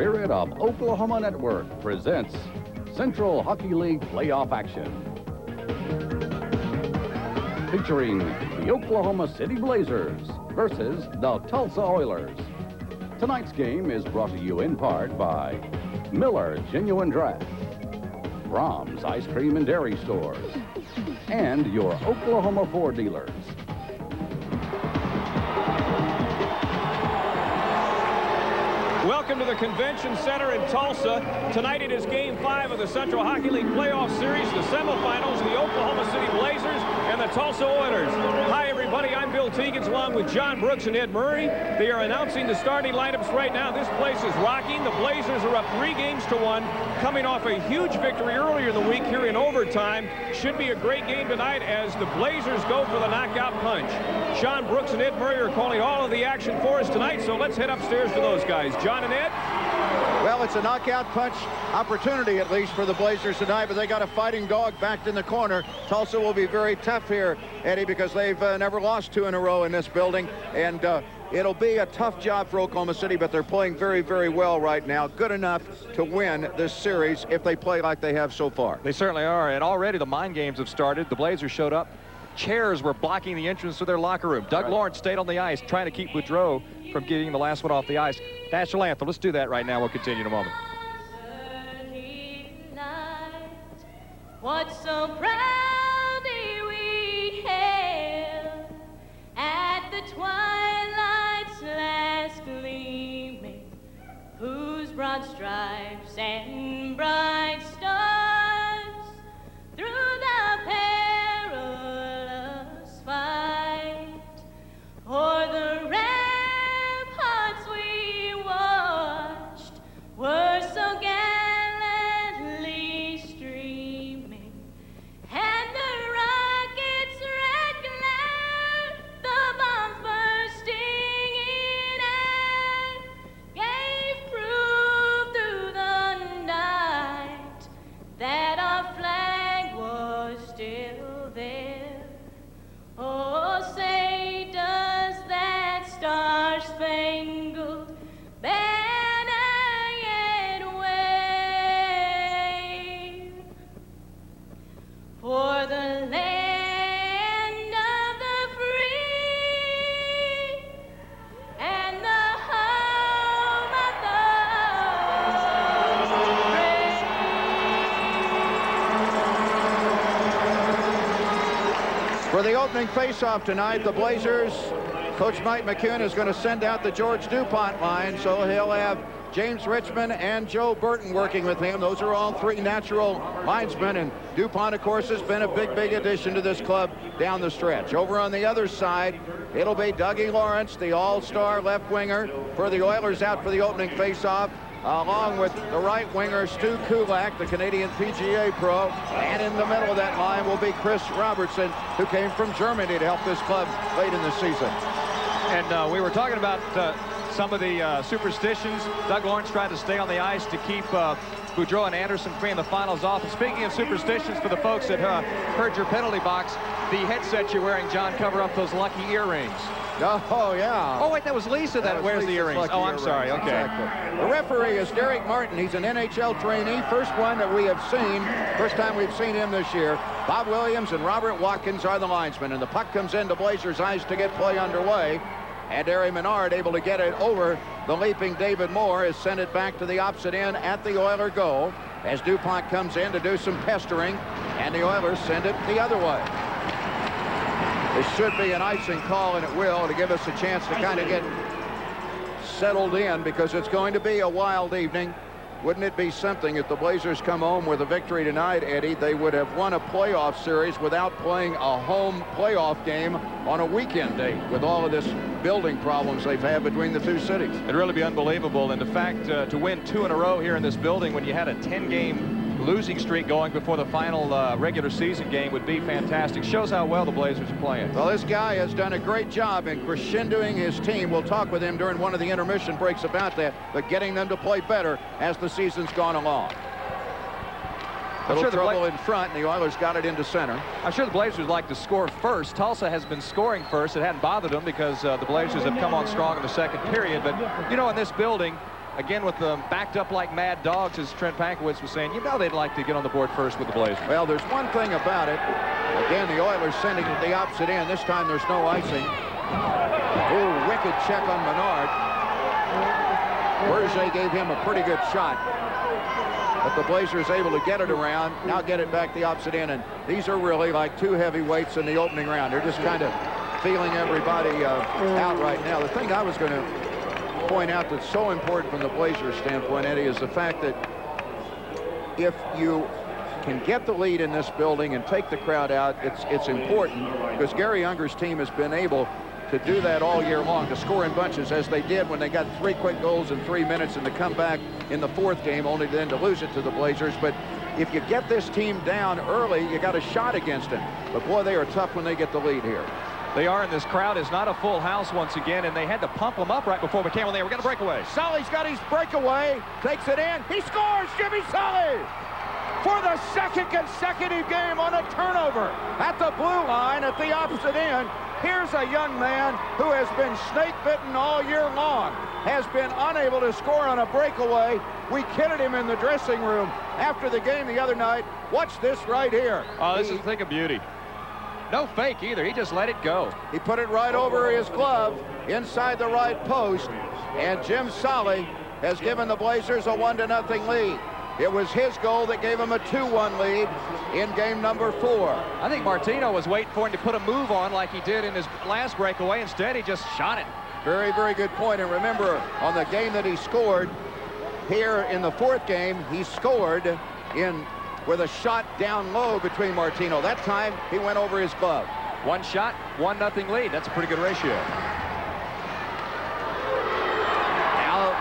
Spirit of Oklahoma Network presents Central Hockey League playoff action. Featuring the Oklahoma City Blazers versus the Tulsa Oilers. Tonight's game is brought to you in part by Miller Genuine Draft, Brahms Ice Cream and Dairy Stores, and your Oklahoma Ford dealers. Welcome to the Convention Center in Tulsa. Tonight it is Game 5 of the Central Hockey League Playoff Series, the semifinals, the Oklahoma City Blazers and the Tulsa Oilers. Hi, everybody. I'm Bill Teagans along with John Brooks and Ed Murray. They are announcing the starting lineups right now. This place is rocking. The Blazers are up 3-1, coming off a huge victory earlier in the week here in overtime. Should be a great game tonight as the Blazers go for the knockout punch. John Brooks and Ed Murray are calling all of the action for us tonight, so let's head upstairs to those guys. John and Ed? Well, it's a knockout punch opportunity, at least, for the Blazers tonight, but they got a fighting dog backed in the corner. Tulsa will be very tough here, Eddie, because they've never lost 2 in a row in this building, and it'll be a tough job for Oklahoma City, but they're playing very, very well right now. Good enough to win this series if they play like they have so far. They certainly are, and already the mind games have started. The Blazers showed up. Chairs were blocking the entrance to their locker room. Doug Lawrence stayed on the ice, trying to keep Boudreau from getting the last one off the ice. National anthem. Let's do that right now. We'll continue in a moment. What so proudly we hailed at the twilight's last gleaming, whose broad stripes and bright stars through the perilous fight o'er the ramparts we watched were so gallantly streaming, and the rockets' red glare, the bombs bursting in air, gave proof through the night that our flag was still there. Oh, say does that star-spangled banner yet wave for the land of the free and the home of the brave. For the opening face-off tonight, the Blazers, Coach Mike McCune is going to send out the George DuPont line, so he'll have James Richmond and Joe Burton working with him. Those are all 3 natural linesmen, and DuPont, of course, has been a big, big addition to this club down the stretch. Over on the other side, it'll be Dougie Lawrence, the all-star left winger for the Oilers, out for the opening face-off, along with the right winger, Stu Kulak, the Canadian PGA pro. And in the middle of that line will be Chris Robertson, who came from Germany to help this club late in the season. And we were talking about some of the superstitions. Doug Lawrence tried to stay on the ice to keep Boudreau and Anderson free in the finals off. And speaking of superstitions, for the folks that heard your penalty box, the headset you're wearing, John, cover up those lucky earrings. Oh, yeah. Oh, wait, that was Lisa that wears the earrings. Oh, I'm sorry. Okay. Exactly. The referee is Derek Martin. He's an NHL trainee. First one that we have seen. First time we've seen him this year. Bob Williams and Robert Watkins are the linesmen. And the puck comes into Blazers' ice to get play underway. And Harry Menard able to get it over the leaping David Moore, has sent it back to the opposite end at the Oiler goal as DuPont comes in to do some pestering, and the Oilers send it the other way. This should be an icing call, and it will, to give us a chance to kind of get settled in, because it's going to be a wild evening. Wouldn't it be something if the Blazers come home with a victory tonight, Eddie? They would have won a playoff series without playing a home playoff game on a weekend date, with all of this building problems they've had between the 2 cities. It'd really be unbelievable. And the fact to win 2 in a row here in this building when you had a 10-game losing streak going before the final regular season game would be fantastic. Shows how well the Blazers are playing. Well, this guy has done a great job in crescendoing his team. We'll talk with him during one of the intermission breaks about that, but getting them to play better as the season's gone along. Little trouble in front, and the Oilers got it into center. I'm sure the Blazers would like to score first. Tulsa has been scoring first. It hadn't bothered them because the Blazers have come on strong in the second period. But, you know, in this building, again, with them backed up like mad dogs, as Trent Pankowitz was saying, you know they'd like to get on the board first with the Blazers. Well, there's one thing about it. Again, the Oilers sending it the opposite end. This time there's no icing. Oh, wicked check on Menard. Berger gave him a pretty good shot. But the Blazers able to get it around, now get it back the opposite end. And these are really like two heavyweights in the opening round. They're just kind of feeling everybody out right now. The thing I was going to point out that's so important from the Blazers standpoint, Eddie, is the fact that if you can get the lead in this building and take the crowd out, it's important, because Gary Unger's team has been able to do that all year long, to score in bunches, as they did when they got 3 quick goals in 3 minutes and to come back in the 4th game, only then to lose it to the Blazers. But if you get this team down early, you got a shot against them. But boy, they are tough when they get the lead here. They are, and this crowd is not a full house once again, and they had to pump them up right before McCampbell. They were going to break away. Sully's got his breakaway, takes it in, he scores, Jimmy Sully! For the 2nd consecutive game on a turnover at the blue line at the opposite end. Here's a young man who has been snake-bitten all year long, has been unable to score on a breakaway. We kidded him in the dressing room after the game the other night. Watch this right here. Oh, this is a thing of beauty. No fake either. He just let it go. He put it right over his glove inside the right post, and Jim Solly has given the Blazers a 1-0 lead. It was his goal that gave him a 2-1 lead in game number 4. I think Martino was waiting for him to put a move on like he did in his last breakaway. Instead, he just shot it. Very, very good point. And remember, on the game that he scored here in the 4th game, he scored with a shot down low between Martino. That time, he went over his glove. 1 shot, 1-0 lead. That's a pretty good ratio. Now,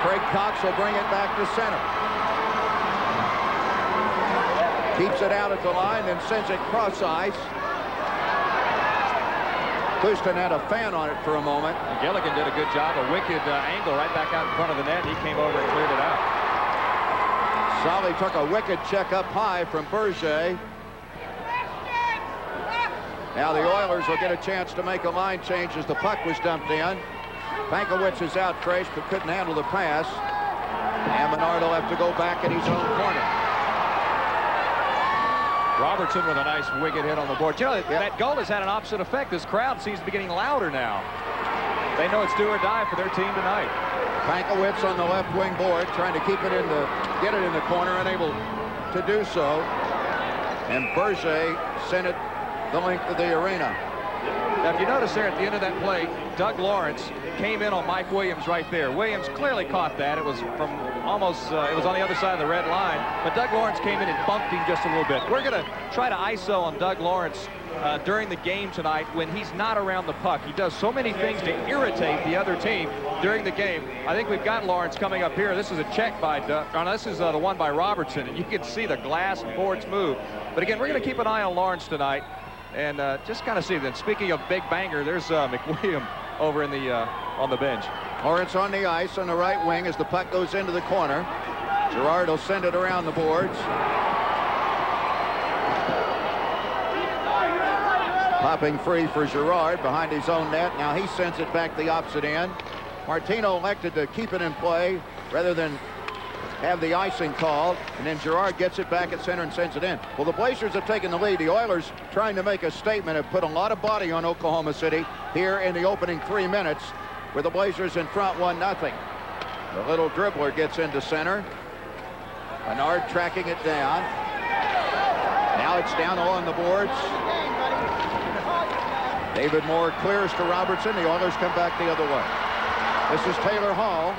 Craig Cox will bring it back to center. Keeps it out at the line, then sends it cross ice. Houston had a fan on it for a moment. Gilligan did a good job, a wicked angle right back out in front of the net. He came over and cleared it out. Solly took a wicked check up high from Berger. Now the Oilers will get a chance to make a line change as the puck was dumped in. Pankowitz is out fresh, but couldn't handle the pass. And Menard will have to go back in his own corner. Robertson with a nice wicked hit on the board. You know, that goal has had an opposite effect. This crowd seems to be getting louder now. They know it's do or die for their team tonight. Pankowitz on the left wing board, trying to keep it get it in the corner, unable to do so. And Berger sent it the length of the arena. Now, if you notice there at the end of that play, Doug Lawrence came in on Mike Williams right there. Williams clearly caught that. It was from almost, it was on the other side of the red line, but Doug Lawrence came in and bumped him just a little bit. We're going to try to ISO on Doug Lawrence during the game tonight when he's not around the puck. He does so many things to irritate the other team during the game. I think we've got Lawrence coming up here. This is a check by Doug. No, this is the one by Robertson, and you can see the glass and boards move. But again, we're going to keep an eye on Lawrence tonight and just kind of see. Then speaking of big banger, there's McWilliam over in the on the bench. Lawrence on the ice on the right wing as the puck goes into the corner. Girard will send it around the boards. Popping free for Girard behind his own net. Now he sends it back the opposite end. Martino elected to keep it in play rather than have the icing called, and then Girard gets it back at center and sends it in. Well, the Blazers have taken the lead. The Oilers, trying to make a statement, have put a lot of body on Oklahoma City here in the opening 3 minutes, with the Blazers in front 1-0. The little dribbler gets into center. Menard tracking it down. Now it's down along the boards. David Moore clears to Robertson. The Oilers come back the other way. This is Taylor Hall.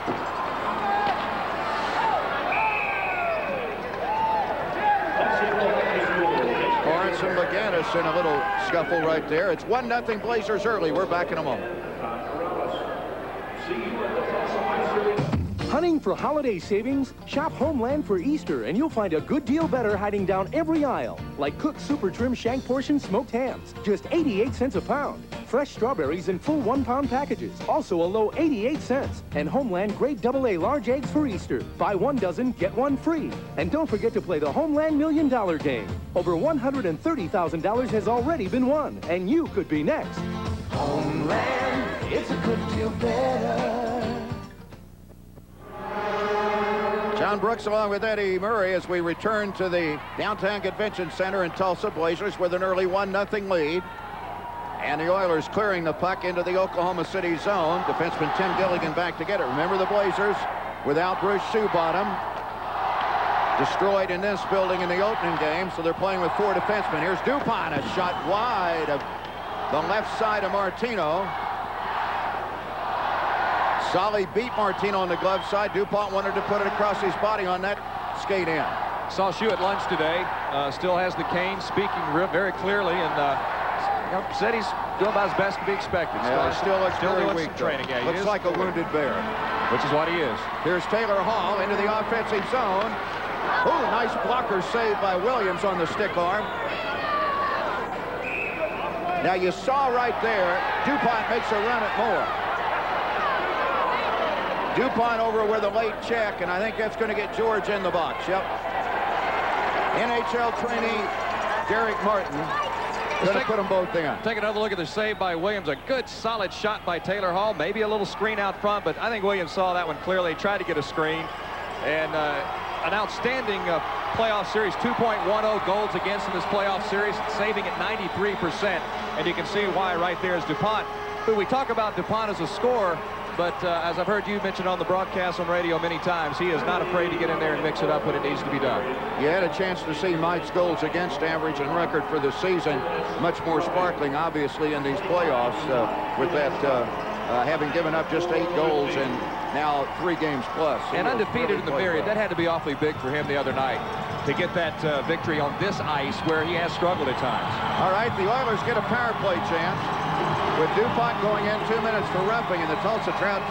Lawrence and McGinnis in a little scuffle right there. It's 1-0 Blazers early. We're back in a moment. Hunting for holiday savings? Shop Homeland for Easter and you'll find a good deal better hiding down every aisle. Like cooked super trim shank portion smoked hams, just 88 cents a pound. Fresh strawberries in full 1-pound packages, also a low 88 cents. And Homeland grade AA large eggs for Easter. Buy 1 dozen, get 1 free. And don't forget to play the Homeland $1 Million game. Over $130,000 has already been won, and you could be next. Homeland, it's a good deal better. John Brooks along with Eddie Murray as we return to the Downtown Convention Center in Tulsa. Blazers with an early 1-0 lead. And the Oilers clearing the puck into the Oklahoma City zone. Defenseman Tim Gilligan back to get it. Remember the Blazers without Bruce Shoebottom. Destroyed in this building in the opening game, so they're playing with 4 defensemen. Here's Dupont, a shot wide of the left side of Martino. Solly beat Martino on the glove side. Dupont wanted to put it across his body on that skate in. Saw Shue at lunch today. Still has the cane, speaking very clearly, and said he's doing about his best to be expected. Yeah, still looks very doing weak, some training. Yeah, looks like a wounded bear. Which is what he is. Here's Taylor Hall into the offensive zone. Oh, nice blocker save by Williams on the stick arm. Now you saw right there, Dupont makes a run at Moore. Dupont over with a late check, and I think that's going to get George in the box. Yep. NHL trainee Derek Martin going to put them both in. Take another look at the save by Williams. A good, solid shot by Taylor Hall. Maybe a little screen out front, but I think Williams saw that one clearly. Tried to get a screen. And an outstanding playoff series. 2.10 goals against in this playoff series, saving at 93%. And you can see why right there is Dupont. But we talk about Dupont as a scorer, but as I've heard you mention on the broadcast on radio many times, he is not afraid to get in there and mix it up when it needs to be done. You had a chance to see Mike's goals against average and record for the season. Much more sparkling, obviously, in these playoffs with that having given up just 8 goals and now 3 games plus. And undefeated in the period. That had to be awfully big for him the other night to get that victory on this ice where he has struggled at times. All right, the Oilers get a power play chance with Dupont going in 2 minutes for roughing, and the Tulsa Trouts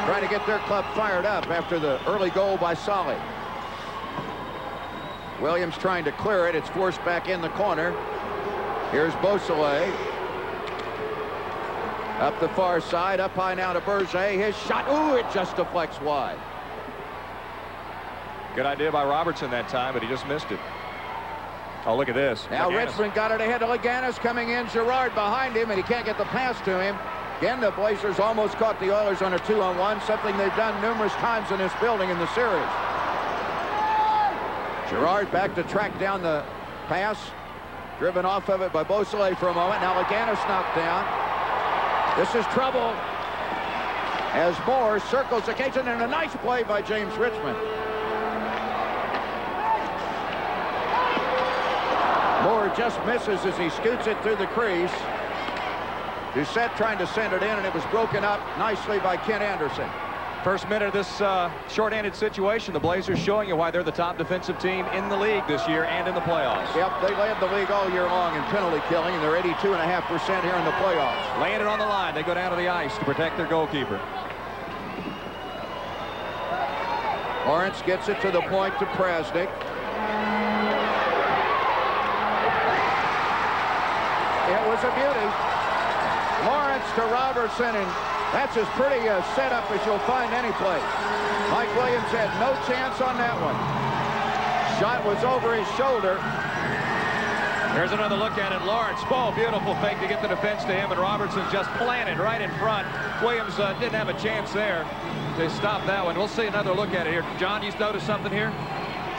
trying to get their club fired up after the early goal by Solly. Williams trying to clear it. It's forced back in the corner. Here's Beausoleil. Up the far side, up high now to Berger. His shot, ooh, it just deflects wide. Good idea by Robertson that time, but he just missed it. Oh, look at this. Now Richmond got it ahead to Laganis coming in. Girard behind him, and he can't get the pass to him. Again, the Blazers almost caught the Oilers on a 2-on-1, something they've done numerous times in this building in the series. Girard back to track down the pass. Driven off of it by Beausoleil for a moment. Now Laganis knocked down. This is trouble as Moore circles occasion, and a nice play by James Richmond. Moore just misses as he scoots it through the crease. Doucette trying to send it in, and it was broken up nicely by Ken Anderson. First minute of this short-handed situation, the Blazers showing you why they're the top defensive team in the league this year and in the playoffs. Yep, they led the league all year long in penalty killing, and they're 82.5% here in the playoffs. Laying it on the line, they go down to the ice to protect their goalkeeper. Lawrence gets it to the point to Prasnik. It was a beauty. Lawrence to Robertson, and that's as pretty a setup as you'll find any place. Mike Williams had no chance on that one. Shot was over his shoulder. There's another look at it. Lawrence, oh, beautiful fake to get the defense to him, and Robertson just planted right in front. Williams didn't have a chance there to stop that one. We'll see another look at it here. John, you noticed something here?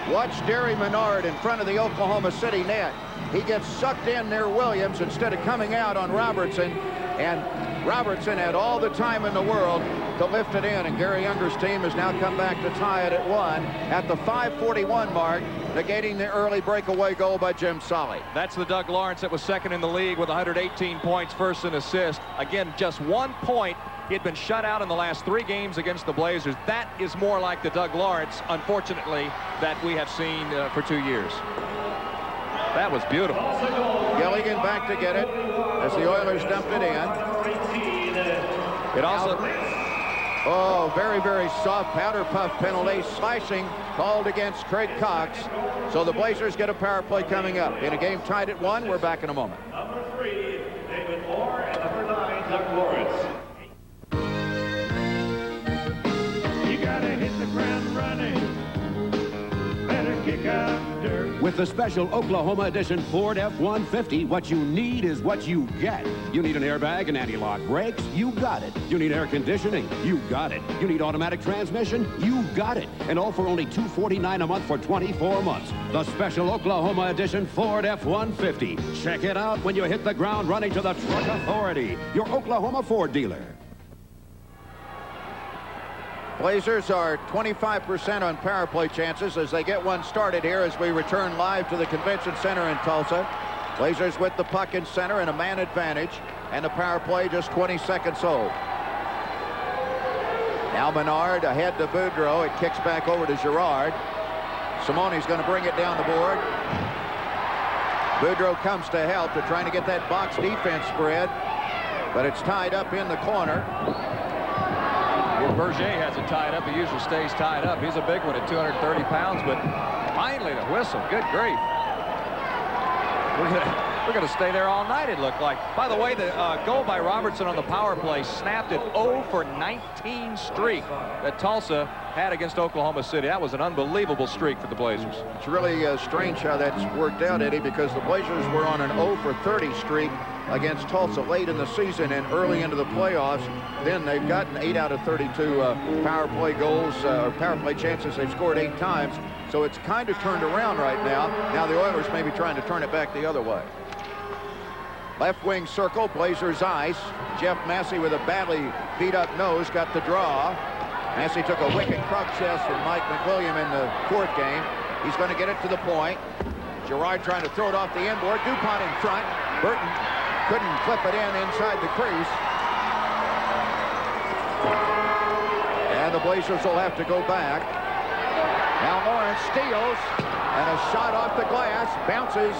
Watch Derry Menard in front of the Oklahoma City net. He gets sucked in near Williams instead of coming out on Robertson, and Robertson had all the time in the world to lift it in, and Gary Younger's team has now come back to tie it at 1 at the 5:41 mark, negating the early breakaway goal by Jim Solly. That's the Doug Lawrence that was second in the league with 118 points, first in assists. Again, just 1 point. He had been shut out in the last 3 games against the Blazers. That is more like the Doug Lawrence, unfortunately, that we have seen for 2 years. That was beautiful. Gilligan back to get it as the Oilers dumped it in. It also... Oh, very, very soft powder puff penalty, slashing called against Craig Cox. So the Blazers get a power play coming up. In a game tied at 1, we're back in a moment. Number 3, David Moore, and number 9, Doug Lawrence. You gotta hit the ground running. Better kick out dirt. With the special Oklahoma Edition Ford F-150, what you need is what you get. You need an airbag and anti-lock brakes? You got it. You need air conditioning? You got it. You need automatic transmission? You got it. And all for only $249 a month for 24 months. The special Oklahoma Edition Ford F-150. Check it out when you hit the ground running to the Truck Authority, your Oklahoma Ford dealer. Blazers are 25% on power play chances as they get one started here as we return live to the Convention Center in Tulsa. Blazers with the puck in center and a man advantage, and the power play just 20 seconds old. Now Menard ahead to Boudreau. It kicks back over to Girard. Simone's going to bring it down the board. Boudreau comes to help to trying to get that box defense spread, but it's tied up in the corner. Berger has it tied up. He usually stays tied up. He's a big one at 230 pounds, but finally the whistle. Good grief. We're going to stay there all night, it looked like. By the way, the goal by Robertson on the power play snapped an 0 for 19 streak that Tulsa had against Oklahoma City. That was an unbelievable streak for the Blazers. It's really strange how that's worked out, Eddie, because the Blazers were on an 0 for 30 streak against Tulsa late in the season and early into the playoffs. Then they've gotten 8 out of 32 power play goals, or power play chances. They've scored 8 times. So it's kind of turned around right now. Now the Oilers may be trying to turn it back the other way. Left wing circle, Blazers ice. Jeff Massey with a badly beat up nose got the draw. Massey took a wicked crop chest from Mike McWilliam in the 4th game. He's going to get it to the point. Girard trying to throw it off the inboard. DuPont in front. Burton couldn't flip it in inside the crease. And the Blazers will have to go back. Now Lawrence steals, and a shot off the glass, bounces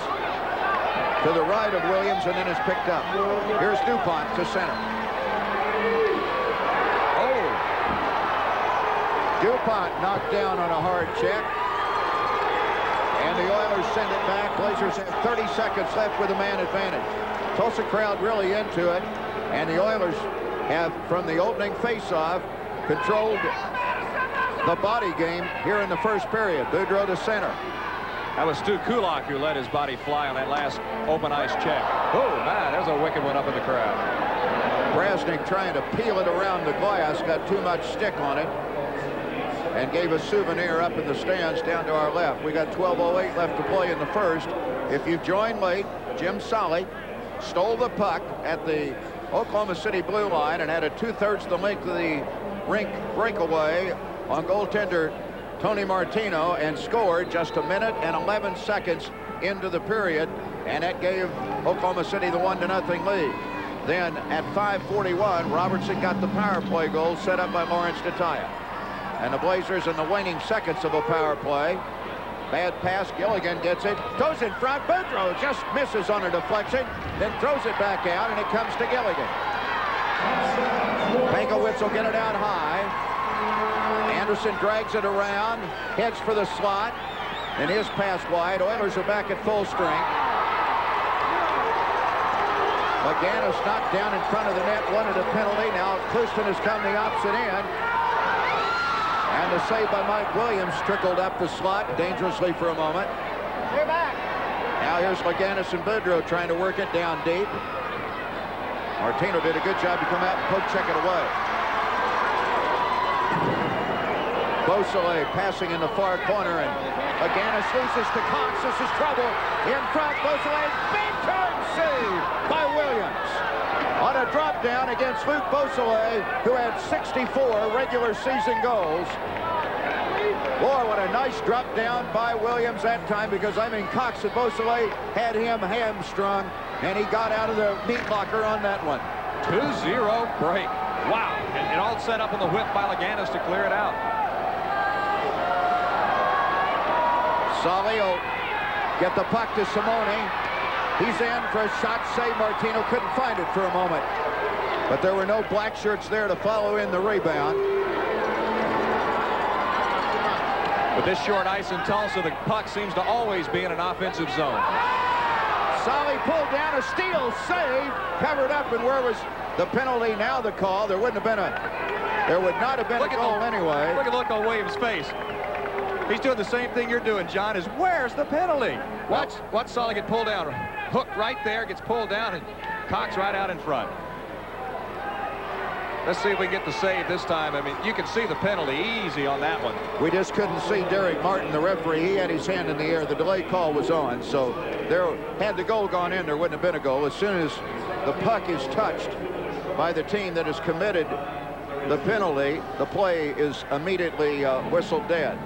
to the right of Williams and then is picked up. Here's DuPont to center. Oh! DuPont knocked down on a hard check. And the Oilers send it back. Blazers have 30 seconds left with a man advantage. Tulsa crowd really into it. And the Oilers have, from the opening faceoff, controlled the body game here in the first period. Boudreau to center. That was Stu Kulak who let his body fly on that last open ice check. Oh, man, there's a wicked one up in the crowd. Brasnik trying to peel it around the glass, got too much stick on it, and gave a souvenir up in the stands down to our left. We got 12:08 left to play in the first. If you've joined late, Jim Solly stole the puck at the Oklahoma City blue line and had a 2/3 the length of the rink breakaway on goaltender Tony Martino and scored just 1 minute and 11 seconds into the period, and that gave Oklahoma City the 1-0 lead. Then at 5:41, Robertson got the power play goal set up by Lawrence to tie it. And the Blazers in the waning seconds of a power play. Bad pass, Gilligan gets it, goes in front, Boudreau just misses on a deflection, then throws it back out, and it comes to Gilligan. Pankowitz will get it out high. Anderson drags it around, heads for the slot, and his pass wide. Oilers are back at full strength. McGannis knocked down in front of the net, wanted a penalty. Now Clouston has come the opposite end. And the save by Mike Williams trickled up the slot dangerously for a moment. You're back. Now here's McGannis and Boudreau trying to work it down deep. Martino did a good job to come out and poke check it away. Beausoleil passing in the far corner, and McGannis loses to Cox. This is trouble. In front, Beausoleil, big turn save by Williams. On a drop down against Luc Beausoleil, who had 64 regular season goals. Boy, what a nice drop down by Williams that time, because I mean Cox and Beausoleil had him hamstrung, and he got out of the meat locker on that one. 2-0 break. Wow. And it all set up in the whip by McGannis to clear it out. Solly will get the puck to Simone. He's in for a shot save. Martino couldn't find it for a moment, but there were no black shirts there to follow in the rebound. With this short ice in Tulsa, the puck seems to always be in an offensive zone. Solly pulled down, a steal, save, covered up, and where was the penalty? Now the call. There would not have been a goal anyway. Look at the look on Williams' face. He's doing the same thing you're doing, John, is where's the penalty? Watch Sully get pulled down. Hook right there, gets pulled down, and Cox right out in front. Let's see if we can get the save this time. I mean, you can see the penalty easy on that one. We just couldn't see Derek Martin, the referee. He had his hand in the air. The delay call was on, so had the goal gone in, there wouldn't have been a goal. As soon as the puck is touched by the team that has committed the penalty, the play is immediately whistled dead.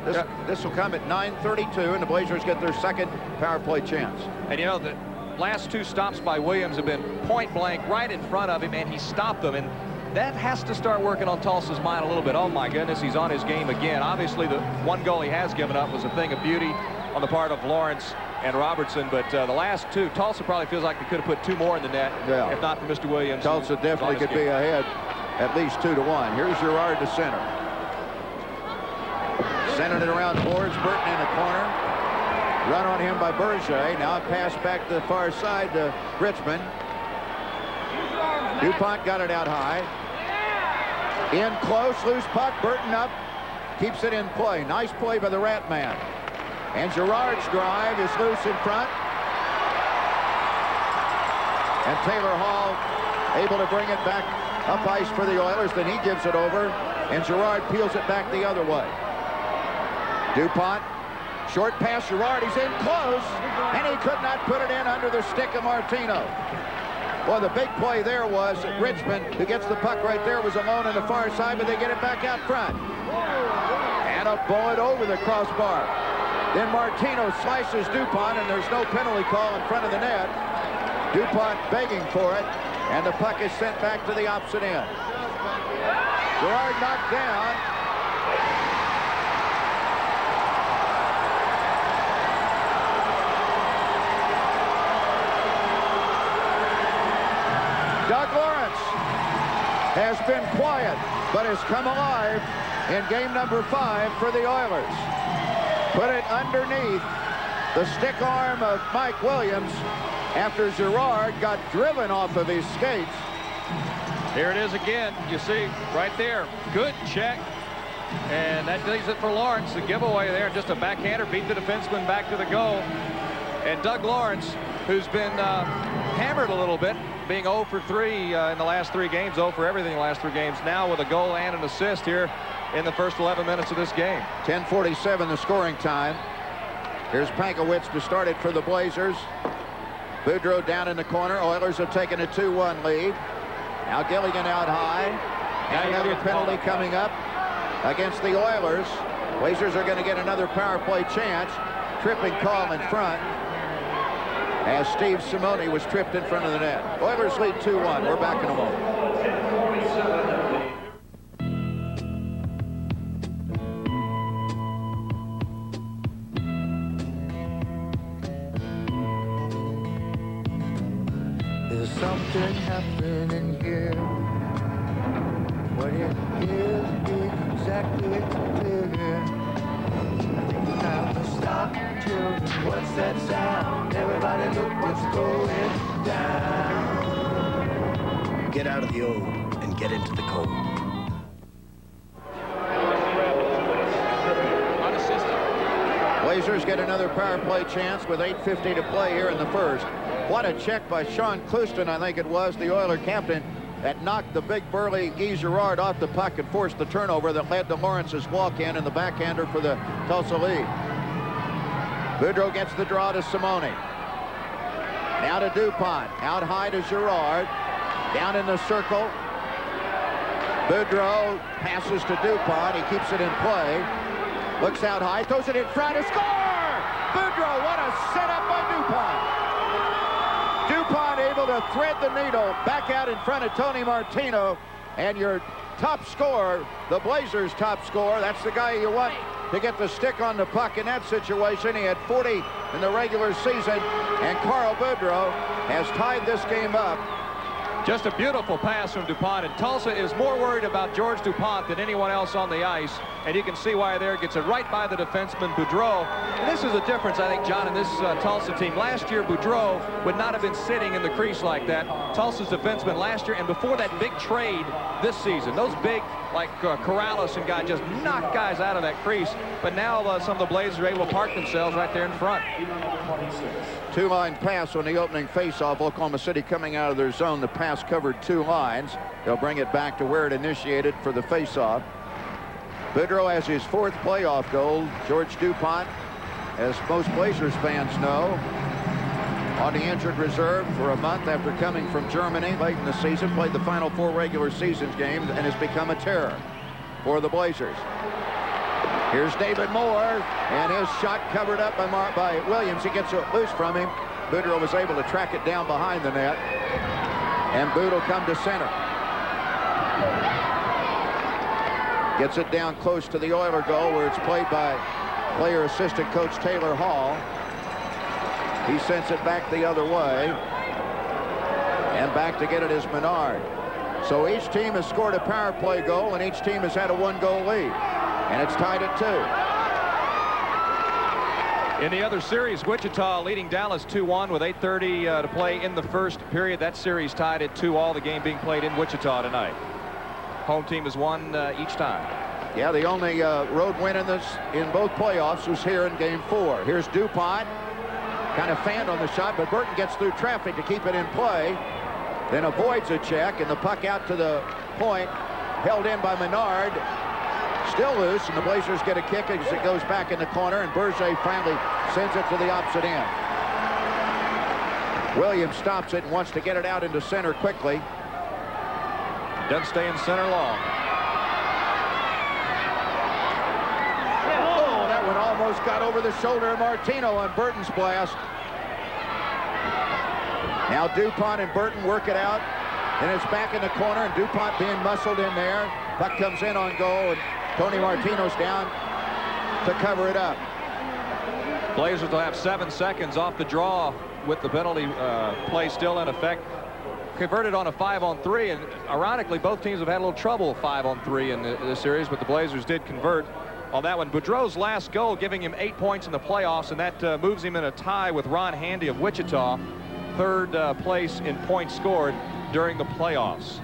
This will come at 9:32, and the Blazers get their second power play chance. And you know, the last 2 stops by Williams have been point blank right in front of him, and he stopped them. And that has to start working on Tulsa's mind a little bit. Oh, my goodness, he's on his game again. Obviously, the 1 goal he has given up was a thing of beauty on the part of Lawrence and Robertson. But the last 2, Tulsa probably feels like they could have put 2 more in the net, if not for Mr. Williams. Tulsa definitely could be ahead at least 2-1. Here's Girard to center. Sending it around the boards. Burton in the corner. Run on him by Berger. Now a pass back to the far side to Richmond. DuPont got it out high. In close, loose puck. Burton up. Keeps it in play. Nice play by the Rat Man. And Girard's drive is loose in front. And Taylor Hall able to bring it back up ice for the Oilers. Then he gives it over. And Girard peels it back the other way. DuPont. Short pass. Girard. He's in close. And he could not put it in under the stick of Martino. Well, the big play there was that Richmond, who gets the puck right there, was alone on the far side, but they get it back out front. And a bullet over the crossbar. Then Martino slices DuPont, and there's no penalty call in front of the net. DuPont begging for it, and the puck is sent back to the opposite end. Girard knocked down. Doug Lawrence has been quiet, but has come alive in game number 5 for the Oilers. Put it underneath the stick arm of Mike Williams after Girard got driven off of his skates. Here it is again. You see right there. Good check. And that leaves it for Lawrence. The giveaway there. Just a backhander. Beat the defenseman back to the goal. And Doug Lawrence, who's been hammered a little bit, being 0 for 3 in the last 3 games, 0 for everything in the last 3 games, now with a goal and an assist here in the first 11 minutes of this game. 10:47 the scoring time. Here's Pankowitz to start it for the Blazers. Boudreau down in the corner. Oilers have taken a 2-1 lead. Now Gilligan out high. And another penalty coming up against the Oilers. Blazers are going to get another power play chance. Tripping call in front, as Steve Simone was tripped in front of the net. Oilers lead 2-1. We're back in a moment. There's something happening here. What it is exactly clear. Now stop, children, what's that sound? Everybody look what's going down. Get out of the old and get into the cold. Blazers get another power play chance with 8:50 to play here in the first. What a check by Sean Clouston, I think it was, the Oiler captain, that knocked the big burly Guy Girard off the puck and forced the turnover that led to Lawrence's walk-in and the backhander for the Tulsa lead. Boudreau gets the draw to Simone. Now to DuPont. Out high to Girard. Down in the circle. Boudreau passes to DuPont. He keeps it in play. Looks out high. Throws it in front. A score! Boudreau, what a setup by DuPont. DuPont able to thread the needle back out in front of Tony Martino. And your top scorer, the Blazers' top scorer, that's the guy you want to get the stick on the puck in that situation. He had 40 in the regular season, and Carl Boudreau has tied this game up. Just a beautiful pass from DuPont, and Tulsa is more worried about George DuPont than anyone else on the ice, and you can see why there. Gets it right by the defenseman, Boudreau. And this is the difference, I think, John, in this Tulsa team. Last year, Boudreau would not have been sitting in the crease like that. Tulsa's defenseman last year, and before that big trade this season, those big like Corrales and guy just knocked guys out of that crease. But now some of the Blazers are able to park themselves right there in front. Two-line pass on the opening faceoff. Oklahoma City coming out of their zone. The pass covered 2 lines. They'll bring it back to where it initiated for the faceoff. Boudreau has his 4th playoff goal. George DuPont, as most Blazers fans know, on the injured reserve for a month after coming from Germany late in the season, played the final 4 regular season games and has become a terror for the Blazers. Here's David Moore, and his shot covered up by Williams. He gets it loose from him. Boudreau was able to track it down behind the net, and Boud will come to center. Gets it down close to the Oiler goal, where it's played by player assistant coach Taylor Hall. He sends it back the other way, and back to get it is Menard. So each team has scored a power play goal, and each team has had a 1-goal lead, and it's tied at 2. In the other series, Wichita leading Dallas 2-1 with 8:30 to play in the first period. That series tied at 2-all, the game being played in Wichita tonight. Home team has won each time. Yeah, the only road win in both playoffs was here in game 4. Here's DuPont. Kind of fanned on the shot, but Burton gets through traffic to keep it in play, then avoids a check, and the puck out to the point, held in by Menard, still loose, and the Blazers get a kick as it goes back in the corner, and Berger finally sends it to the opposite end. Williams stops it and wants to get it out into center quickly. Doesn't stay in center long. That one almost got over the shoulder of Martino on Burton's blast. Now DuPont and Burton work it out, and it's back in the corner, and DuPont being muscled in there. Puck comes in on goal, and Tony Martino's down to cover it up. Blazers will have 7 seconds off the draw with the penalty play still in effect. Converted on a 5-on-3, and ironically both teams have had a little trouble 5-on-3 in this series, but the Blazers did convert on that one. Boudreau's last goal giving him 8 points in the playoffs, and that moves him in a tie with Ron Handy of Wichita, 3rd place in points scored during the playoffs.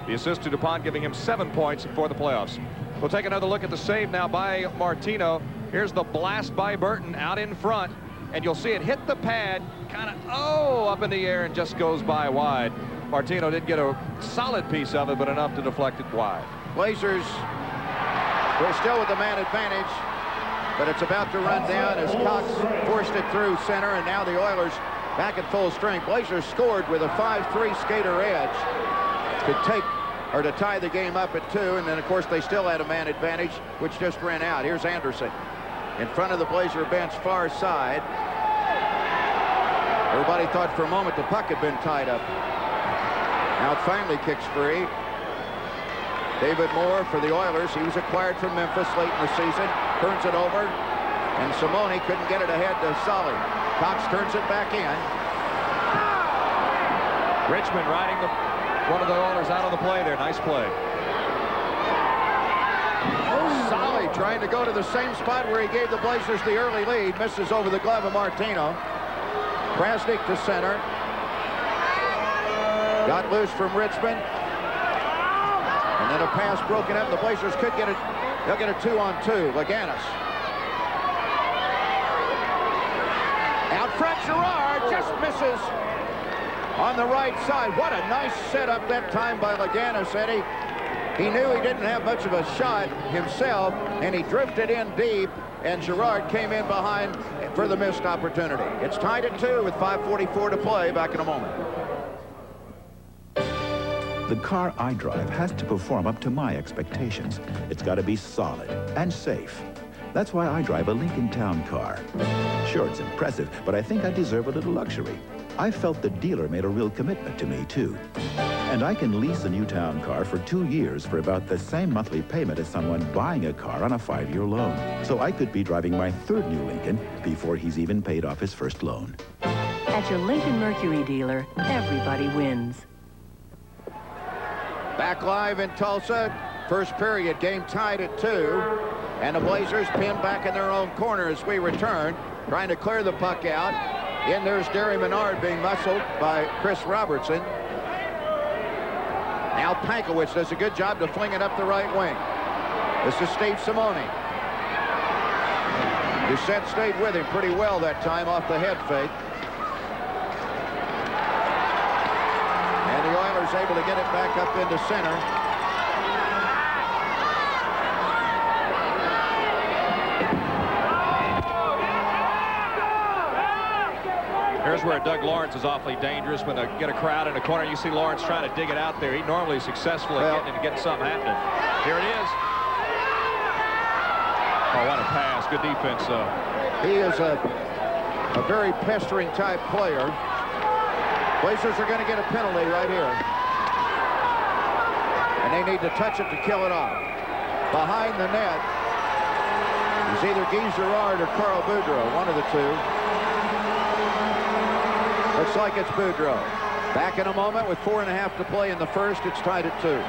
The assist to DuPont giving him 7 points for the playoffs. We'll take another look at the save now by Martino. Here's the blast by Burton out in front, and you'll see it hit the pad, kind of up in the air, and just goes by wide. Martino did get a solid piece of it, but enough to deflect it wide. Blazers, we're still with the man advantage, but it's about to run down as Cox forced it through center, and now the Oilers back at full strength. Blazers scored with a 5-3 skater edge to tie the game up at 2, and then of course they still had a man advantage, which just ran out. Here's Anderson in front of the Blazer bench, far side. Everybody thought for a moment the puck had been tied up. Now it finally kicks free. David Moore for the Oilers. He was acquired from Memphis late in the season. Turns it over, and Simone couldn't get it ahead to Solly. Cox turns it back in. Richmond riding one of the Oilers out of the play there. Nice play. Solly trying to go to the same spot where he gave the Blazers the early lead. Misses over the glove of Martino. Krasnick to center. Got loose from Richmond. And then a pass broken up. The Blazers could get it. They'll get a 2-on-2. Laganis. Out front, Girard just misses on the right side. What a nice setup that time by Laganis, Eddie. He knew he didn't have much of a shot himself, and he drifted in deep, and Girard came in behind for the missed opportunity. It's tied at 2 with 5:44 to play. Back in a moment. The car I drive has to perform up to my expectations. It's got to be solid and safe. That's why I drive a Lincoln Town car. Sure, it's impressive, but I think I deserve a little luxury. I felt the dealer made a real commitment to me, too. And I can lease a new town car for 2 years for about the same monthly payment as someone buying a car on a 5-year loan. So I could be driving my 3rd new Lincoln before he's even paid off his first loan. At your Lincoln Mercury dealer, everybody wins. Back live in Tulsa. First period, game tied at 2. And the Blazers pinned back in their own corner as we return, trying to clear the puck out. In there's Derry Menard being muscled by Chris Robertson. Now Now Pankowitz does a good job to fling it up the right wing. This is Steve Simone. Doucette stayed with him pretty well that time off the head fake. And the Oilers able to get it back up into center. Here's where Doug Lawrence is awfully dangerous when they get a crowd in the corner. You see Lawrence trying to dig it out there. He normally is successful at getting something happening. Here it is. Oh, what a pass. Good defense, though. He is a very pestering type player. Blazers are going to get a penalty right here. And they need to touch it to kill it off. Behind the net is either Guy Girard or Carl Boudreau, one of the two. Looks like it's Boudreau. Back in a moment with 4.5 to play in the first. It's tied at 2.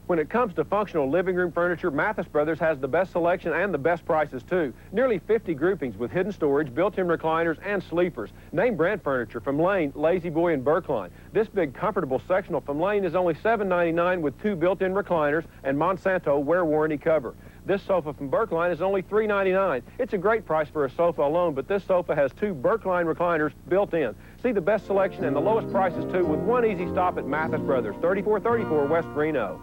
When it comes to functional living room furniture, Mathis Brothers has the best selection and the best prices, too. Nearly 50 groupings with hidden storage, built-in recliners, and sleepers. Name brand furniture from Lane, Lazy Boy, and Berkline. This big, comfortable sectional from Lane is only $7.99 with 2 built-in recliners and Monsanto wear warranty cover. This sofa from Berkline is only $3.99. It's a great price for a sofa alone, but this sofa has 2 Berkline recliners built in. See the best selection and the lowest prices, too, with one easy stop at Mathis Brothers, 3434 West Reno.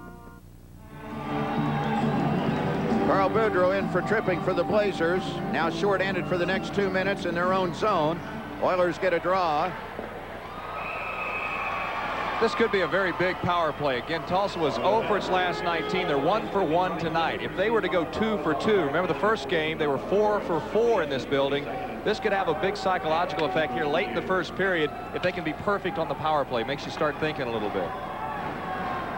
Carl Boudreau in for tripping for the Blazers. Now short-handed for the next 2 minutes in their own zone. Oilers get a draw. This could be a very big power play. Again, Tulsa was 0 for its last 19. They're 1 for 1 tonight. If they were to go 2 for 2, remember the first game, they were 4 for 4 in this building. This could have a big psychological effect here late in the first period if they can be perfect on the power play. Makes you start thinking a little bit.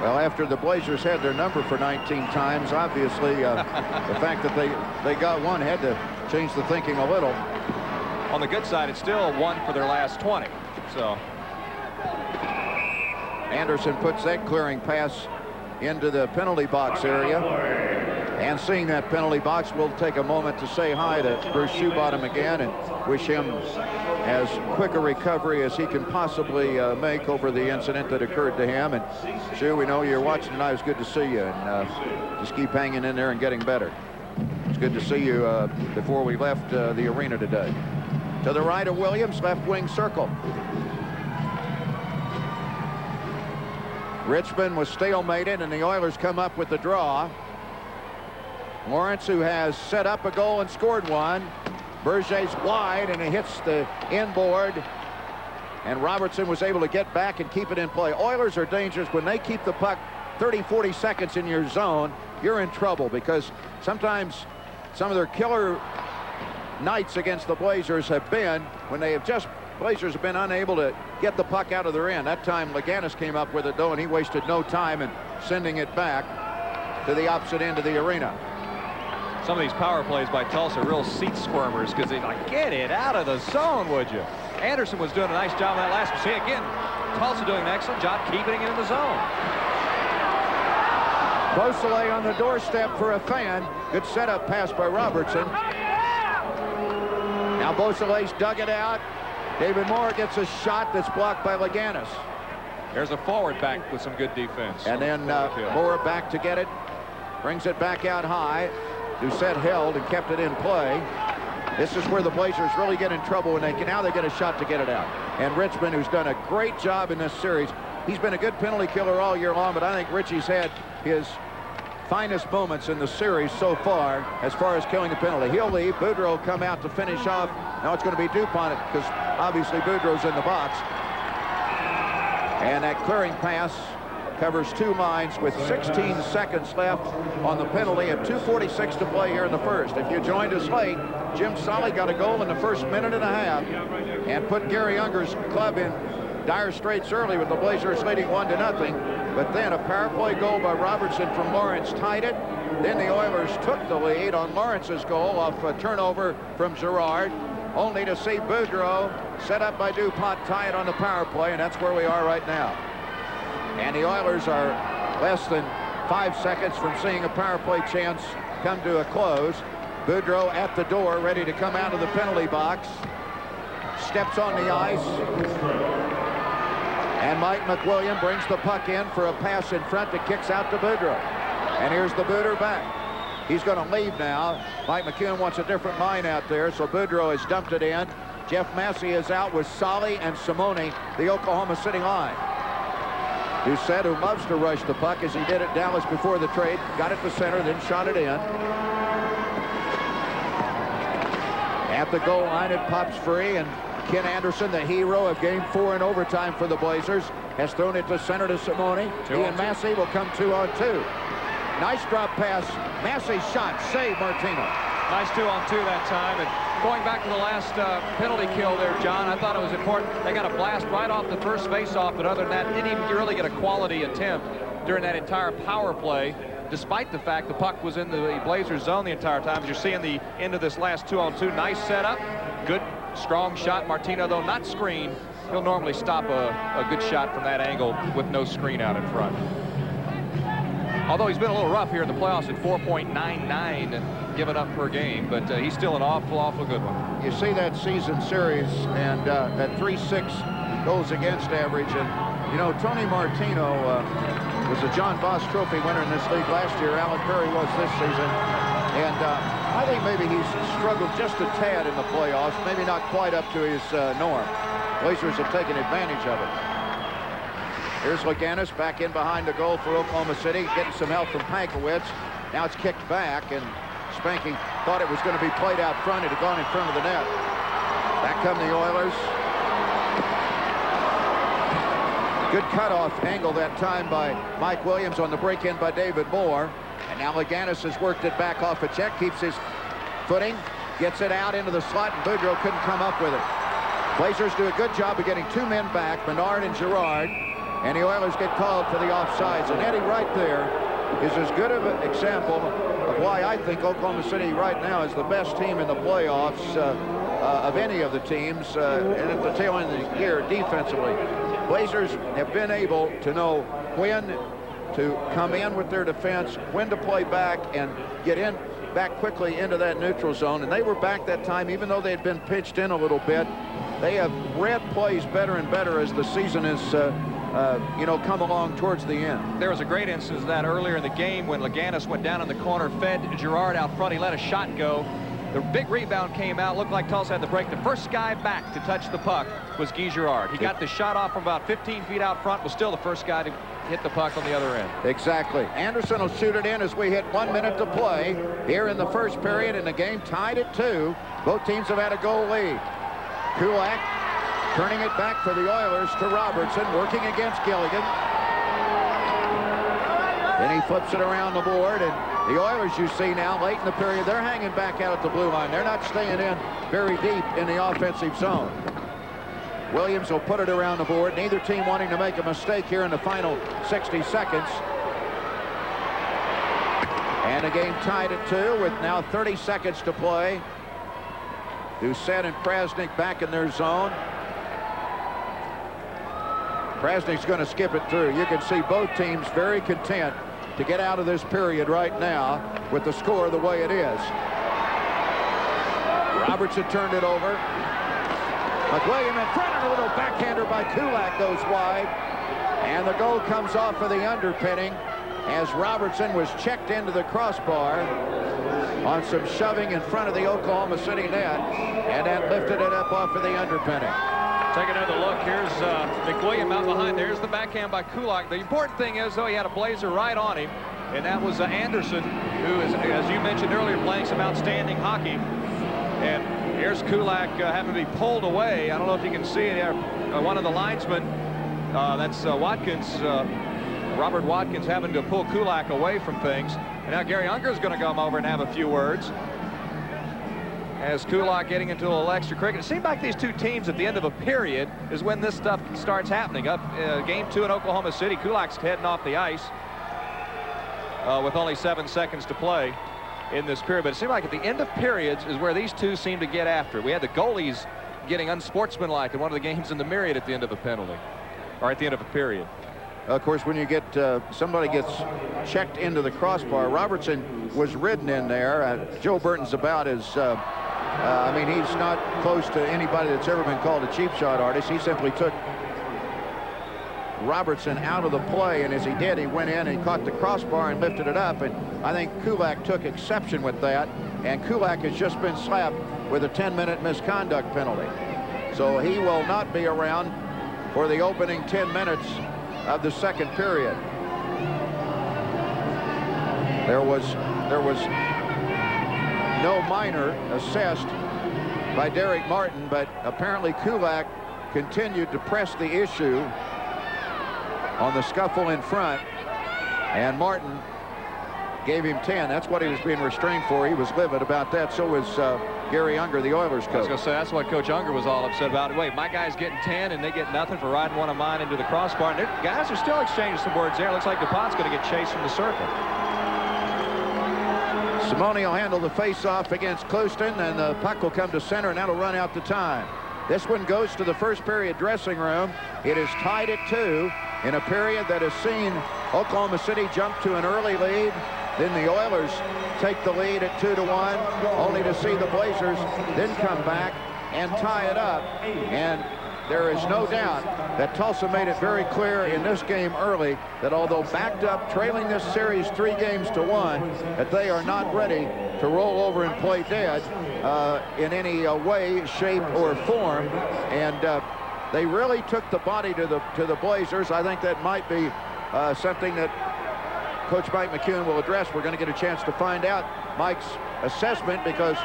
Well, after the Blazers had their number for 19 times, obviously the fact that they got one had to change the thinking a little. On the good side, it's still 1 for their last 20. So Anderson puts that clearing pass into the penalty box area. And seeing that penalty box, we'll take a moment to say hi to Bruce Shoebottom again and wish him as quick a recovery as he can possibly make over the incident that occurred to him. And Sue, we know you're watching tonight. It's good to see you, and just keep hanging in there and getting better. It's good to see you before we left the arena today. To the right of Williams, left wing circle. Richmond was stalemated, and the Oilers come up with the draw. Lawrence, who has set up a goal and scored one. Berger's wide, and it hits the inboard. And Robertson was able to get back and keep it in play. Oilers are dangerous when they keep the puck 30, 40 seconds in your zone. You're in trouble because sometimes some of their killer nights against the Blazers have been when they have just Blazers have been unable to get the puck out of their end. That time Laganis came up with it, though, and he wasted no time in sending it back to the opposite end of the arena. Some of these power plays by Tulsa are real seat squirmers because they like, get it out of the zone, would you? Anderson was doing a nice job on that last one. See, again, Tulsa doing an excellent job keeping it in the zone. Beausoleil on the doorstep for a fan. Good setup pass by Robertson. Now Beausoleil's dug it out. David Moore gets a shot that's blocked by Laganis. There's a forward back with some good defense. And then Moore back to get it. Brings it back out high. Doucette held and kept it in play. This is where the Blazers really get in trouble when now they get a shot to get it out. And Richmond, who's done a great job in this series. He's been a good penalty killer all year long, but I think Richie's had his finest moments in the series so far as killing a penalty. He'll leave. Boudreau come out to finish off. Now it's going to be DuPont because obviously Boudreau's in the box. And that clearing pass covers 2 lines with 16 seconds left on the penalty and 2:46 to play here in the first. If you joined us late, Jim Solly got a goal in the first minute and a half and put Gary Unger's club in dire straits early with the Blazers leading 1-0. But then a power play goal by Robertson from Lawrence tied it. Then the Oilers took the lead on Lawrence's goal off a turnover from Girard, only to see Boudreau set up by DuPont tie it on the power play, and that's where we are right now. And the Oilers are less than 5 seconds from seeing a power play chance come to a close. Boudreau at the door, ready to come out of the penalty box. Steps on the ice. And Mike McWilliam brings the puck in for a pass in front that kicks out to Boudreau. And here's the booter back. He's going to leave now. Mike McEwen wants a different line out there, so Boudreau has dumped it in. Jeff Massey is out with Solly and Simone, the Oklahoma City line. Doucette, who loves to rush the puck, as he did at Dallas before the trade, got it to center, then shot it in. At the goal line, it pops free, and Ken Anderson, the hero of Game 4 in overtime for the Blazers, has thrown it to center to Simone. He and Massey will come 2-on-2. Nice drop pass. Massey shot. Save Martino. Nice 2-on-2 that time. And going back to the last penalty kill there, John, I thought it was important. They got a blast right off the first face-off, but other than that, didn't even really get a quality attempt during that entire power play, despite the fact the puck was in the Blazers zone the entire time. As you're seeing the end of this last 2-on-2, nice setup. Good, strong shot. Martino, though not screened, he'll normally stop a good shot from that angle with no screen out in front. Although he's been a little rough here in the playoffs at 4.99 given up per game, but he's still an awful good one. You see that season series and that 3.6 goals against average, and you know Tony Martino was a John Boss Trophy winner in this league last year. Alan Perry was this season, and I think maybe he's struggled just a tad in the playoffs, maybe not quite up to his norm. Blazers have taken advantage of it. Here's Laganis back in behind the goal for Oklahoma City, getting some help from Pankowitz. Now it's kicked back, and Spanky thought it was going to be played out front. It had gone in front of the net. Back come the Oilers. Good cutoff angle that time by Mike Williams on the break-in by David Moore. And now Laganis has worked it back off a check, keeps his footing, gets it out into the slot, and Boudreau couldn't come up with it. Blazers do a good job of getting two men back, Menard and Girard. And the Oilers get called for the offsides. And Eddie, right there is as good of an example of why I think Oklahoma City right now is the best team in the playoffs of any of the teams, and at the tail end of the year defensively. Blazers have been able to know when to come in with their defense, when to play back and get in back quickly into that neutral zone. And they were back that time, even though they had been pitched in a little bit. They have read plays better and better as the season is come along towards the end. There was a great instance of that earlier in the game when Laganis went down in the corner, fed Girard out front. He let a shot go. The big rebound came out. Looked like Tulsa had the break. The first guy back to touch the puck was Guy Girard. He got the shot off from about 15 feet out front, was still the first guy to hit the puck on the other end. Exactly. Anderson will shoot it in as we hit 1 minute to play here in the first period, and the game tied at 2. Both teams have had a goal lead. Kulak turning it back for the Oilers to Robertson, working against Gilligan. Then he flips it around the board, and the Oilers, you see now, late in the period, they're hanging back out at the blue line. They're not staying in very deep in the offensive zone. Williams will put it around the board. Neither team wanting to make a mistake here in the final 60 seconds. And the game tied at 2 with now 30 seconds to play. Doucette and Krasnick back in their zone. Krasnick's going to skip it through. You can see both teams very content to get out of this period right now with the score the way it is. Robertson turned it over. McWilliam in front, and a little backhander by Kulak goes wide. And the goal comes off of the underpinning as Robertson was checked into the crossbar on some shoving in front of the Oklahoma City net, and that lifted it up off of the underpinning. Take another look. Here's McWilliam out behind. There's the backhand by Kulak. The important thing is, though, he had a Blazer right on him, and that was Anderson, who is, as you mentioned earlier, playing some outstanding hockey. And here's Kulak having to be pulled away. I don't know if you can see it here. One of the linesmen, that's Watkins, Robert Watkins, having to pull Kulak away from things. And now Gary Unger is going to come over and have a few words. As Kulak getting into a little extra cricket. It seemed like these two teams at the end of a period is when this stuff starts happening. Up game 2 in Oklahoma City, Kulak's heading off the ice with only 7 seconds to play in this period. But it seemed like at the end of periods is where these two seem to get after. We had the goalies getting unsportsmanlike in one of the games in the Myriad at the end of a penalty, or at the end of a period. Of course, when you get somebody gets checked into the crossbar, Robertson was ridden in there. Joe Burton's about as I mean, he's not close to anybody that's ever been called a cheap shot artist. He simply took Robertson out of the play, and as he did, he went in and caught the crossbar and lifted it up, and I think Kulak took exception with that, and Kulak has just been slapped with a 10-minute misconduct penalty. So he will not be around for the opening 10 minutes of the second period. There was no minor assessed by Derek Martin, but apparently Kulak continued to press the issue on the scuffle in front, and Martin gave him 10. That's what he was being restrained for. He was livid about that. So was Gary Unger, the Oilers coach. I was going to say, that's what Coach Unger was all upset about. Wait, my guy's getting 10 and they get nothing for riding one of mine into the crossbar. And guys are still exchanging some words there. It looks like DuPont's going to get chased from the circle. Simone will handle the face-off against Clouston, and the puck will come to center, and that'll run out the time. This one goes to the first period dressing room. It is tied at 2 in a period that has seen Oklahoma City jump to an early lead. Then the Oilers take the lead at 2-1, only to see the Blazers then come back and tie it up. And there is no doubt that Tulsa made it very clear in this game early that although backed up, trailing this series 3-1, that they are not ready to roll over and play dead in any way, shape, or form. And they really took the body to the Blazers. I think that might be something that Coach Mike McEwen will address. We're going to get a chance to find out Mike's assessment, because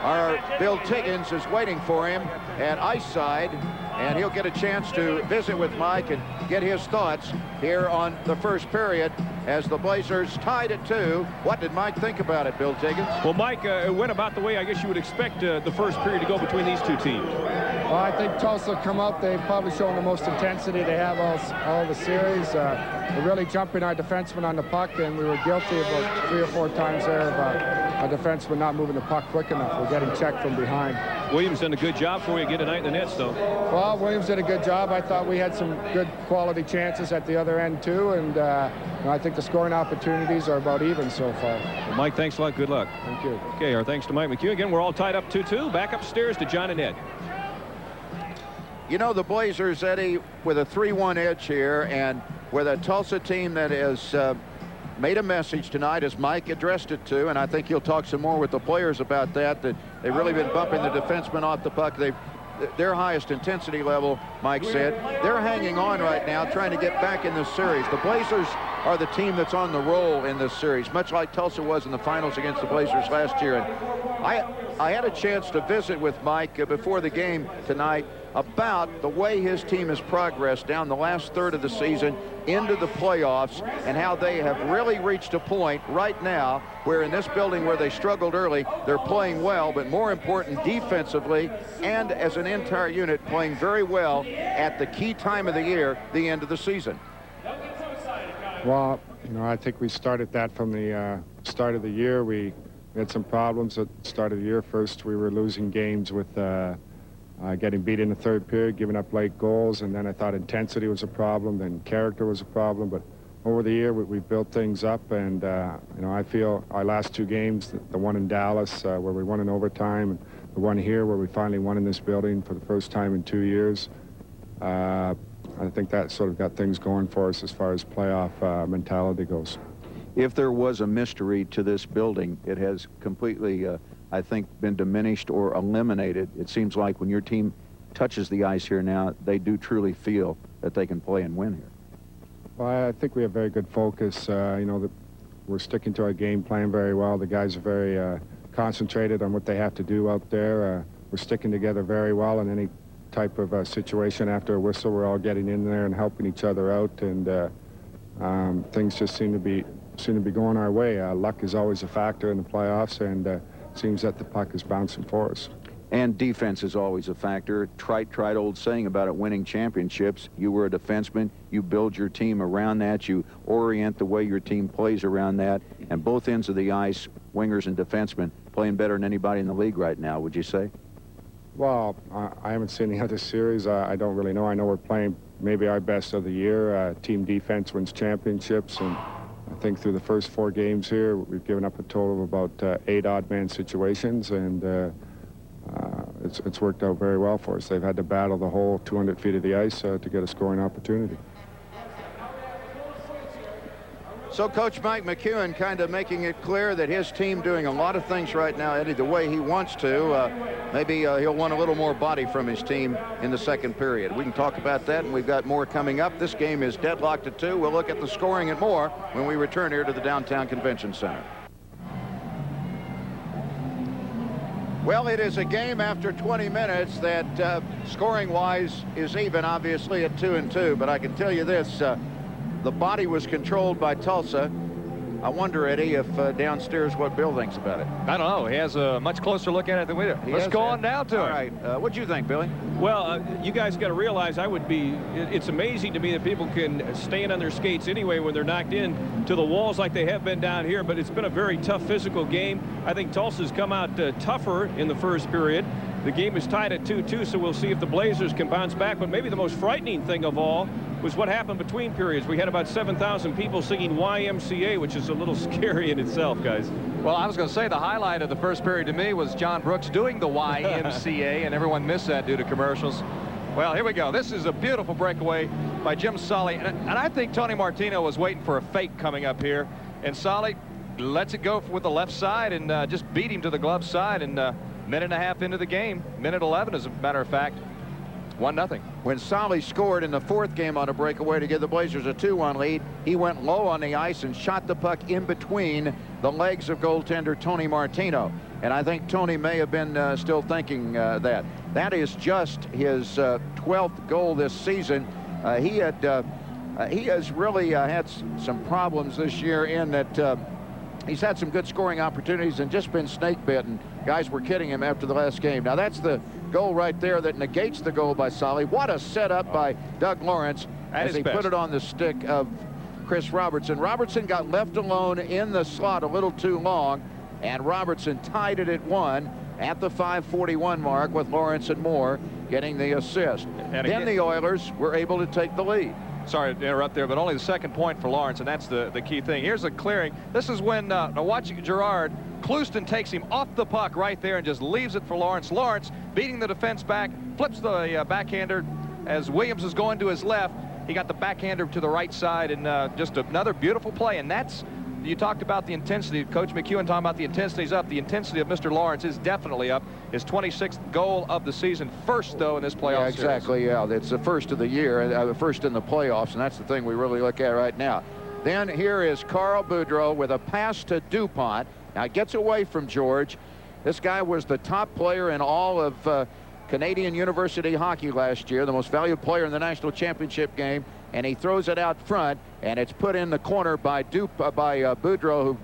our Bill Tiggins is waiting for him at ice side, and he'll get a chance to visit with Mike and get his thoughts here on the first period as the Blazers tied at 2. What did Mike think about it, Bill Tiggins? Well, Mike, it went about the way I guess you would expect the first period to go between these two teams. Well, I think Tulsa come out. They've probably shown the most intensity they have all the series. We're really jumping our defenseman on the puck, and we were guilty about 3 or 4 times there of our defenseman not moving the puck quick enough. We're getting checked from behind. Williams done a good job for you again tonight in the nets, though. Well, Williams did a good job. I thought we had some good quality chances at the other end, too, and I think the scoring opportunities are about even so far. Well, Mike, thanks a lot. Good luck. Thank you. Okay, our thanks to Mike McHugh. Again, we're all tied up 2-2. Back upstairs to John and Ed. You know, the Blazers, Eddie, with a 3-1 edge here, and with a Tulsa team that has made a message tonight, as Mike addressed it to, and I think he'll talk some more with the players about that they've really been bumping the defensemen off the puck. Their highest intensity level, Mike said. They're hanging on right now, trying to get back in this series. The Blazers are the team that's on the roll in this series, much like Tulsa was in the finals against the Blazers last year. And I had a chance to visit with Mike before the game tonight about the way his team has progressed down the last third of the season into the playoffs, and how they have really reached a point right now where in this building where they struggled early, they're playing well, but more important defensively and as an entire unit playing very well at the key time of the year, the end of the season. Well, I think we started that from the start of the year. We had some problems at the start of the year. First, we were losing games with getting beat in the third period, giving up late goals, and then I thought intensity was a problem, then character was a problem. But over the year, we built things up, and I feel our last 2 games, the one in Dallas where we won in overtime, and the one here where we finally won in this building for the first time in 2 years, I think that sort of got things going for us as far as playoff mentality goes. If there was a mystery to this building, it has completely I think, been diminished or eliminated. It seems like when your team touches the ice here now, they do truly feel that they can play and win here. Well, I think we have very good focus. That we're sticking to our game plan very well. The guys are very concentrated on what they have to do out there. We're sticking together very well in any type of situation. After a whistle, we're all getting in there and helping each other out, and things just seem to be going our way. Luck is always a factor in the playoffs, and seems that the puck is bouncing for us. And defense is always a factor. Trite old saying about it, winning championships. You were a defenseman. You build your team around that. You orient the way your team plays around that. And both ends of the ice, wingers and defensemen, playing better than anybody in the league right now, would you say? Well, I haven't seen the other series. I don't really know. I know we're playing maybe our best of the year. Team defense wins championships, and I think through the first 4 games here, we've given up a total of about 8 odd-man situations, and it's worked out very well for us. They've had to battle the whole 200 feet of the ice to get a scoring opportunity. So Coach Mike McEwen kind of making it clear that his team doing a lot of things right now, Eddie, the way he wants to. Maybe he'll want a little more body from his team in the second period. We can talk about that, and we've got more coming up. This game is deadlocked at 2. We'll look at the scoring and more when we return here to the Downtown Convention Center. Well, it is a game after 20 minutes that scoring-wise is even, obviously, at 2-2. But I can tell you this, the body was controlled by Tulsa. I wonder, Eddie, if downstairs what Bill thinks about it. I don't know. He has a much closer look at it than we do. Let's go on down to it. All right. What do you think, Billy? Well, you guys got to realize it's amazing to me that people can stand on their skates anyway when they're knocked in to the walls like they have been down here, but it's been a very tough physical game. I think Tulsa's come out tougher in the first period. The game is tied at 2-2, so we'll see if the Blazers can bounce back. But maybe the most frightening thing of all was what happened between periods. We had about 7,000 people singing YMCA, which is a little scary in itself, guys. Well, I was going to say the highlight of the first period to me was John Brooks doing the YMCA, and everyone missed that due to commercials. Well, here we go. This is a beautiful breakaway by Jim Solly, and I think Tony Martino was waiting for a fake coming up here, and Solly lets it go with the left side and just beat him to the glove side, and minute and a half into the game, minute 11 as a matter of fact, 1-0. When Solly scored in the fourth game on a breakaway to give the Blazers a 2-1 lead, he went low on the ice and shot the puck in between the legs of goaltender Tony Martino. And I think Tony may have been still thinking that. That is just his 12th goal this season. He has really had some problems this year in that he's had some good scoring opportunities and just been snake bitten. Guys were kidding him after the last game. Now that's the goal right there that negates the goal by Solly. What a setup by Doug Lawrence as he put it on the stick of Chris Robertson. Robertson got left alone in the slot a little too long, and Robertson tied it at 1 at the 5:41 mark with Lawrence and Moore getting the assist. And then the Oilers were able to take the lead. Sorry to interrupt there, but only the second point for Lawrence, and that's the key thing. Here's a clearing. This is when, now watching Gerard, Clouston takes him off the puck right there and just leaves it for Lawrence. Lawrence, beating the defense back, flips the backhander as Williams is going to his left. He got the backhander to the right side, and just another beautiful play. And that's, you talked about the intensity. Coach McEwen talking about the intensity's up. The intensity of Mr. Lawrence is definitely up. His 26th goal of the season. First, though, in this playoff series. Exactly, yeah. It's the first of the year, the first in the playoffs, and that's the thing we really look at right now. Then here is Carl Boudreau with a pass to DuPont. Now, it gets away from George. This guy was the top player in all of Canadian University hockey last year, the most valued player in the national championship game, and he throws it out front, and it's put in the corner by Boudreau, who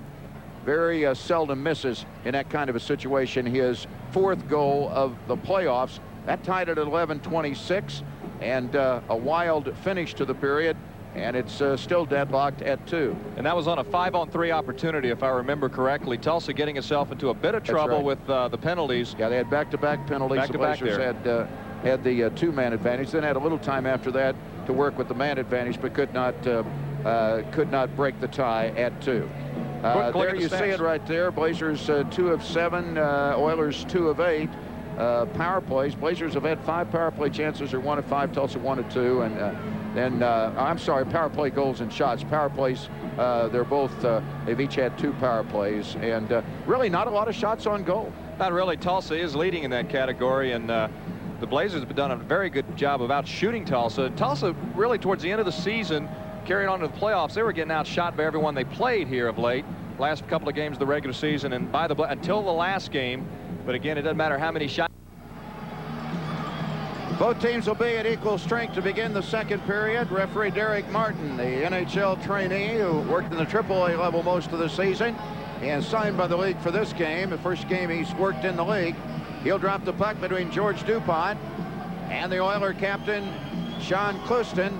very seldom misses in that kind of a situation. His 4th goal of the playoffs. That tied it at 11:26, and a wild finish to the period, and it's still deadlocked at 2. And that was on a 5-on-3 opportunity, if I remember correctly. Tulsa getting itself into a bit of trouble with the penalties. Yeah, they had back-to-back penalties. The Blazers had the 2-man advantage, then had a little time after that to work with the man advantage, but could not break the tie at 2. There you see it right there. Blazers 2 of 7, Oilers 2 of 8. Power plays. Blazers have had 5 power play chances, or 1 of 5. Tulsa 1 of 2, and then I'm sorry, power play goals and shots. Power plays, they're both. They've each had 2 power plays, and really not a lot of shots on goal. Not really. Tulsa is leading in that category, and the Blazers have done a very good job of out-shooting Tulsa. Tulsa really towards the end of the season, carried on to the playoffs, they were getting outshot by everyone they played here of late. Last couple of games of the regular season, and until the last game. But again, it doesn't matter how many shots. Both teams will be at equal strength to begin the second period. Referee Derek Martin, the NHL trainee who worked in the AAA level most of the season, and signed by the league for this game, the first game he's worked in the league. He'll drop the puck between George DuPont and the Oiler captain, Sean Clouston,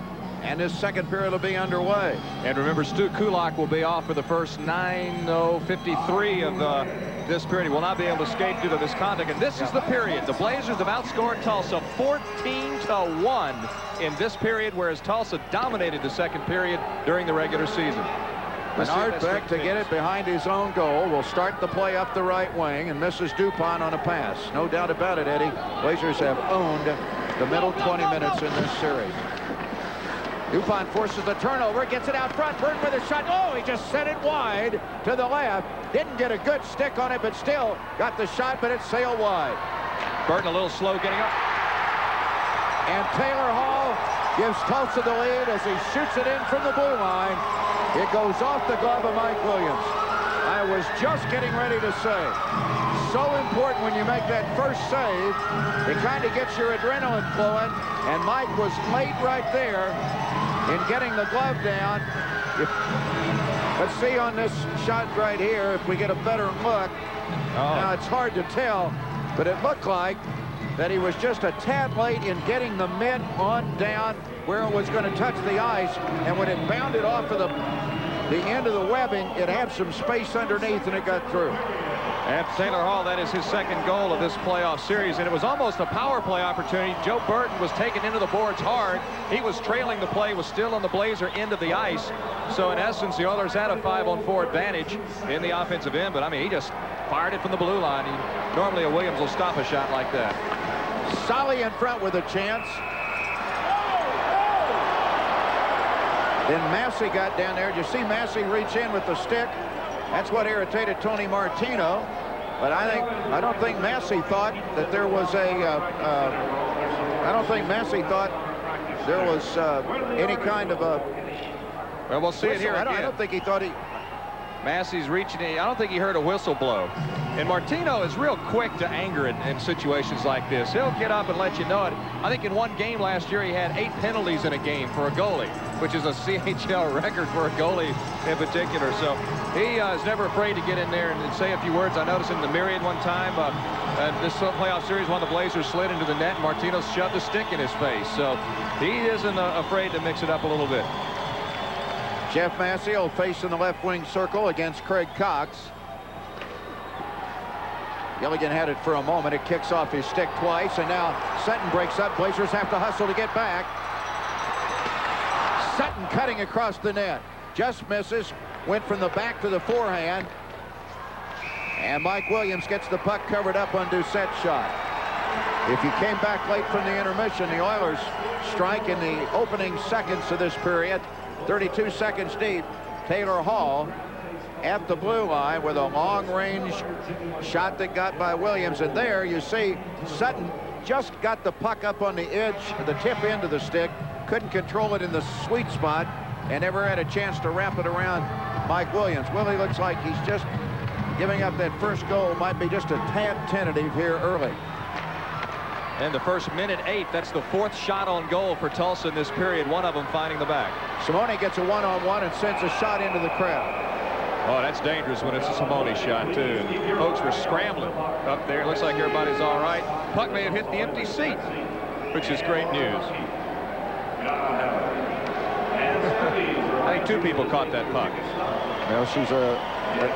and this second period will be underway. And remember, Stu Kulak will be off for the first 9:53 of this period. He will not be able to escape due to this conduct. And this is the period. The Blazers have outscored Tulsa 14-1 in this period, whereas Tulsa dominated the second period during the regular season. Bernard Beck to get it behind his own goal will start the play up the right wing and misses DuPont on a pass. No doubt about it, Eddie. Blazers have owned the middle 20 minutes in this series. DuPont forces the turnover, gets it out front. Burton with a shot. Oh, he just sent it wide to the left. Didn't get a good stick on it, but still got the shot, but it sailed wide. Burton a little slow getting up. And Taylor Hall gives Tulsa the lead as he shoots it in from the blue line. It goes off the glove of Mike Williams. I was just getting ready to say, so important when you make that first save. It kind of gets your adrenaline flowing, and Mike was late right there in getting the glove down. Let's see on this shot right here if we get a better look. Now, it's hard to tell, but it looked like that he was just a tad late in getting the mitt on down where it was going to touch the ice, and when it bounded off of the end of the webbing, it had some space underneath and it got through. And Taylor Hall, that is his second goal of this playoff series, and it was almost a power play opportunity. Joe Burton was taken into the boards hard. He was trailing the play, was still on the Blazer end of the ice. So in essence, the Oilers had a 5-on-4 advantage in the offensive end, but I mean, he just fired it from the blue line. Normally a Williams will stop a shot like that. Solly in front with a chance. Then Massey got down there. Did you see Massey reach in with the stick? That's what irritated Tony Martino. But I don't think Massey thought that there was I don't think Massey thought there was any kind of a. Well, we'll see it here again. I don't think he thought he. Massey's reaching in. I don't think he heard a whistle blow. And Martino is real quick to anger in situations like this. He'll get up and let you know it. I think in one game last year, he had 8 penalties in a game for a goalie, which is a CHL record for a goalie in particular. So he is never afraid to get in there and say a few words. I noticed in the Myriad one time, this playoff series, one of the Blazers slid into the net, and Martino shoved a stick in his face. So he isn't afraid to mix it up a little bit. Jeff Massey will face in the left wing circle against Craig Cox. Gilligan had it for a moment. It kicks off his stick twice, and now Sutton breaks up. Blazers have to hustle to get back. Sutton cutting across the net. Just misses. Went from the back to the forehand. And Mike Williams gets the puck covered up on Doucette's shot. If he came back late from the intermission, the Oilers strike in the opening seconds of this period. 32 seconds deep. Taylor Hall at the blue line with a long-range shot that got by Williams. And there you see Sutton just got the puck up on the edge, the tip end of the stick, couldn't control it in the sweet spot, and never had a chance to wrap it around Mike Williams. Willie looks like he's just giving up that first goal. Might be just a tad tentative here early. And the first minute 8, that's the 4th shot on goal for Tulsa in this period, one of them finding the back. Simone gets a one-on-one and sends a shot into the crowd. Oh, that's dangerous when it's a Simone shot, too. Folks were scrambling up there. It looks like everybody's all right. Puck may have hit the empty seat, which is great news. I think 2 people caught that puck. Well, she's a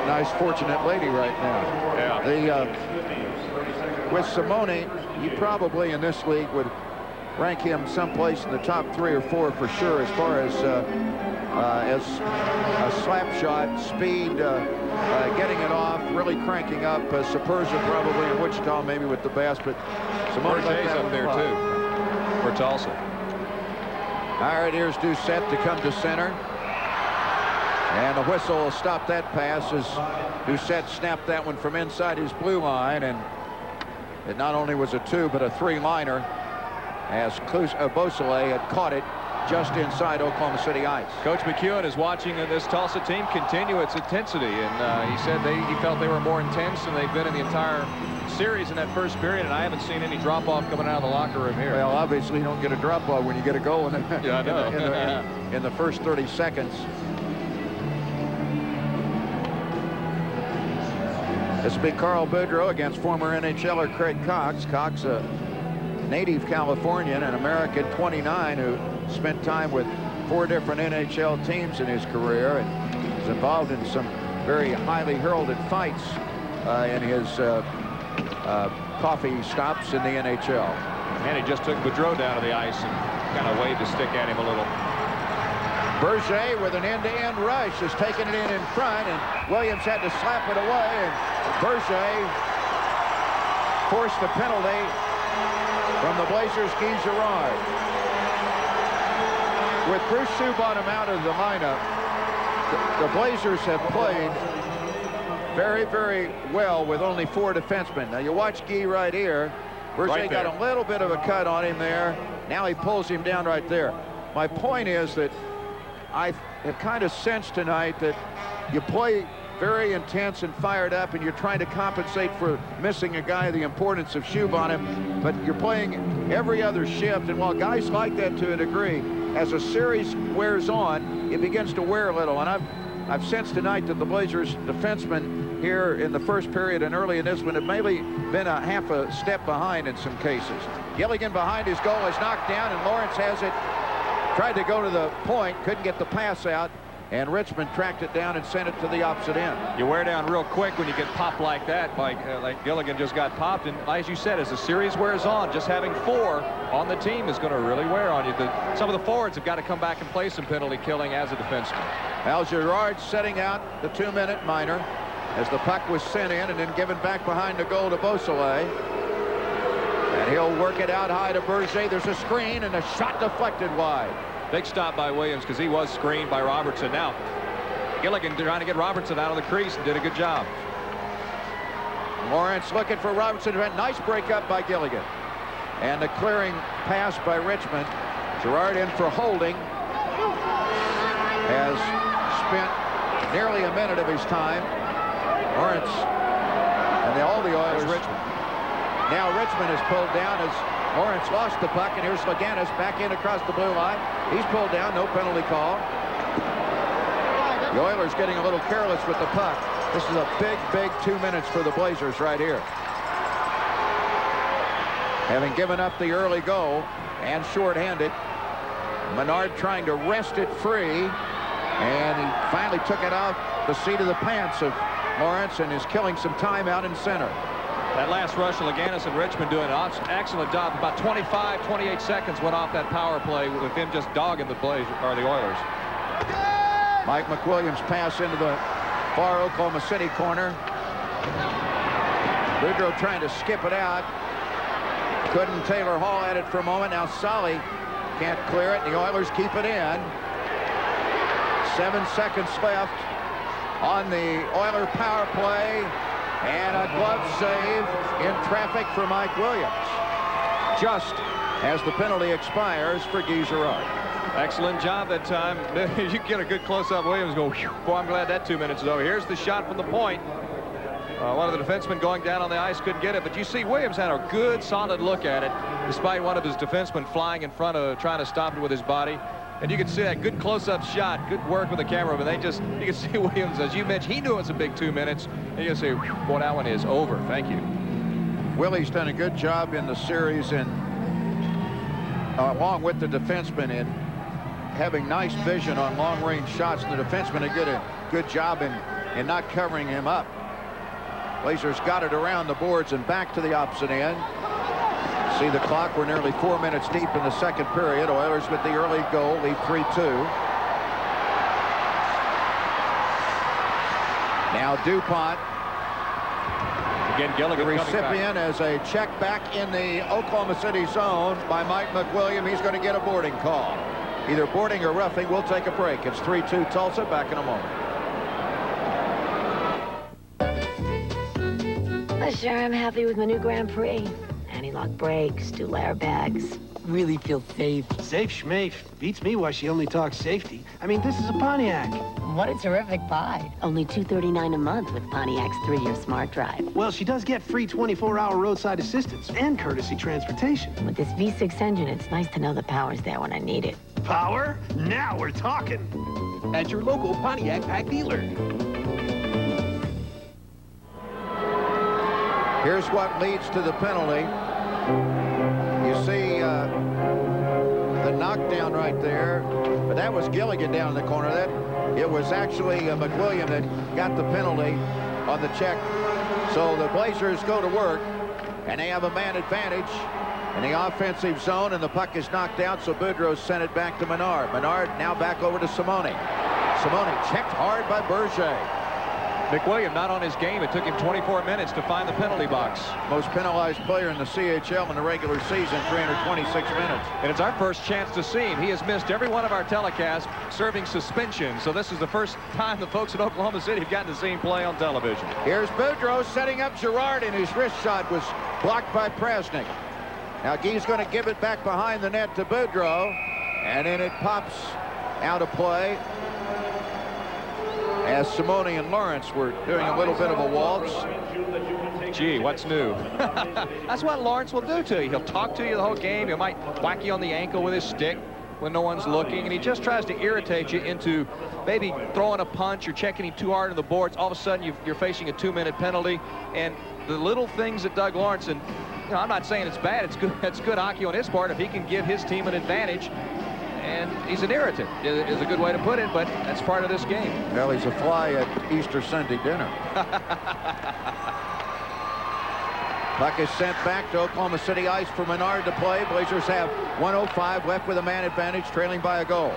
nice, fortunate lady right now. Yeah. With Simone, you probably in this league would rank him someplace in the top 3 or 4 for sure as far as a slap shot, speed, getting it off, really cranking up. Saperza probably in Wichita, maybe with the best, but Simone's up there too for Tulsa. All right, here's Doucette to come to center. And the whistle will stop that pass as Doucette snapped that one from inside his blue line, and it not only was a 2 but a 3-liner as Beausoleil had caught it just inside Oklahoma City ice. Coach McEwen is watching this Tulsa team continue its intensity, and he said he felt they were more intense than they've been in the entire series in that first period, and I haven't seen any drop-off coming out of the locker room here. Well, obviously you don't get a drop-off when you get a goal in the first 30 seconds. This will be Carl Boudreau against former NHLer Craig Cox. Cox, a native Californian, an American 29 who spent time with 4 different NHL teams in his career and is involved in some very highly heralded fights in his coffee stops in the NHL. And he just took Boudreau down to the ice and kind of waved a stick at him a little. Berger with an end-to-end rush is taking it in front, and Williams had to slap it away, and Berger forced the penalty from the Blazers' Guy Girard. with Bruce Shoebottom out of the lineup, the Blazers have played very, very well with only 4 defensemen. Now you watch Guy right here. Berger got a little bit of a cut on him there. Now he pulls him down right there. My point is that I have kind of sensed tonight that you play very intense and fired up, and you're trying to compensate for missing a guy, the importance of Shoebottom, but you're playing every other shift. And while guys like that to a degree, as a series wears on, it begins to wear a little. And I've sensed tonight that the Blazers defensemen here in the first period and early in this one have maybe been a half a step behind in some cases. Gilligan behind his goal is knocked down, and Lawrence has it. Tried to go to the point, couldn't get the pass out, and Richmond tracked it down and sent it to the opposite end. You wear down real quick when you get popped like that, like Gilligan just got popped. And as you said, as the series wears on, just having 4 on the team is going to really wear on you. Some of the forwards have got to come back and play some penalty killing as a defenseman. Al Girard setting out the 2-minute minor as the puck was sent in and then given back behind the goal to Beausoleil. And he'll work it out high to Berger. There's a screen and a shot deflected wide. Big stop by Williams because he was screened by Robertson. Now, Gilligan trying to get Robertson out of the crease and did a good job. Lawrence looking for Robertson. Nice break up by Gilligan. And the clearing pass by Richmond. Girard in for holding. Has spent nearly a minute of his time. Lawrence and all the Oilers. Richmond. Now Richmond is pulled down as Lawrence lost the puck, and here's Laganis back in across the blue line. He's pulled down, no penalty call. The Oilers getting a little careless with the puck. This is a big, big 2 minutes for the Blazers right here. Having given up the early goal and shorthanded, Menard trying to wrest it free, and he finally took it off the seat of the pants of Lawrence and is killing some time out in center. That last rush, Laganis and Richmond doing an excellent job. About 25, 28 seconds went off that power play with him just dogging the Oilers. Mike McWilliams pass into the far Oklahoma City corner. Boudreau trying to skip it out. Couldn't Taylor Hall at it for a moment. Now Solly can't clear it, and the Oilers keep it in. 7 seconds left on the Oiler power play. And a glove save in traffic for Mike Williams. Just as the penalty expires for Guy Girard. Excellent job that time. You get a good close-up. Williams go, boy, I'm glad that 2 minutes is over. Here's the shot from the point. One of the defensemen going down on the ice couldn't get it, but you see Williams had a good, solid look at it, despite one of his defensemen flying in front of, trying to stop it with his body. And you can see that good close-up shot, good work with the camera, but you can see Williams, as you mentioned, he knew it was a big 2 minutes. And you can see, boy, that one is over. Thank you. Willie's done a good job in the series, and along with the defenseman, in having nice vision on long-range shots, and the defenseman did a good job in not covering him up. Blazers got it around the boards and back to the opposite end. See the clock, we're nearly 4 minutes deep in the second period. Oilers with the early goal, lead 3-2. Now DuPont. Again, Gilligan, the recipient as a check back in the Oklahoma City zone by Mike McWilliam. He's going to get a boarding call. Either boarding or roughing. We'll take a break. It's 3-2 Tulsa. Back in a moment. Well, sure, I'm happy with my new Grand Prix. Anti-lock brakes, dual airbags. Really feel safe. Safe schmafe. Beats me why she only talks safety. I mean, this is a Pontiac. What a terrific buy. Only $239 a month with Pontiac's 3-year smart drive. Well, she does get free 24-hour roadside assistance and courtesy transportation. With this V6 engine, it's nice to know the power's there when I need it. Power? Now we're talking. At your local Pontiac Pack dealer. Here's what leads to the penalty. You see the knockdown right there, but that was Gilligan down in the corner. It was actually McWilliam that got the penalty on the check. So the Blazers go to work, and they have a man advantage in the offensive zone, and the puck is knocked out, so Boudreau sent it back to Menard. Menard now back over to Simone. Simone checked hard by Berger. McWilliam not on his game. It took him 24 minutes to find the penalty box. Most penalized player in the CHL in the regular season, 326 minutes. And it's our first chance to see him. He has missed every one of our telecasts, serving suspension. So this is the first time the folks in Oklahoma City have gotten to see him play on television. Here's Boudreau setting up Girard, and his wrist shot was blocked by Prasnick. Now Guy's going to give it back behind the net to Boudreau, and then it pops out of play as Simone and Lawrence were doing a little bit of a waltz. Gee, what's new? That's what Lawrence will do to you. He'll talk to you the whole game. He might whack you on the ankle with his stick when no one's looking, and he just tries to irritate you into maybe throwing a punch or checking him too hard on the boards. All of a sudden, you're facing a 2-minute penalty, and the little things that Doug Lawrence, and you know, I'm not saying it's bad. It's good hockey on his part if he can give his team an advantage. And he's an irritant, is a good way to put it, but that's part of this game. Well, he's a fly at Easter Sunday dinner. Puck is sent back to Oklahoma City ice for Menard to play. Blazers have 1:05 left with a man advantage, trailing by a goal.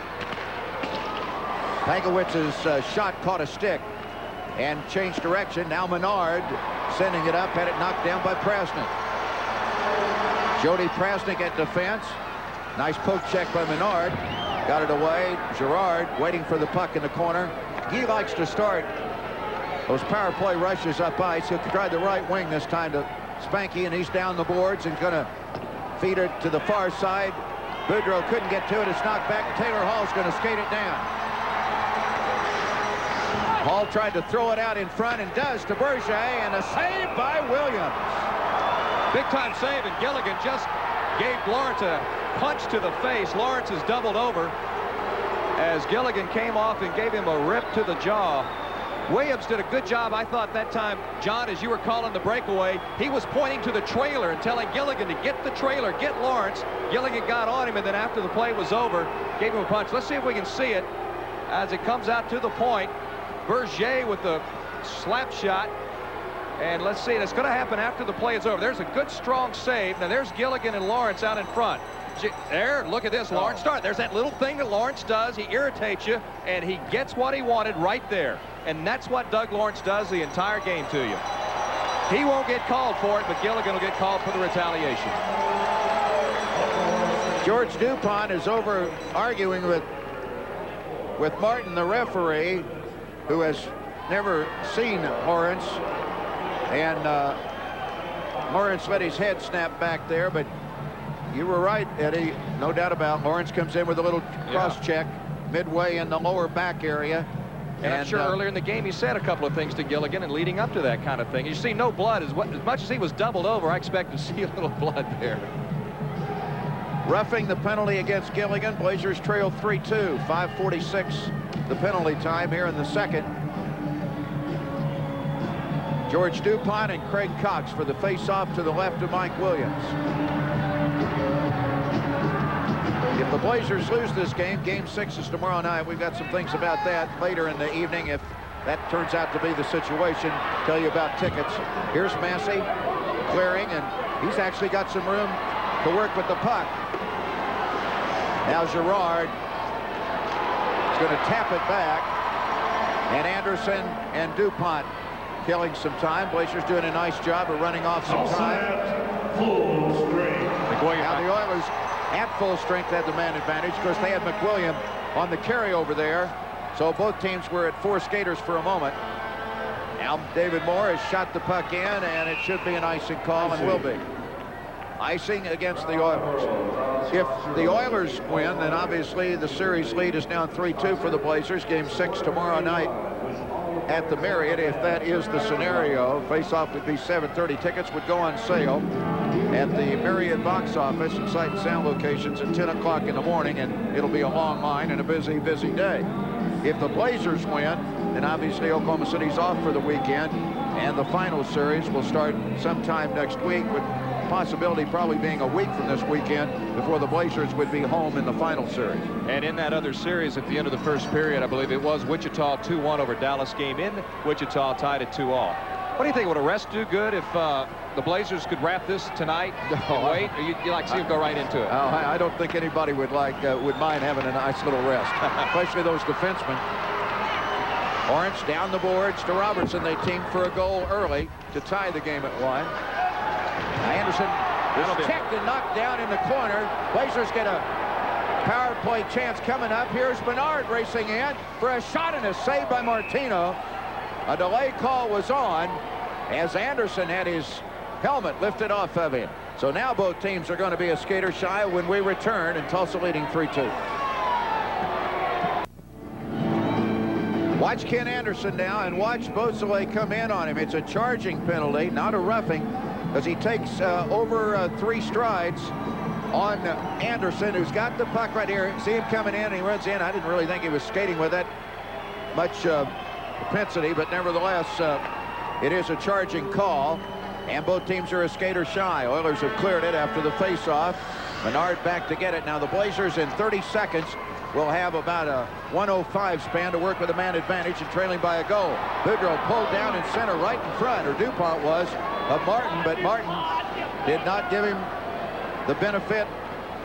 Pankowicz's shot caught a stick and changed direction. Now Menard sending it up, had it knocked down by Prasnick. Jody Prasnick at defense. Nice poke check by Menard. Got it away. Girard waiting for the puck in the corner. He likes to start those power play rushes up ice. He'll try the right wing this time to Spanky, and he's down the boards and going to feed it to the far side. Boudreau couldn't get to it. It's knocked back. Taylor Hall's going to skate it down. Hall tried to throw it out in front and does to Berger, and a save by Williams. Big time save, and Gilligan just gave Lawrence a punch to the face. Lawrence is doubled over as Gilligan came off and gave him a rip to the jaw. Williams did a good job, I thought, that time. John, as you were calling the breakaway, he was pointing to the trailer and telling Gilligan to get the trailer, get Lawrence. Gilligan got on him, and then after the play was over, gave him a punch. Let's see if we can see it as it comes out to the point. Berger with the slap shot. And let's see it. It's going to happen after the play is over. There's a good, strong save. Now, there's Gilligan and Lawrence out in front. There, look at this. Lawrence start. There's that little thing that Lawrence does. He irritates you, and he gets what he wanted right there. And that's what Doug Lawrence does the entire game to you. He won't get called for it, but Gilligan will get called for the retaliation. George DuPont is over arguing with Martin, the referee, who has never seen Lawrence. And Lawrence let his head snap back there, but you were right, Eddie. No doubt about it. Lawrence comes in with a little cross check midway in the lower back area. And I'm sure earlier in the game he said a couple of things to Gilligan and leading up to that kind of thing. You see no blood. As much as he was doubled over, I expect to see a little blood there. Roughing the penalty against Gilligan. Blazers trail 3-2. 5:46 the penalty time here in the second. George DuPont and Craig Cox for the face-off to the left of Mike Williams. If the Blazers lose this game, Game 6 is tomorrow night. We've got some things about that later in the evening. If that turns out to be the situation, tell you about tickets. Here's Massey clearing, and he's actually got some room to work with the puck. Now Girard is going to tap it back, and Anderson and DuPont killing some time. Blazers doing a nice job of running off some time. Now the Oilers at full strength had the man advantage. Of course, they had McWilliam on the carryover there. So both teams were at 4 skaters for a moment. Now David Moore has shot the puck in, and it should be an icing call, and will be. Icing against the Oilers. If the Oilers win, then obviously the series lead is now 3-2 for the Blazers. Game 6 tomorrow night at the Marriott. If that is the scenario, face-off would be 7:30. Tickets would go on sale at the Marriott box office and Sight and Sound locations at 10 o'clock in the morning, and it'll be a long line and a busy, busy day. If the Blazers win, then obviously Oklahoma City's off for the weekend, and the final series will start sometime next week, with possibility probably being a week from this weekend before the Blazers would be home in the final series. And in that other series at the end of the first period, I believe it was Wichita 2-1 over Dallas. Game in Wichita tied at 2-all. What do you think? Would a rest do good if the Blazers could wrap this tonight and wait? Or you like to see them go right into it? I don't think anybody would mind having a nice little rest, especially those defensemen. Lawrence down the boards to Robertson. They teamed for a goal early to tie the game at 1. Anderson is checked and knocked down in the corner. Blazers get a power play chance coming up. Here's Menard racing in for a shot and a save by Martino. A delay call was on as Anderson had his helmet lifted off of him. So now both teams are going to be a skater shy when we return, and Tulsa leading 3-2. Watch Ken Anderson now and watch Beausoleil come in on him. It's a charging penalty, not a roughing, because he takes over 3 strides on Anderson, who's got the puck right here. See him coming in, and he runs in. I didn't really think he was skating with that much propensity, but nevertheless, it is a charging call, and both teams are a skater shy. Oilers have cleared it after the face-off. Menard back to get it. Now the Blazers in 30 seconds will have about a 1:05 span to work with a man advantage and trailing by a goal. Boudreau pulled down in center right in front, or DuPont was, of Martin, but Martin did not give him the benefit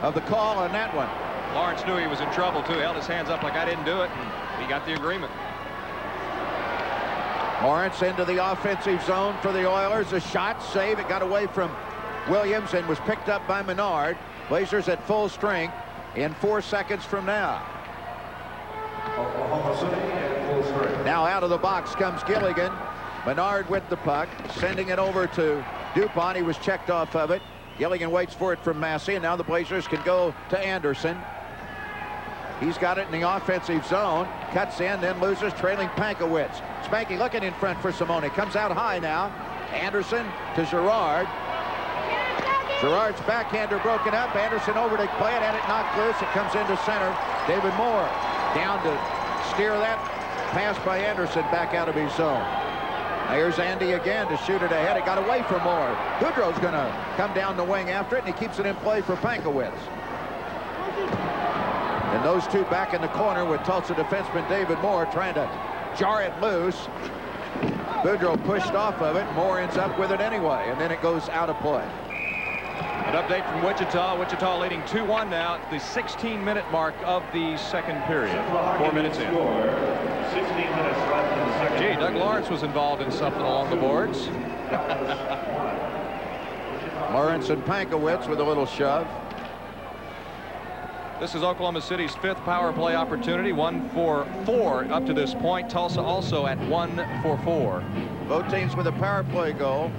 of the call on that one. Lawrence knew he was in trouble, too. He held his hands up like I didn't do it, and he got the agreement. Lawrence into the offensive zone for the Oilers. A shot, save. It got away from Williams and was picked up by Menard. Blazers at full strength in 4 seconds from now. Now out of the box comes Gilligan. Menard with the puck, sending it over to DuPont. He was checked off of it. Gilligan waits for it from Massey, and now the Blazers can go to Anderson. He's got it in the offensive zone. Cuts in, then loses, trailing Pankowitz. Spanky looking in front for Simone. Comes out high now. Anderson to Gerard. Gerard's backhander broken up. Anderson over to play it, and it knocked loose. It comes into center. David Moore down to steer that pass by Anderson back out of his zone. Here's Andy again to shoot it ahead. It got away from Moore. Goodrow's going to come down the wing after it, and he keeps it in play for Pankowitz. And those two back in the corner with Tulsa defenseman David Moore trying to jar it loose. Boudreau pushed off of it. Moore ends up with it anyway, and then it goes out of play. An update from Wichita. Wichita leading 2-1 now at the 16-minute mark of the second period. 4 minutes in. 16 minutes left in the second. Gee, Doug Lawrence was involved in something along the boards. Lawrence and Pankowitz with a little shove. This is Oklahoma City's 5th power play opportunity. 1 for 4 up to this point. Tulsa also at 1 for 4. Both teams with a power play goal.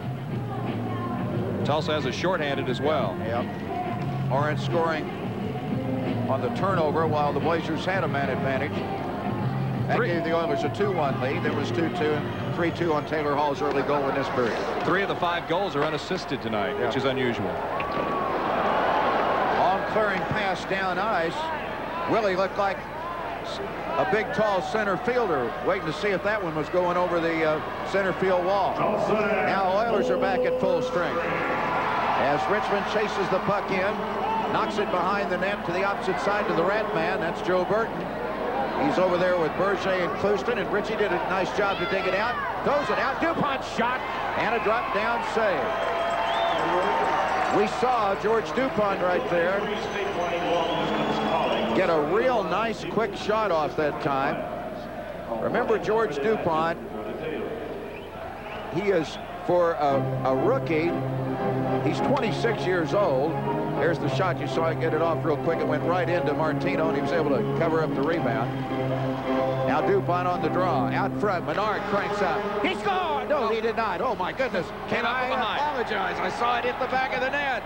Tulsa has a shorthanded as well. Yep. Lawrence scoring on the turnover while the Blazers had a man advantage. That gave the Oilers a 2-1 lead. There was 2-2 and 3-2 on Taylor Hall's early goal in this period. 3 of the 5 goals are unassisted tonight, which is unusual. Long clearing pass down ice. Willie looked like a big, tall center fielder, waiting to see if that one was going over the center field wall. Now Oilers are back at full strength as Richmond chases the puck in, knocks it behind the net to the opposite side to the Rat Man. That's Joe Burton. He's over there with Berger and Clouston, and Richie did a nice job to dig it out. Throws it out. DuPont shot and a drop down save. We saw George DuPont right there get a real nice quick shot off that time. Remember George DuPont, he is, for a rookie, he's 26 years old. There's the shot. You saw it get it off real quick. It went right into Martino, and he was able to cover up the rebound. Now DuPont on the draw. Out front, Menard cranks up. He scored! No, he did not. Oh, my goodness. Can I apologize? I saw it hit the back of the net.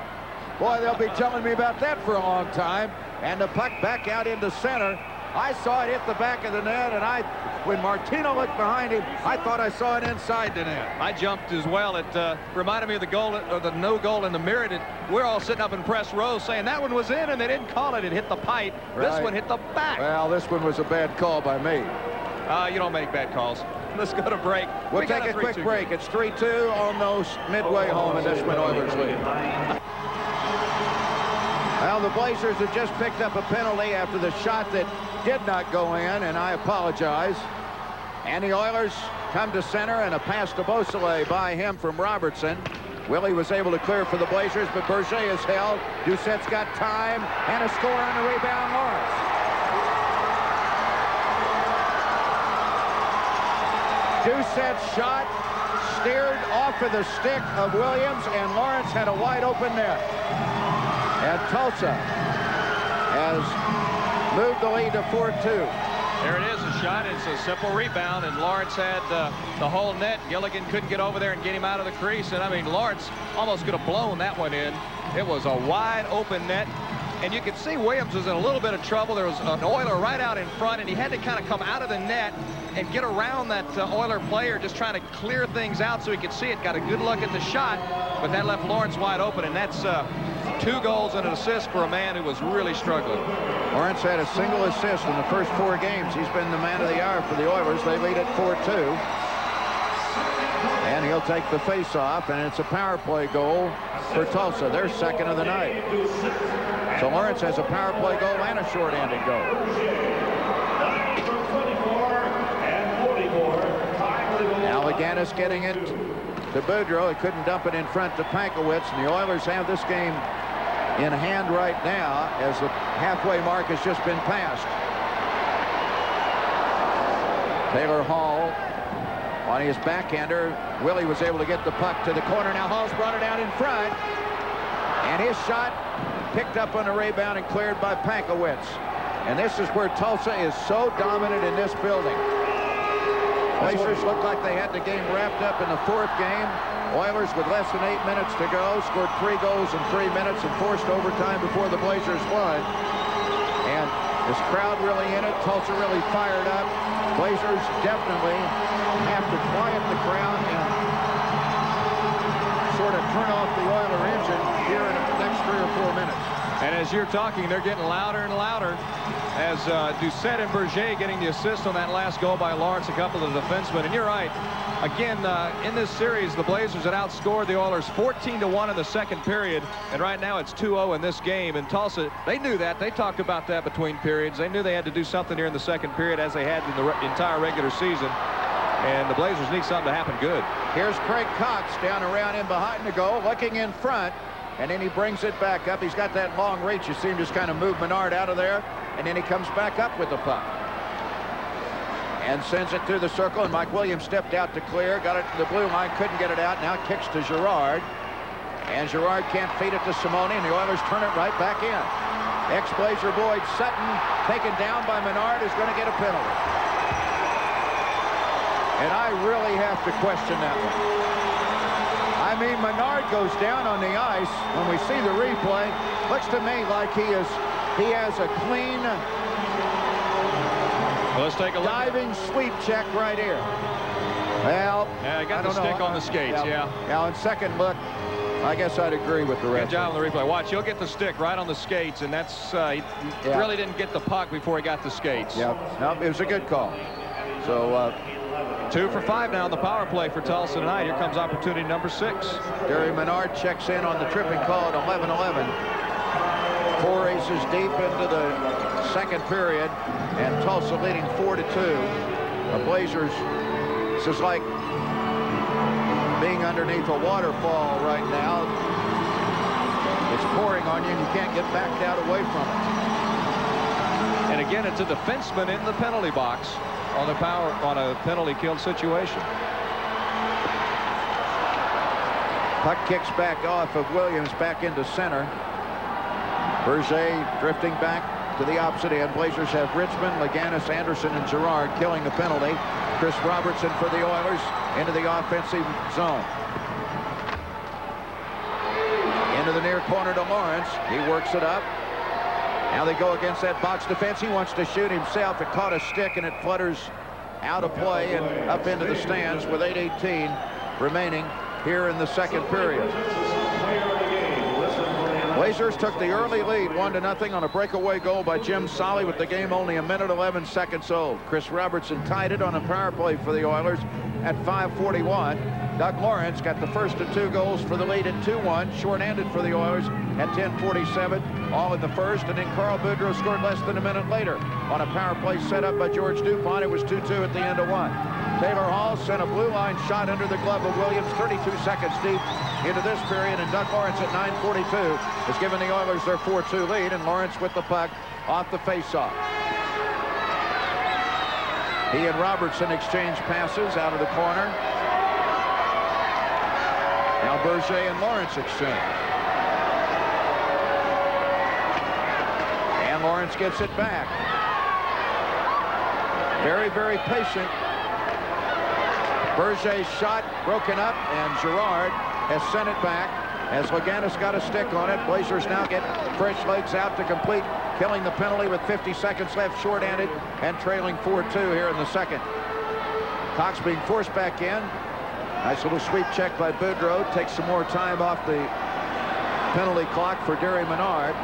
Boy, they'll be telling me about that for a long time. And the puck back out into center. I saw it hit the back of the net, and when Martino looked behind him, I thought I saw it inside the net. I jumped as well. It reminded me of the goal, or the no goal in the mirror. We're all sitting up in press row saying that one was in, and they didn't call it. It hit the pipe. Right. This one hit the back. Well, this one was a bad call by me. You don't make bad calls. Let's go to break. We'll take a quick break. It's 3-2 almost midway home in this one. Oilers lead. Well, the Blazers have just picked up a penalty after the shot that did not go in, and I apologize. And the Oilers come to center, and a pass to Beausoleil by him from Robertson. Willie was able to clear for the Blazers, but Berger is held. Doucette's got time, and a score on the rebound, Lawrence. Doucette's shot steered off of the stick of Williams, and Lawrence had a wide open net. And Tulsa has moved the lead to 4-2. There it is, a shot. It's a simple rebound, and Lawrence had the whole net. Gilligan couldn't get over there and get him out of the crease. And, I mean, Lawrence almost could have blown that one in. It was a wide open net. And you could see Williams was in a little bit of trouble. There was an Oiler right out in front, and he had to kind of come out of the net and get around that Oiler player, just trying to clear things out so he could see it. Got a good look at the shot, but that left Lawrence wide open, and that's 2 goals and an assist for a man who was really struggling. Lawrence had a single assist in the first 4 games. He's been the man of the hour for the Oilers. They lead at 4-2. And he'll take the face-off, and it's a power play goal for Tulsa, their second of the night. So Lawrence has a power play goal and a short-handed goal. Now Leganis getting it to Boudreau. He couldn't dump it in front to Pankowitz, and the Oilers have this game in hand right now as the halfway mark has just been passed. Taylor Hall on his backhander. Willie was able to get the puck to the corner. Now Hall's brought it out in front, and his shot picked up on a rebound and cleared by Pankowitz. And this is where Tulsa is so dominant in this building. Blazers looked like they had the game wrapped up in the 4th game. Oilers, with less than 8 minutes to go, scored 3 goals in 3 minutes and forced overtime before the Blazers won. And this crowd really in it. Tulsa really fired up. Blazers definitely have to quiet the crowd and sort of turn off the Oiler engine here in the next 3 or 4 minutes. And as you're talking, they're getting louder and louder as Doucette and Berger getting the assist on that last goal by Lawrence, a couple of the defensemen. And you're right. Again, in this series, the Blazers had outscored the Oilers 14-1 in the second period. And right now it's 2-0 in this game. And Tulsa, they knew that. They talked about that between periods. They knew they had to do something here in the second period, as they had in the entire regular season. And the Blazers need something to happen good. Here's Craig Cox down around in behind the goal, looking in front. And then he brings it back up. He's got that long reach. You see him just kind of move Menard out of there. And then he comes back up with the puck. And sends it through the circle. And Mike Williams stepped out to clear. Got it to the blue line. Couldn't get it out. Now kicks to Girard. And Girard can't feed it to Simone. And the Oilers turn it right back in. Ex-Blazer Boyd Sutton, taken down by Menard, is going to get a penalty. And I really have to question that one. I mean, Menard goes down on the ice. When we see the replay, looks to me like he has a clean, well, let's take a look. Diving sweep check right here. Well, yeah, got the stick on the skates, yeah. Now, in second look, I guess I'd agree with the referee. Good job on the replay. Watch, he'll get the stick right on the skates, and that's he really didn't get the puck before he got the skates. Yeah, no, it was a good call. So 2 for 5 now on the power play for Tulsa tonight. Here comes opportunity number 6. Gary Menard checks in on the tripping call at 11-11. 4 aces deep into the second period, and Tulsa leading 4-2. The Blazers, this is like being underneath a waterfall right now. It's pouring on you, and you can't get backed out away from it. And again, it's a defenseman in the penalty box on a penalty kill situation. Puck kicks back off of Williams back into center. Berger drifting back to the opposite end. Blazers have Richmond, Leganis, Anderson, and Girard killing the penalty. Chris Robertson for the Oilers into the offensive zone. Into the near corner to Lawrence. He works it up. Now they go against that box defense. He wants to shoot himself. It caught a stick, and it flutters out of play and up into the stands with 8:18 remaining here in the second period. Blazers took the early lead 1-0 on a breakaway goal by Jim Solly with the game only 1:11 old. Chris Robertson tied it on a power play for the Oilers at 5:41. Doug Lawrence got the first of 2 goals for the lead at 2-1, short-handed for the Oilers at 10:47, all in the first, and then Carl Boudreau scored less than a minute later on a power play set up by George Dupont. It was 2-2 at the end of 1. Taylor Hall sent a blue line shot under the glove of Williams 32 seconds deep into this period, and Doug Lawrence at 9:42 has given the Oilers their 4-2 lead, and Lawrence with the puck off the faceoff. He and Robertson exchange passes out of the corner. Now Berger and Lawrence exchange. And Lawrence gets it back. Very, very patient. Berger's shot broken up, and Girard has sent it back as Laganis got a stick on it. Blazers now get fresh legs out to complete, killing the penalty with 50 seconds left, short-handed, and trailing 4-2 here in the second. Cox being forced back in. Nice little sweep check by Boudreau. Takes some more time off the penalty clock for Derry Menard.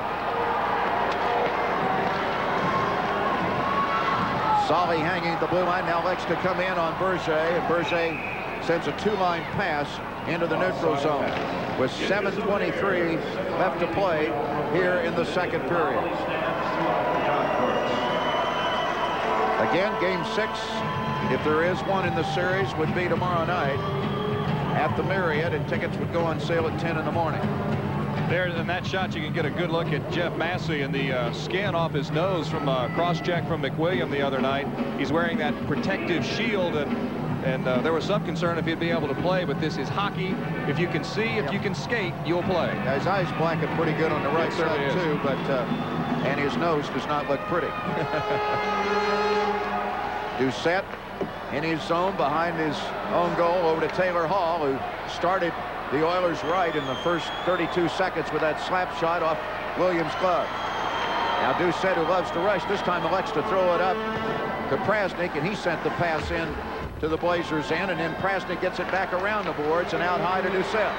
Solly hanging at the blue line, now likes to come in on Berger, and Berger sends a two-line pass into the neutral zone with 7:23 left to play here in the second period. Again, game 6, if there is one in the series, would be tomorrow night at the Marriott, and tickets would go on sale at 10 in the morning. There, in that shot, you can get a good look at Jeff Massey and the skin off his nose from a cross-check from McWilliam the other night. He's wearing that protective shield, and there was some concern if he'd be able to play, but this is hockey. If you can see, if you can skate, you'll play. Yeah, his eyes black and pretty good on the right side, too, but and his nose does not look pretty. Doucette in his zone behind his own goal over to Taylor Hall, who started the Oilers right in the first 32 seconds with that slap shot off Williams' glove. Now Doucette, who loves to rush, this time elects to throw it up to Prasnik, and he sent the pass in to the Blazers' end, and then Prasnik gets it back around the boards and out high to Doucette.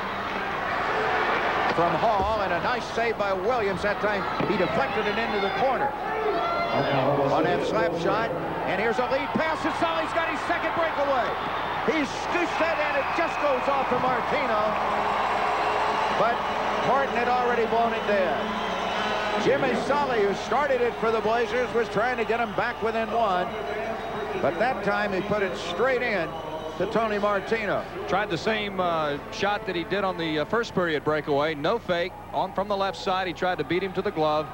From Hall, and a nice save by Williams. That time he deflected it into the corner on that slap shot, and here's a lead pass, and Solly's got his second breakaway. He's Doucette, and it just goes off of Martino, but Martin had already blown it dead. Jimmy Solly, who started it for the Blazers, was trying to get him back within one, but that time he put it straight in to Tony Martino. Tried the same shot that he did on the first period breakaway. No fake on from the left side. He tried to beat him to the glove,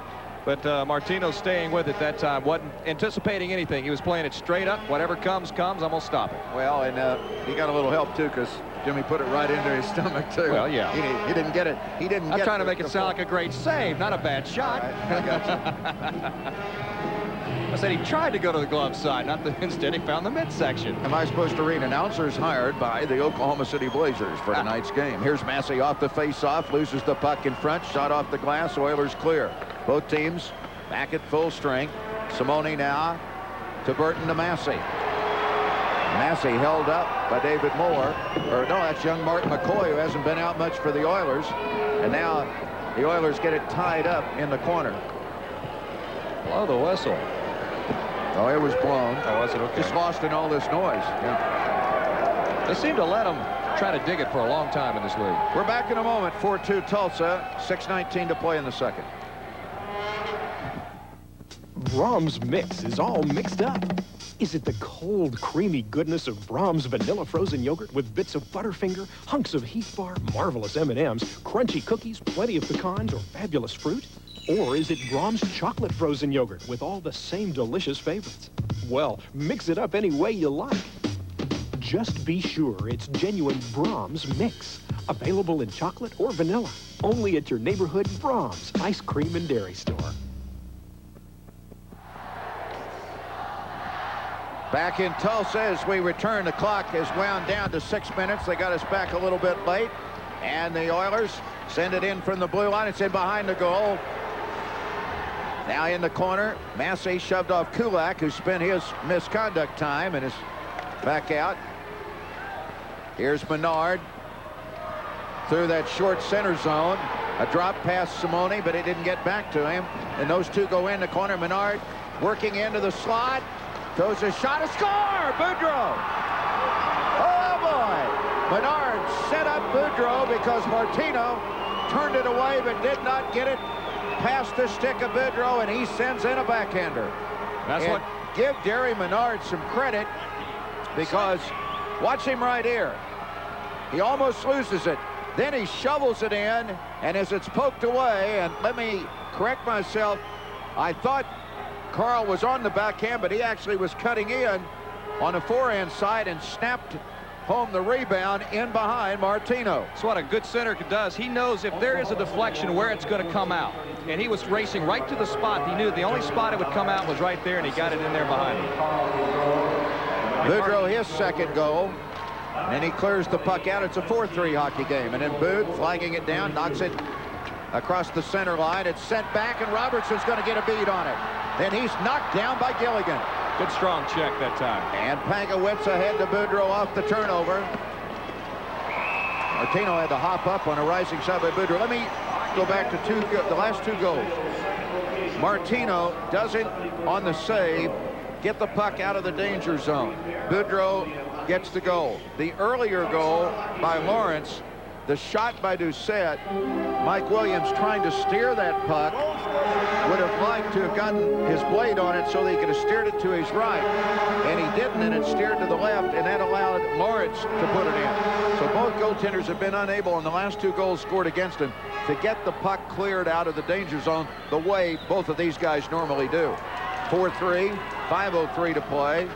but Martino staying with it that time. Wasn't anticipating anything. He was playing it straight up. Whatever comes, I'm going to stop it. Well, and he got a little help, too, because Jimmy put it right into his stomach, too. Well, yeah. He didn't get it. He didn't I'm get trying to make it sound like a great save, not a bad shot. Right, I got you. I said he tried to go to the glove side, instead he found the midsection. Am I supposed to read announcers hired by the Oklahoma City Blazers for tonight's game? Here's Massey off the face-off, loses the puck in front, shot off the glass, Oilers clear. Both teams back at full strength. Simone now to Burton to Massey. Massey held up by David Moore. Or no, that's young Mark McCoy, who hasn't been out much for the Oilers. And now the Oilers get it tied up in the corner. Blow the whistle. Oh, it was blown. Oh, was it? Okay. Just lost in all this noise. Yeah. They seem to let him try to dig it for a long time in this league. We're back in a moment. 4-2 Tulsa. 6:19 to play in the second. Brahms Mix is all mixed up. Is it the cold, creamy goodness of Brahms vanilla frozen yogurt with bits of Butterfinger, hunks of Heath Bar, marvelous M&Ms, crunchy cookies, plenty of pecans, or fabulous fruit? Or is it Brahms chocolate frozen yogurt with all the same delicious favorites? Well, mix it up any way you like. Just be sure it's genuine Brahms Mix. Available in chocolate or vanilla. Only at your neighborhood Brahms ice cream and dairy store. Back in Tulsa as we return. The clock has wound down to 6 minutes. They got us back a little bit late. And the Oilers send it in from the blue line. It's in behind the goal. Now in the corner, Massey shoved off Kulak, who spent his misconduct time and is back out. Here's Menard through that short center zone. A drop past Simone, but it didn't get back to him. And those two go in the corner. Menard working into the slot. Throws a shot, a score! Boudreau! Oh, boy! Menard set up Boudreau because Martino turned it away but did not get it past the stick of Boudreau, and he sends in a backhander. That's what... Give Derry Menard some credit, because watch him right here. He almost loses it. Then he shovels it in, and as it's poked away, and let me correct myself, I thought Carl was on the backhand, but he actually was cutting in, on the forehand side and snapped home the rebound in behind Martino. That's what a good center does. He knows if there is a deflection where it's going to come out. And he was racing right to the spot. He knew the only spot it would come out was right there, and he got it in there behind him. Boudreau, his second goal. And he clears the puck out. It's a 4-3 hockey game. And then Boud, flagging it down, knocks it across the center line. It's sent back, and Robertson's going to get a beat on it. Then he's knocked down by Gilligan. Good strong check that time. And Pankowitz ahead to Boudreau off the turnover. Martino had to hop up on a rising shot by Boudreau. Let me go back to the last two goals. Martino doesn't, on the save, get the puck out of the danger zone. Boudreau gets the goal. The earlier goal by Lawrence, the shot by Doucette, Mike Williams trying to steer that puck, would have liked to have gotten his blade on it so that he could have steered it to his right. And he didn't, and it steered to the left, and that allowed Lawrence to put it in. So both goaltenders have been unable in the last two goals scored against him to get the puck cleared out of the danger zone the way both of these guys normally do. 4-3, 5:03 to play.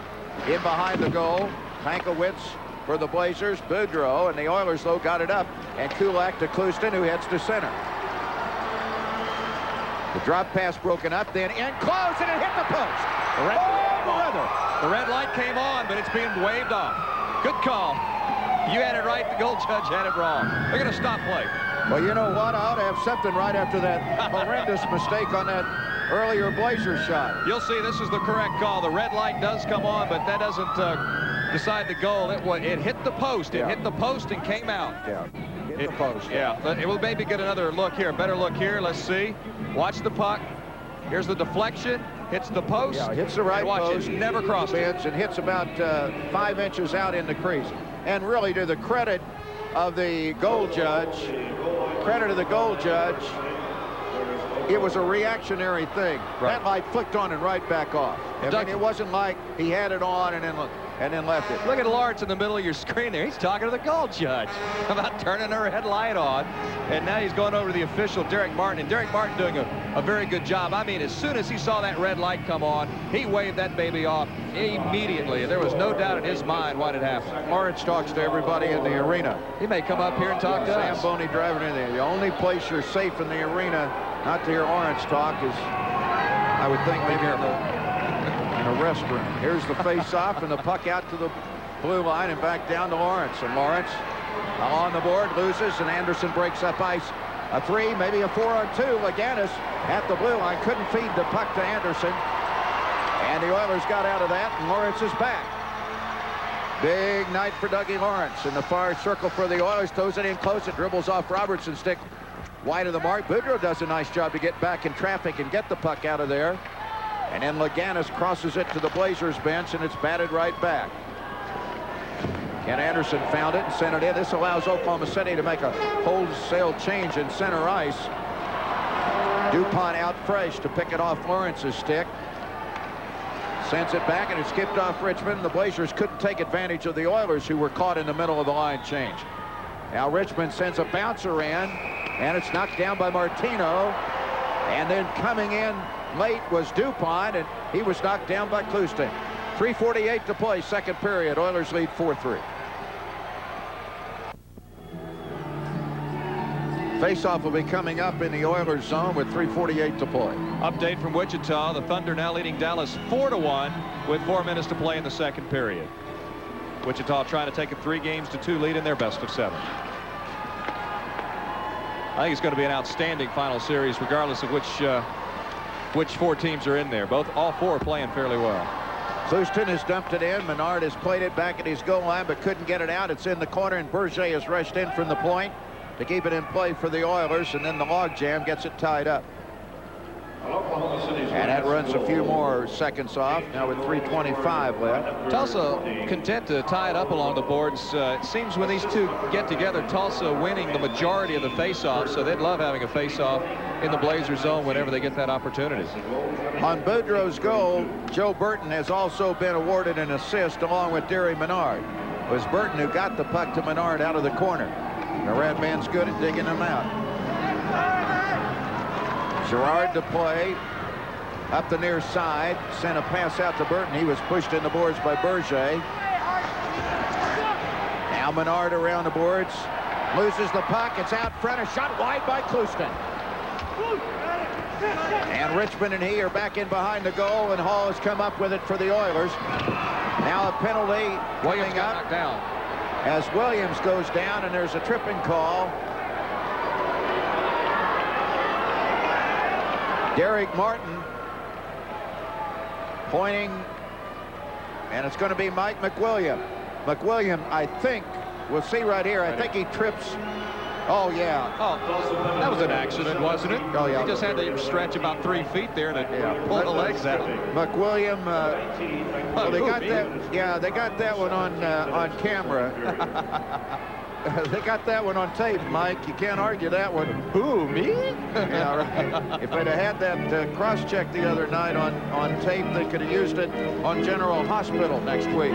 In behind the goal, Pankowitz for the Blazers, Boudreau, and the Oilers, though, got it up. And Kulak to Clouston, who heads to center. The drop pass broken up, then in close, and it hit the post. The red light came on, but it's being waved off. Good call. You had it right, the goal judge had it wrong. They're going to stop play. Well, you know what? I ought to have something right after that horrendous mistake on that earlier Blazer shot. You'll see this is the correct call. The red light does come on, but that doesn't decide the goal. It hit the post. It hit the post and came out. Yeah, hit the post. Yeah, but it will maybe get another look here. Better look here. Let's see. Watch the puck. Here's the deflection. Hits the post. Yeah, hits the right post. It never crossed it. And hits about 5 inches out in the crease. And really, to the credit of the goal judge, it was a reactionary thing. Right. That light flicked on and right back off. I mean, it wasn't like he had it on and then left it. Look at Lawrence in the middle of your screen there. He's talking to the goal judge about turning her red light on. And now he's going over to the official, Derek Martin. And Derek Martin doing a very good job. I mean, as soon as he saw that red light come on, he waved that baby off immediately. There was no doubt in his mind what had happened. Lawrence talks to everybody in the arena. He may come up here and talk to us. Zamboni driving in there. The only place you're safe in the arena not to hear Lawrence talk is, I would think, maybe in a restroom. Here's the face-off and the puck out to the blue line and back down to Lawrence. And Lawrence on the board, loses, and Anderson breaks up ice. A 3, maybe a 4-on-2. Laganis at the blue line couldn't feed the puck to Anderson. And the Oilers got out of that, and Lawrence is back. Big night for Dougie Lawrence in the far circle for the Oilers. Throws it in close. It dribbles off Robertson's stick wide of the mark. Boudreau does a nice job to get back in traffic and get the puck out of there. And then Laganis crosses it to the Blazers bench, and it's batted right back. Ken Anderson found it and sent it in. This allows Oklahoma City to make a wholesale change in center ice. DuPont out fresh to pick it off Lawrence's stick. Sends it back, and it skipped off Richmond. The Blazers couldn't take advantage of the Oilers, who were caught in the middle of the line change. Now Richmond sends a bouncer in, and it's knocked down by Martino. And then coming in late was DuPont, and he was knocked down by Clouston. 3:48 to play, second period. Oilers lead 4-3. Faceoff will be coming up in the Oilers zone with 3:48 to play. Update from Wichita. The Thunder now leading Dallas 4-1 with 4 minutes to play in the second period. Wichita trying to take a 3-2 lead in their best of 7. I think it's going to be an outstanding final series, regardless of which 4 teams are in there. All 4 are playing fairly well. Clouston has dumped it in. Menard has played it back at his goal line, but couldn't get it out. It's in the corner, and Berger has rushed in from the point to keep it in play for the Oilers, and then the logjam gets it tied up. And that runs a few more seconds off, now with 3:25 left. Tulsa content to tie it up along the boards. It seems when these two get together, Tulsa winning the majority of the face-offs, so they'd love having a face-off in the Blazer zone whenever they get that opportunity. On Boudreau's goal, Joe Burton has also been awarded an assist along with Derry Menard. It was Burton who got the puck to Menard out of the corner. The red man's good at digging him out. Girard to play. up the near side, sent a pass out to Burton. He was pushed in the boards by Berger. Now Menard around the boards, loses the puck. It's out front, a shot wide by Clouston. And Richmond and he are back in behind the goal, and Hall has come up with it for the Oilers. Now a penalty Williams coming got up knocked down as Williams goes down, and there's a tripping call. Derek Martin pointing, and it's going to be Mike McWilliam. McWilliam, I think, we'll see right here, I think he trips. Oh, yeah. Oh, that was an accident, wasn't it? Oh, yeah. He just had to stretch about 3 feet there to pull the legs out. McWilliam, well, they got that. Yeah, they got that one on camera. They got that one on tape, Mike. You can't argue that one. Who, me? Yeah, right. If they'd have had that cross-check the other night on tape, they could have used it on General Hospital next week.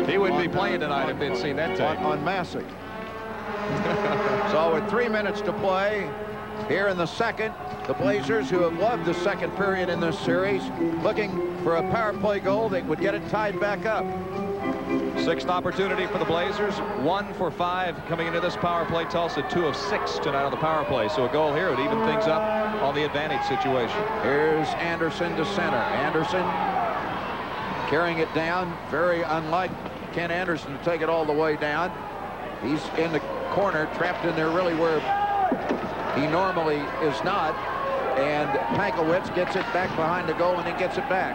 He wouldn't be playing tonight if they'd seen that tape. On Massey. So with 3 minutes to play here in the second, the Blazers, who have loved the second period in this series, looking for a power play goal that would get it tied back up. Sixth opportunity for the Blazers. 1 for 5 coming into this power play. Tulsa 2 of 6 tonight on the power play. So a goal here would even things up on the advantage situation. Here's Anderson to center. Anderson carrying it down. Very unlike Ken Anderson to take it all the way down. He's in the corner, trapped in there really where he normally is not. And Pankowitz gets it back behind the goal and then gets it back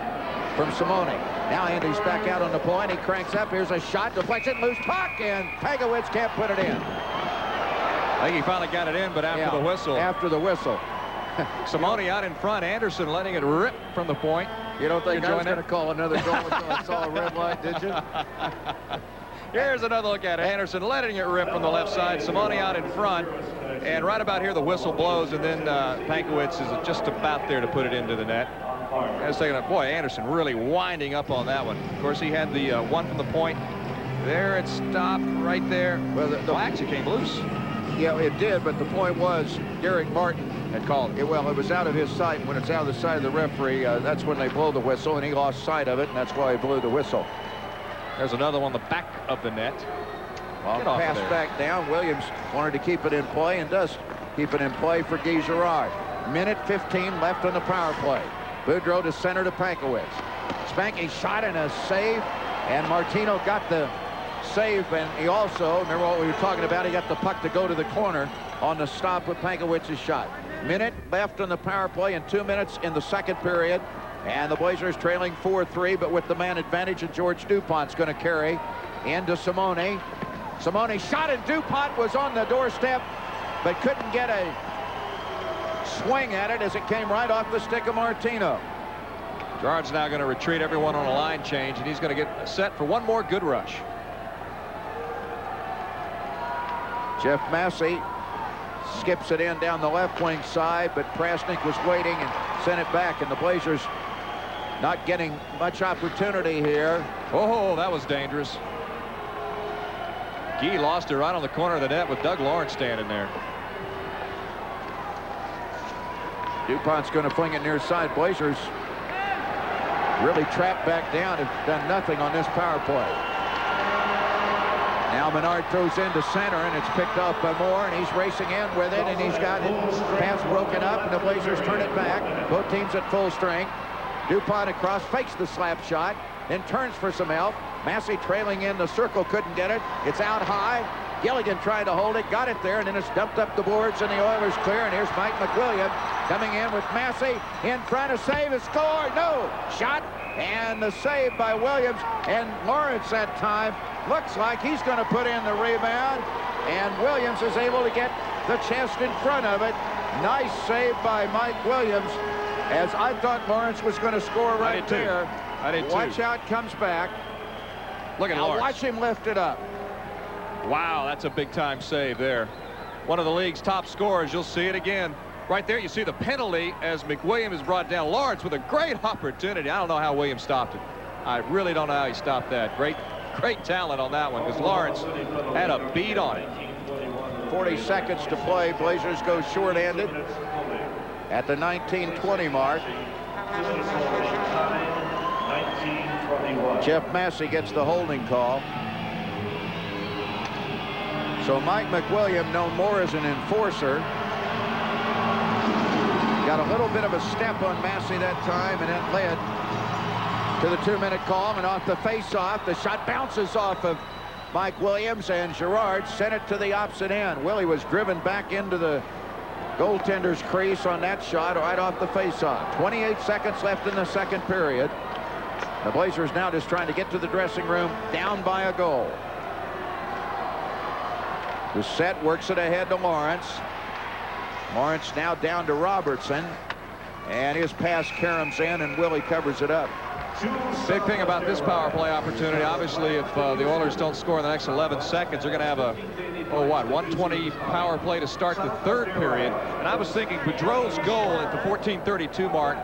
from Simone. Now Andy's back out on the point. He cranks up. Here's a shot, deflection, loose puck, and Pankowitz can't put it in. I think he finally got it in, but after the whistle. After the whistle. Simone out in front. Anderson letting it rip from the point. You don't think I was going to call another goal until I saw a red light, did you? Here's another look at it. Anderson letting it rip from the left side. Simone out in front. And right about here, the whistle blows, and then Pankowitz is just about there to put it into the net. And second up, boy, Anderson really winding up on that one. Of course, he had the one from the point. There it stopped right there. Well, actually came loose. Yeah, it did, but the point was Derek Martin had called it. Well, it was out of his sight. When it's out of the sight of the referee, that's when they blow the whistle, and he lost sight of it, and that's why he blew the whistle. There's another one on the back of the net. Pass back down. Williams wanted to keep it in play and does keep it in play for Guy Girard. Minute 15 left on the power play. Boudreau to center to Pankowitz. Spanky shot and a save, and Martino got the save, and he also, remember what we were talking about, he got the puck to go to the corner on the stop of Pankowitz's shot. Minute left on the power play and 2 minutes in the second period. And the Blazers trailing 4-3, but with the man advantage, and George DuPont's going to carry into Simone. Simone shot, and DuPont was on the doorstep, but couldn't get a swing at it as it came right off the stick of Martino. Gerard's now going to retreat everyone on a line change, and he's going to get set for one more good rush. Jeff Massey skips it in down the left wing side, but Prasnik was waiting and sent it back, and the Blazers not getting much opportunity here. Oh, that was dangerous. Guy lost it right on the corner of the net with Doug Lawrence standing there. DuPont's going to fling it near side. Blazers really trapped back down, have done nothing on this power play. Now Menard throws into center, and it's picked off by Moore, and he's racing in with it, and he's got it. Pass broken up, and the Blazers turn it back. Both teams at full strength. DuPont across, fakes the slap shot, then turns for some help. Massey trailing in the circle, couldn't get it. It's out high. Gilligan tried to hold it, got it there, and then it's dumped up the boards, and the Oilers clear. And here's Mike McWilliam coming in with Massey in front. A save, a score, no shot, and the save by Williams. And Lawrence that time looks like he's going to put in the rebound, and Williams is able to get the chest in front of it. Nice save by Mike Williams, as I thought Lawrence was going to score right there. I did too. Watch out, comes back. Look at now Lawrence. Watch him lift it up. Wow, that's a big-time save there. One of the league's top scorers. You'll see it again. Right there, you see the penalty as McWilliam is brought down. Lawrence with a great opportunity. I don't know how Williams stopped it. I really don't know how he stopped that. Great talent on that one, because Lawrence had a beat on it. 40 seconds to play. Blazers go short-handed at the 19-20 mark. Jeff Massey gets the holding call. So Mike McWilliam, known more as an enforcer, got a little bit of a step on Massey that time, and it led to the 2-minute call. And off the face-off, the shot bounces off of Mike Williams, and Girard sent it to the opposite end. Willie was driven back into the goaltender's crease on that shot right off the face-off. 28 seconds left in the second period. The Blazers now just trying to get to the dressing room, down by a goal. The set works it ahead to Lawrence. Lawrence now down to Robertson, and his pass caroms in, and Willie covers it up. Big thing about this power play opportunity, obviously, if the Oilers don't score in the next 11 seconds, they're going to have a, 120 power play to start the third period. And I was thinking Boudreau's goal at the 14:32 mark,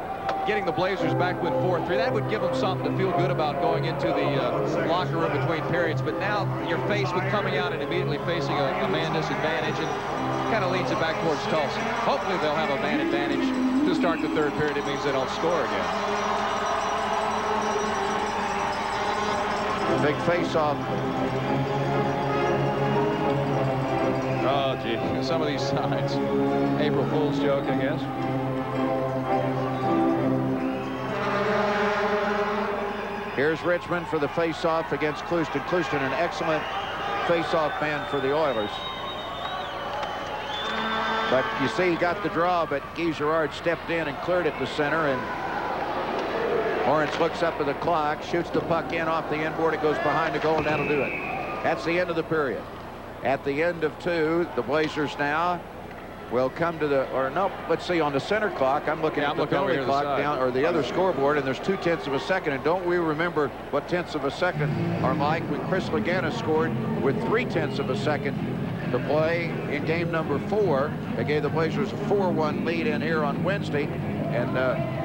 getting the Blazers back with 4-3, that would give them something to feel good about going into the locker room between periods. But now you're faced with coming out and immediately facing a man disadvantage, and kind of leads it back towards Tulsa. Hopefully they'll have a man advantage to start the third period. It means they don't score again. Big face-off. Oh, gee. Some of these signs. April Fool's joke, I guess. Here's Richmond for the face-off against Clouston. Clouston, an excellent face-off man for the Oilers. But you see, he got the draw, but Guy Girard stepped in and cleared it to center, and Lawrence looks up at the clock, shoots the puck in off the inboard. It goes behind the goal, and that'll do it. That's the end of the period. At the end of 2, the Blazers now will come to the, or no, let's see, on the center clock, I'm looking at the penalty clock down, or the other scoreboard, and there's 2/10 of a second. And don't we remember what tenths of a second are like when Chris Lagana scored with 3/10 of a second to play in game number 4. They gave the Blazers a 4-1 lead in here on Wednesday, and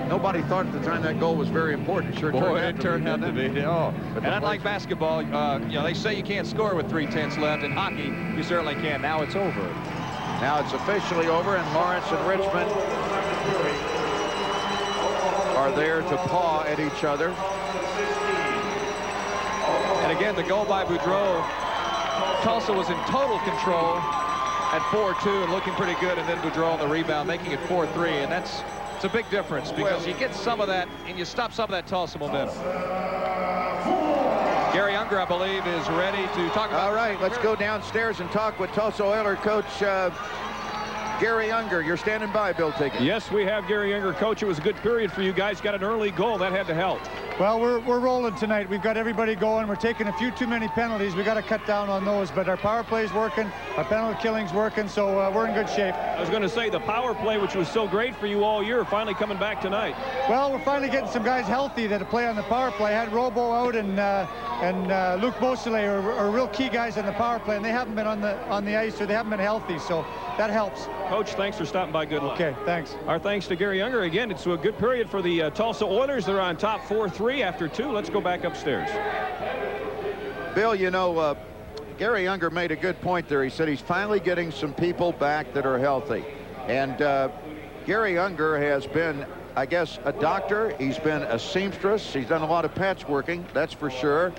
nobody thought at the time that goal was very important. Sure turned out to be. Oh, and unlike basketball, you know, they say you can't score with 3/10 left. In hockey, you certainly can. Now it's over. Now it's officially over, and Lawrence and Richmond are there to paw at each other. And again, the goal by Boudreau, Tulsa was in total control at 4-2 and looking pretty good, and then Boudreau on the rebound, making it 4-3, and it's a big difference because you get some of that and you stop some of that Tulsa momentum. Gary Unger, I believe, is ready to talk about. All right, let's go downstairs and talk with Tulsa Oiler coach Gary Unger. You're standing by, Bill Tiggins. Yes, we have Gary Unger. Coach, it was a good period for you guys. Got an early goal. That had to help. Well, we're rolling tonight. We've got everybody going. We're taking a few too many penalties. We got to cut down on those. But our power play's working. Our penalty killing's working. So we're in good shape. I was going to say the power play, which was so great for you all year, finally coming back tonight. Well, we're finally getting some guys healthy that play on the power play. I had Robo out and Luc Beausoleil are real key guys on the power play, and they haven't been on the ice, or they haven't been healthy. So that helps. Coach, thanks for stopping by. Good luck. Okay, thanks. Our thanks to Gary Unger. Again, it's a good period for the Tulsa Oilers. They're on top 4-3 after 2. Let's go back upstairs. Bill, you know, Gary Unger made a good point there. He said he's finally getting some people back that are healthy. And Gary Unger has been, I guess, a doctor. He's been a seamstress. He's done a lot of patchworking, that's for sure.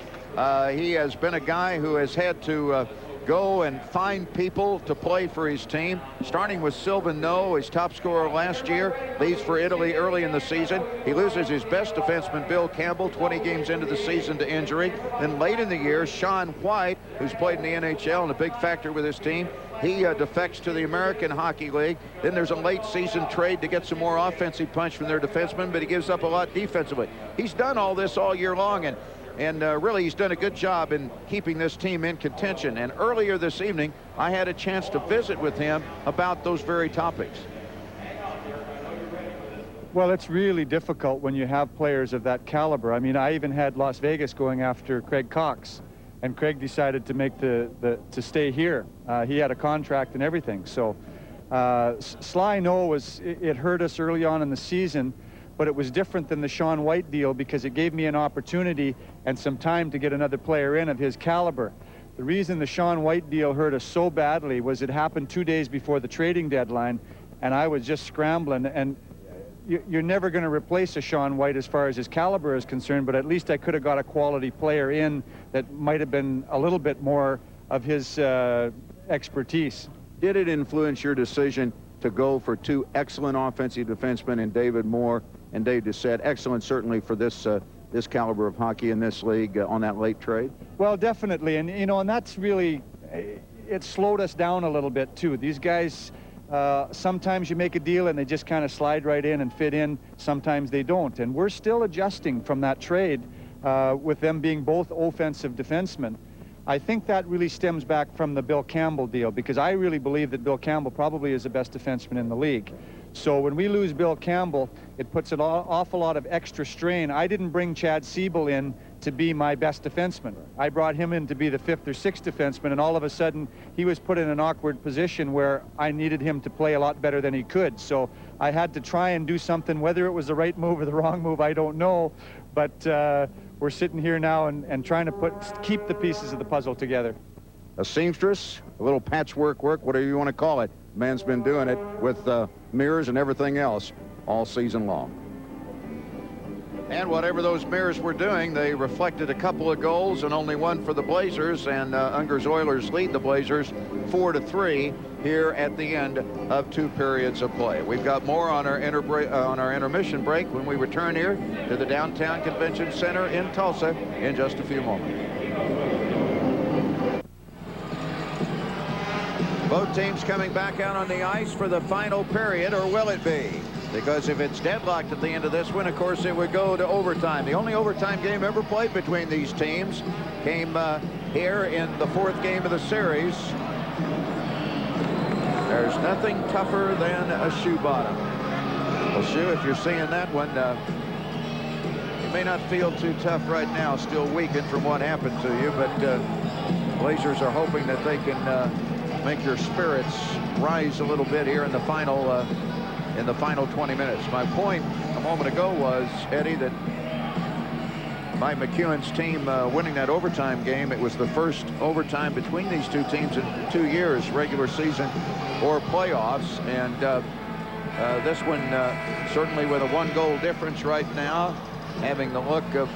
He has been a guy who has had to go and find people to play for his team, starting with Sylvain No, his top scorer last year, leaves for Italy early in the season. He loses his best defenseman, Bill Campbell, 20 games into the season to injury. Then late in the year, Sean White, who's played in the NHL and a big factor with his team, he defects to the American Hockey League. Then there's a late season trade to get some more offensive punch from their defensemen, but he gives up a lot defensively. He's done all this all year long, and really he's done a good job in keeping this team in contention. And earlier this evening, I had a chance to visit with him about those very topics. Well, it's really difficult when you have players of that caliber. I mean, I even had Las Vegas going after Craig Cox, and Craig decided to make to stay here. He had a contract and everything. So Sly No it hurt us early on in the season, but it was different than the Sean White deal because it gave me an opportunity and some time to get another player in of his caliber. The reason the Sean White deal hurt us so badly was it happened 2 days before the trading deadline, and I was just scrambling, and you're never going to replace a Sean White as far as his caliber is concerned, but at least I could have got a quality player in that might have been a little bit more of his expertise. Did it influence your decision to go for two excellent offensive defensemen in David Moore and Dave Doucette? Excellent, certainly, for this this caliber of hockey in this league on that late trade. Well, definitely, and you know, and that's really, it slowed us down a little bit too. These guys, sometimes you make a deal and they just kind of slide right in and fit in. Sometimes they don't, and we're still adjusting from that trade with them being both offensive defensemen. I think that really stems back from the Bill Campbell deal, because I really believe that Bill Campbell probably is the best defenseman in the league. So when we lose Bill Campbell, it puts an awful lot of extra strain. I didn't bring Chad Siebel in to be my best defenseman. I brought him in to be the 5th or 6th defenseman, and all of a sudden he was put in an awkward position where I needed him to play a lot better than he could. So I had to try and do something. Whether it was the right move or the wrong move, I don't know. But we're sitting here now and trying to keep the pieces of the puzzle together. A seamstress, a little patchwork work, whatever you want to call it. Man's been doing it with mirrors and everything else all season long. And whatever those mirrors were doing, they reflected a couple of goals and only one for the Blazers, and Unger's Oilers lead the Blazers 4-3 here at the end of 2 periods of play. We've got more on our intermission break when we return here to the Downtown Convention Center in Tulsa in just a few moments. Both teams coming back out on the ice for the final period, or will it be? Because if it's deadlocked at the end of this one, of course, it would go to overtime. The only overtime game ever played between these teams came here in the 4th game of the series. There's nothing tougher than a shoe bottom. Well, Shoe, if you're seeing that one, you may not feel too tough right now, still weakened from what happened to you, but Blazers are hoping that they can make your spirits rise a little bit here in the final 20 minutes. My point a moment ago was, Eddie, that by McEwen's team winning that overtime game, it was the first overtime between these two teams in 2 years, regular season or playoffs. And this one certainly with a 1-goal difference right now, having the look of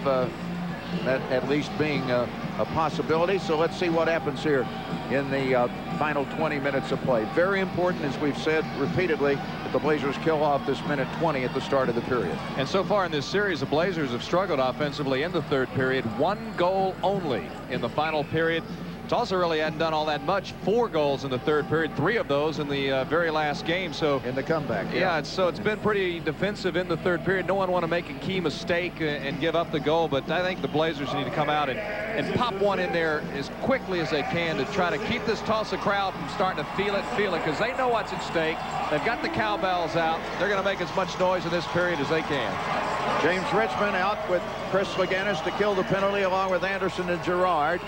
that at least being a possibility. So let's see what happens here in the final 20 minutes of play. Very important, as we've said repeatedly, that the Blazers kill off this minute 20 at the start of the period. And so far in this series, the Blazers have struggled offensively in the 3rd period. 1 goal only in the final period. Tulsa really hadn't done all that much. 4 goals in the 3rd period, 3 of those in the very last game. So in the comeback, yeah, so it's been pretty defensive in the 3rd period. No one want to make a key mistake and give up the goal, but I think the Blazers need to come out and pop one in there as quickly as they can to try to keep this Tulsa crowd from starting to feel it, because they know what's at stake. They've got the cowbells out. They're going to make as much noise in this period as they can. James Richmond out with Chris Leganis to kill the penalty, along with Anderson and Gerard.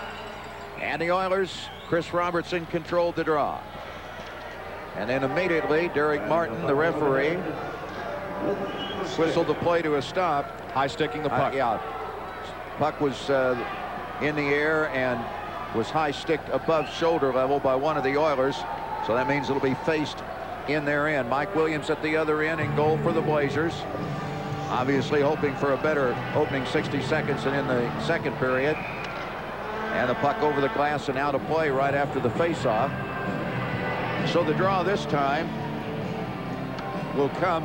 And the Oilers, Chris Robertson controlled the draw. And then immediately, Derek Martin, the referee, whistled the play to a stop. High-sticking the puck. Yeah. Puck was in the air and was high-sticked above shoulder level by one of the Oilers. So that means it'll be faced in their end. Mike Williams at the other end in goal for the Blazers. Obviously hoping for a better opening 60 seconds than in the 2nd period. And the puck over the glass and out of play right after the face-off. So the draw this time will come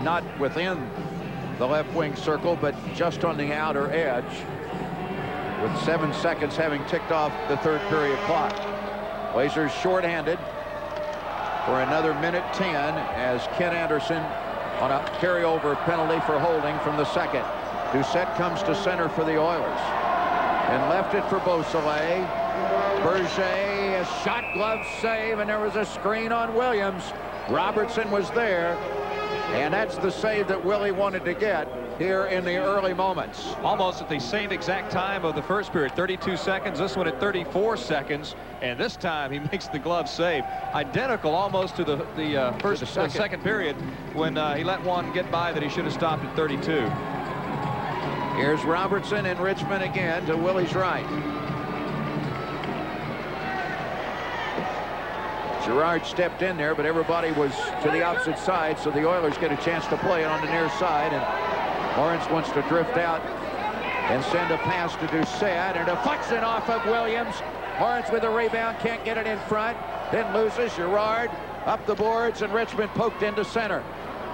not within the left wing circle, but just on the outer edge, with 7 seconds having ticked off the 3rd period clock. Blazers shorthanded for another minute 10 as Ken Anderson on a carryover penalty for holding from the 2nd. Doucette comes to center for the Oilers. And left it for Beausoleil. Berger, a shot glove save, and there was a screen on Williams. Robertson was there, and that's the save that Willie wanted to get here in the early moments. Almost at the same exact time of the 1st period, 32 seconds. This one at 34 seconds, and this time he makes the glove save. Identical almost to the 2nd period when he let one get by that he should have stopped at 32. Here's Robertson and Richmond again to Willie's right. Girard stepped in there, but everybody was to the opposite side, so the Oilers get a chance to play it on the near side, and Lawrence wants to drift out and send a pass to Doucette, and a deflection off of Williams. Lawrence with a rebound, can't get it in front, then loses. Girard up the boards, and Richmond poked into center.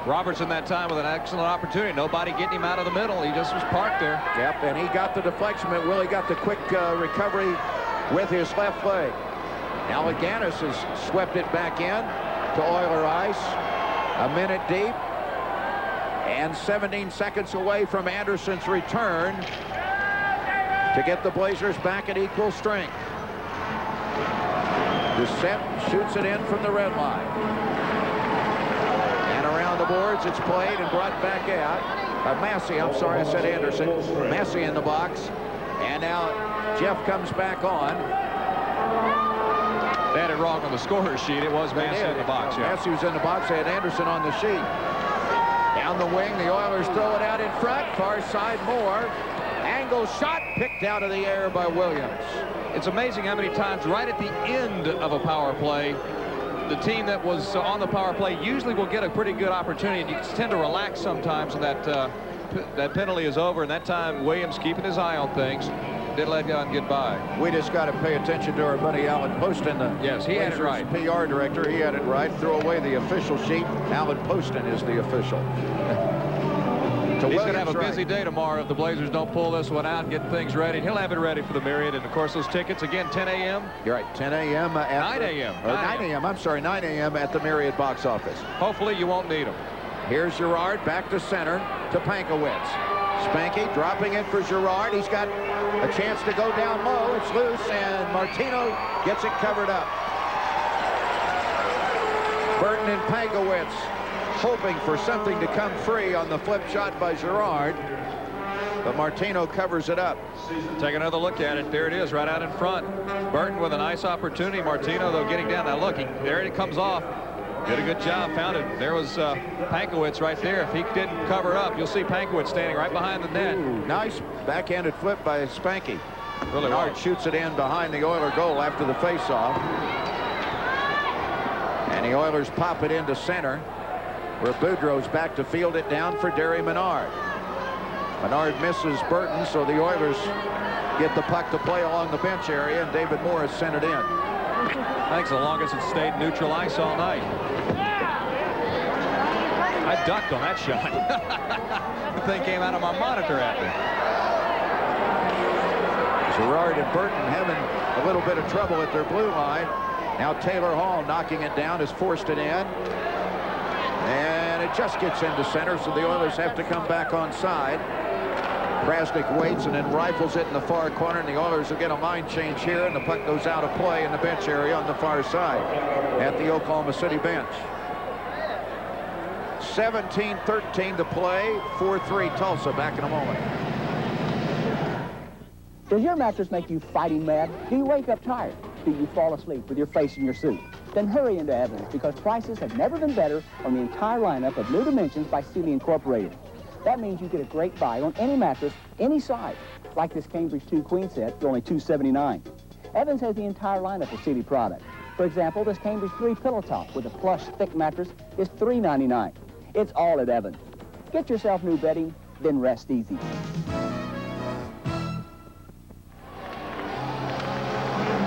Robertson that time with an excellent opportunity. Nobody getting him out of the middle. He just was parked there. Yep, and he got the deflection, but Willie got the quick recovery with his left leg. Now Laganis has swept it back in to Oiler ice. A minute deep. And 17 seconds away from Anderson's return to get the Blazers back at equal strength. Doucette shoots it in from the red line. And around the boards, it's played and brought back out. Massey, I'm sorry, I said Anderson. Massey in the box. And now Jeff comes back on. They had it wrong on the scorer's sheet. It was Massey in the box. Yeah. Massey was in the box. They had Anderson on the sheet. Down the wing, the Oilers throw it out in front. Far side, Moore. Angle shot picked out of the air by Williams. It's amazing how many times right at the end of a power play, the team that was on the power play usually will get a pretty good opportunity, and you tend to relax sometimes when that penalty is over. And that time, Williams keeping his eye on things. Didn't let Gunn get by. We just got to pay attention to our buddy Alan Poston, the yes, he had it right. PR director. He had it right. Threw away the official sheet. Alan Poston is the official. He's going to have a busy day tomorrow if the Blazers don't pull this one out and get things ready. He'll have it ready for the Myriad. And, of course, those tickets, again, 10 a.m. You're right, 10 a.m. 9 a.m. 9 a.m. I'm sorry, 9 a.m. at the Myriad box office. Hopefully you won't need them. Here's Girard back to center to Pankowitz. Spanky dropping it for Girard. He's got a chance to go down low. It's loose, and Martino gets it covered up. Burton and Pankowitz hoping for something to come free on the flip shot by Girard, but Martino covers it up. Take another look at it. There it is, right out in front. Burton with a nice opportunity. Martino, though, getting down. Now, look, there it comes off. Did a good job, found it. There was Pankowitz right there. If he didn't cover up, you'll see Pankowitz standing right behind the net. Ooh, nice backhanded flip by Spanky. Really Bernard shoots it in behind the Oiler goal after the faceoff. And the Oilers pop it into center, where Boudreau's back to field it down for Derry Menard. Menard misses Burton, so the Oilers get the puck to play along the bench area, and David Morris sent it in. I think it's the longest it's stayed neutral ice all night. I ducked on that shot. The thing came out of my monitor at me. Girard and Burton having a little bit of trouble at their blue line. Now Taylor Hall knocking it down, has forced it in. And it just gets into center, so the Oilers have to come back on side. Krasnick waits and then rifles it in the far corner, and the Oilers will get a line change here, and the puck goes out of play in the bench area on the far side at the Oklahoma City bench. 17-13 to play, 4-3 Tulsa. Back in a moment. Does your mattress make you fighting mad? Do you wake up tired? Do you fall asleep with your face in your suit? Then hurry into Evans, because prices have never been better on the entire lineup of New Dimensions by Sealy Incorporated. That means you get a great buy on any mattress, any size, like this Cambridge 2 Queen set for only $279. Evans has the entire lineup of Sealy products. For example, this Cambridge 3 pillow top with a plush, thick mattress is $399. It's all at Evans. Get yourself new bedding, then rest easy.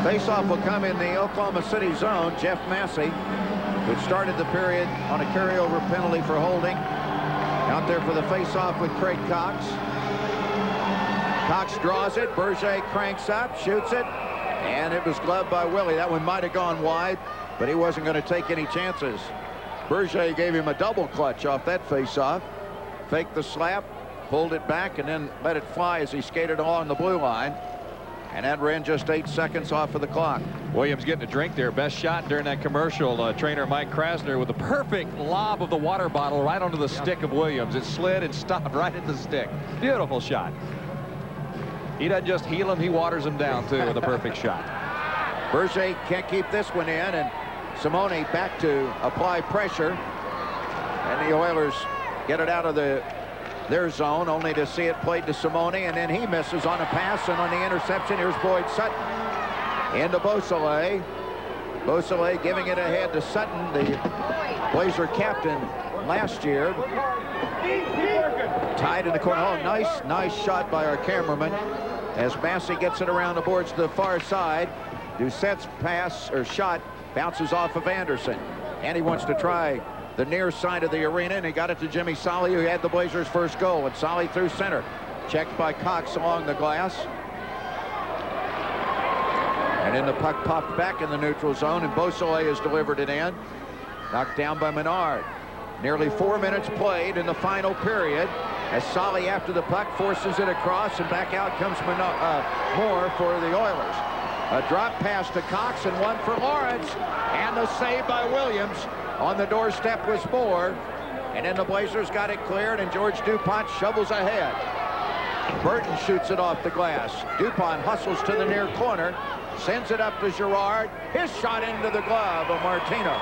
Faceoff will come in the Oklahoma City zone. Jeff Massey, which started the period on a carryover penalty for holding. Out there for the faceoff with Craig Cox. Cox draws it. Berger cranks up, shoots it, and it was gloved by Willie. That one might have gone wide, but he wasn't going to take any chances. Berger gave him a double clutch off that faceoff. Faked the slap, pulled it back, and then let it fly as he skated along the blue line. And that ran just 8 seconds off of the clock. Williams getting a drink there. Best shot during that commercial. Trainer Mike Krasner with a perfect lob of the water bottle right onto the stick of Williams. It slid and stopped right at the stick. Beautiful shot. He doesn't just heal him, he waters him down, too, with a perfect shot. Berger can't keep this one in, and Simone back to apply pressure. And the Oilers get it out of their zone, only to see it played to Simone, and then he misses on a pass, and on the interception, here's Boyd Sutton. Into Beausoleil. Beausoleil giving it ahead to Sutton, the Blazer captain last year. Tied in the corner. Oh, nice shot by our cameraman as Massey gets it around the boards to the far side. Doucette's pass or shot bounces off of Anderson, and he wants to try the near side of the arena, and he got it to Jimmy Solly, who had the Blazers' first goal, and Solly through center. Checked by Cox along the glass. And then the puck popped back in the neutral zone, and Beausoleil has delivered it in. Knocked down by Menard. Nearly 4 minutes played in the final period as Solly, after the puck, forces it across, and back out comes Moore for the Oilers. A drop pass to Cox and one for Lawrence, and the save by Williams. On the doorstep was Moore, and then the Blazers got it cleared, and George DuPont shovels ahead. Burton shoots it off the glass. DuPont hustles to the near corner, sends it up to Girard. His shot into the glove of Martino.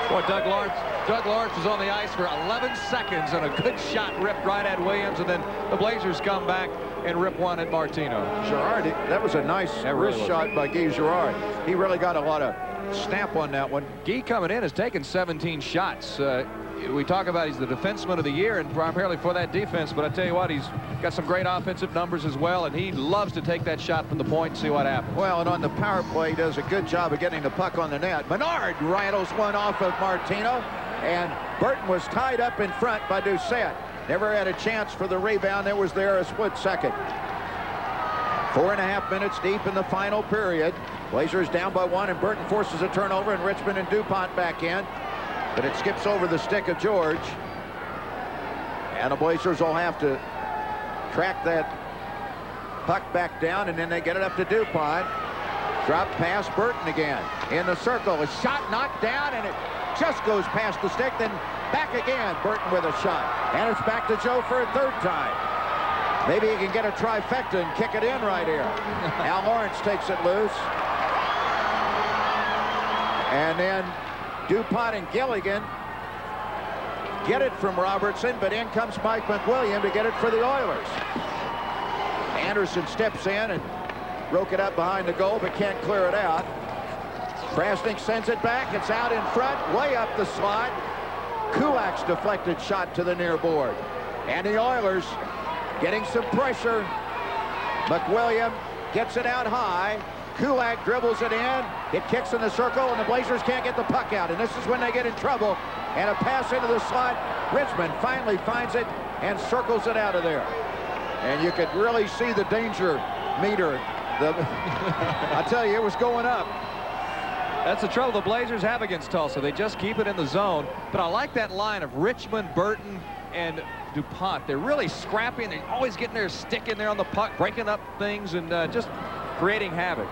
Boy, Doug Lawrence was on the ice for 11 seconds, and a good shot ripped right at Williams, and then the Blazers come back and rip one at Martino. Girard, that was a nice wrist shot by Guy Girard. He really got a lot of snap on that one. Guy coming in has taken 17 shots. We talk about he's the defenseman of the year and primarily for that defense, but I tell you what, he's got some great offensive numbers as well, and he loves to take that shot from the point and see what happens. Well, and on the power play, he does a good job of getting the puck on the net. Menard rattles one off of Martino, and Burton was tied up in front by Doucette. Never had a chance for the rebound. It was there a split second. 4.5 minutes deep in the final period. Blazers down by one, and Burton forces a turnover, and Richmond and DuPont back in. But it skips over the stick of George. And the Blazers will have to track that puck back down, and then they get it up to DuPont. Drop pass, Burton again. In the circle, a shot knocked down, and it just goes past the stick, then back again. Burton with a shot. And it's back to Joe for a third time. Maybe he can get a trifecta and kick it in right here. Al Lawrence takes it loose. And then DuPont and Gilligan get it from Robertson, but in comes Mike McWilliam to get it for the Oilers. Anderson steps in and broke it up behind the goal, but can't clear it out. Krasnick sends it back. It's out in front, way up the slot. Kulak's deflected shot to the near board. And the Oilers getting some pressure. McWilliam gets it out high. Kulak dribbles it in. It kicks in the circle, and the Blazers can't get the puck out. And this is when they get in trouble. And a pass into the slot. Richmond finally finds it and circles it out of there. And you could really see the danger meter. I tell you, it was going up. That's the trouble the Blazers have against Tulsa. They just keep it in the zone. But I like that line of Richmond, Burton, and DuPont. They're really scrappy, and they're always getting their stick in there on the puck, breaking up things, and just creating havoc.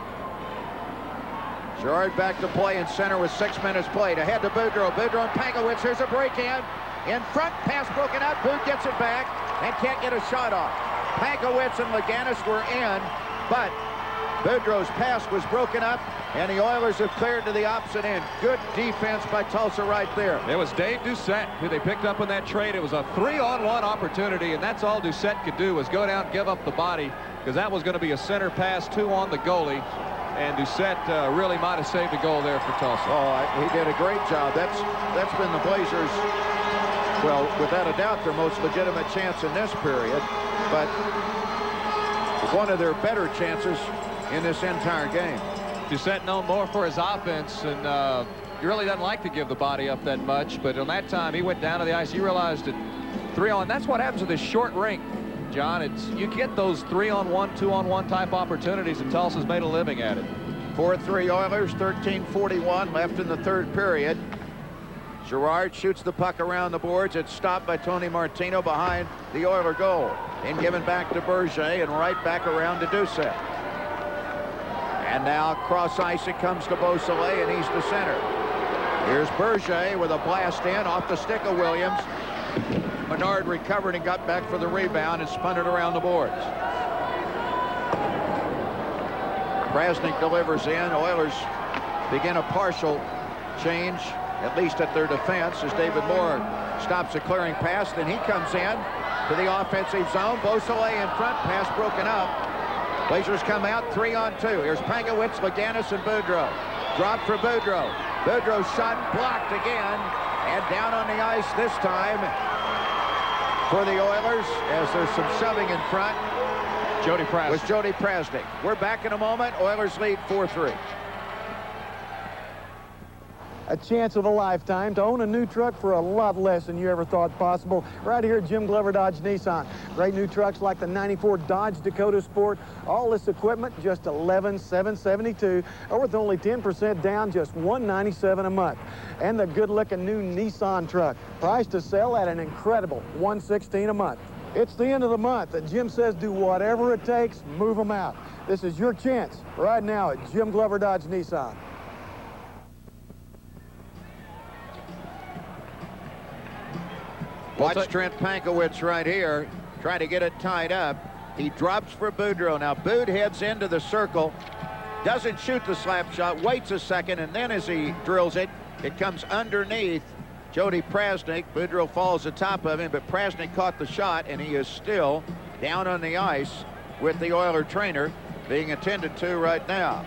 Girard back to play in center with 6 minutes played. Ahead to Boudreau. Boudreau and Pankowitz. Here's a break in front, pass broken up. Boud gets it back and can't get a shot off. Pankowitz and Leganis were in, but Boudreau's pass was broken up, and the Oilers have cleared to the opposite end. Good defense by Tulsa right there. It was Dave Doucette who they picked up in that trade. It was a 3-on-1 opportunity, and that's all Doucette could do was go down, give up the body, because that was going to be a center pass, 2 on the goalie. And Doucette really might have saved a goal there for Tulsa. Oh, he did a great job. That's been the Blazers, well, without a doubt, their most legitimate chance in this period, but one of their better chances in this entire game. Doucette known more for his offense, and he really doesn't like to give the body up that much, but on that time he went down to the ice. He realized that 3-on, that's what happens with this short rink, John. It's you get those 3-on-1, 2-on-1 type opportunities, and Tulsa's made a living at it. 4-3 Oilers, 13:41 left in the third period. Girard shoots the puck around the boards. It's stopped by Tony Martino behind the Oiler goal. And given back to Berger, and right back around to Doucette. And now cross ice it comes to Beausoleil, and he's the center. Here's Berger with a blast in off the stick of Williams. Menard recovered and got back for the rebound and spun it around the boards. Krasnick delivers in. Oilers begin a partial change, at least at their defense, as David Moore stops a clearing pass. Then he comes in to the offensive zone. Beausoleil in front, pass broken up. Blazers come out 3-on-2. Here's Pankowitz, Leganis, and Boudreau. Drop for Boudreau. Boudreau's shot blocked again. And down on the ice this time for the Oilers, as there's some shoving in front. Jody Prasnik. Was Jody Prasnik. We're back in a moment. Oilers lead 4-3. A chance of a lifetime to own a new truck for a lot less than you ever thought possible. Right here at Jim Glover Dodge Nissan. Great new trucks like the 94 Dodge Dakota Sport. All this equipment just $11,772, or with only 10% down, just $197 a month. And the good-looking new Nissan truck, priced to sell at an incredible $116 a month. It's the end of the month, and Jim says do whatever it takes, move them out. This is your chance right now at Jim Glover Dodge Nissan. Watch Trent Pankowitz right here, trying to get it tied up. He drops for Boudreau. Now, Boud heads into the circle, doesn't shoot the slap shot, waits a second, and then as he drills it, it comes underneath Jody Prasnik. Boudreau falls atop of him, but Prasnik caught the shot, and he is still down on the ice with the Oiler trainer being attended to right now.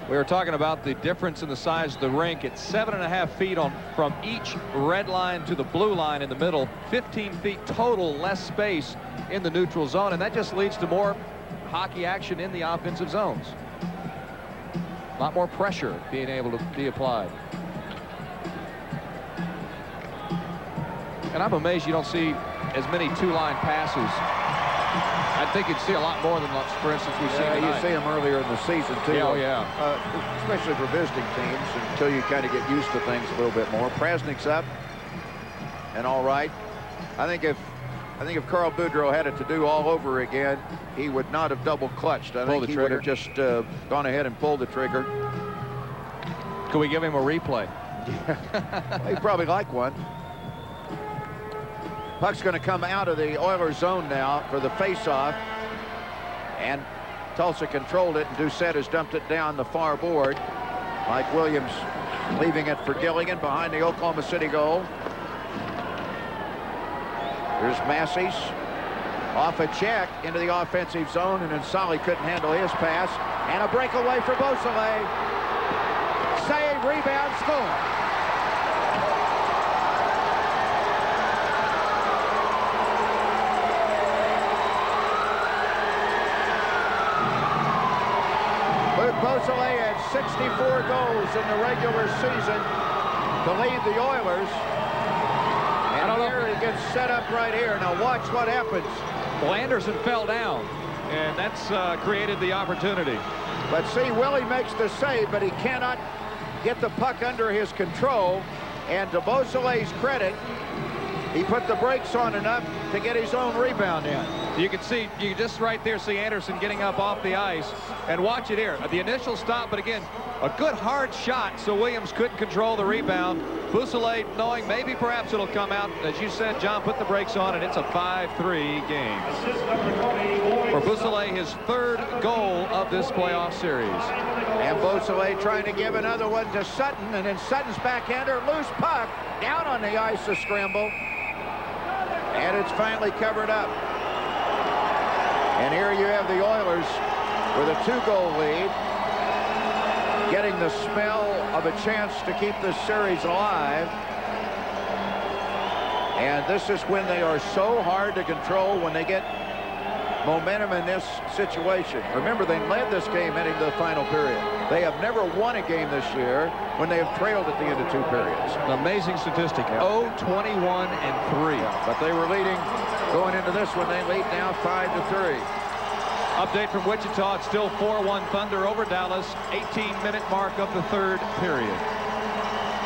We were talking about the difference in the size of the rink. It's 7.5 feet from each red line to the blue line in the middle. 15 feet total less space in the neutral zone, and that just leads to more hockey action in the offensive zones. A lot more pressure being able to be applied. And I'm amazed you don't see as many two-line passes. I think you'd see a lot more than, for instance, we've seen tonight. You see them earlier in the season, too. Yeah, oh, yeah. Especially for visiting teams, until you kind of get used to things a little bit more. Prasnik's up, and all right. I think if Carl Boudreau had it to do all over again, he would not have double clutched. I think he would have just gone ahead and pulled the trigger. Could we give him a replay? He'd probably like one. Puck's going to come out of the Oilers zone now for the face-off. And Tulsa controlled it, and Doucette has dumped it down the far board. Mike Williams leaving it for Gilligan behind the Oklahoma City goal. Here's Massey's off a check into the offensive zone, and then Solly couldn't handle his pass. And a breakaway for Beausoleil. Save, rebound, score. Beausoleil had 64 goals in the regular season to lead the Oilers. And here he gets set up right here. Now watch what happens. Well, Anderson fell down, and that's created the opportunity. But see, Willie makes the save, but he cannot get the puck under his control. And to Beausoleil's credit, he put the brakes on enough to get his own rebound in. You can just right there see Anderson getting up off the ice. And watch it here. The initial stop, but again, a good hard shot, so Williams couldn't control the rebound. Beausoleil, knowing maybe perhaps it'll come out. As you said, John, put the brakes on, and it's a 5-3 game. For Beausoleil, his third goal of this playoff series. And Beausoleil trying to give another one to Sutton, and then Sutton's backhander, loose puck, down on the ice, a scramble. And it's finally covered up. And here you have the Oilers with a 2-goal lead, getting the smell of a chance to keep this series alive. And this is when they are so hard to control, when they get momentum in this situation. Remember, they led this game heading to the final period. They have never won a game this year when they have trailed at the end of 2 periods. An amazing statistic. 0-21-3. Yeah, but they were leading going into this one. They lead now 5-3. Update from Wichita. It's still 4-1 Thunder over Dallas. 18-minute mark of the third period.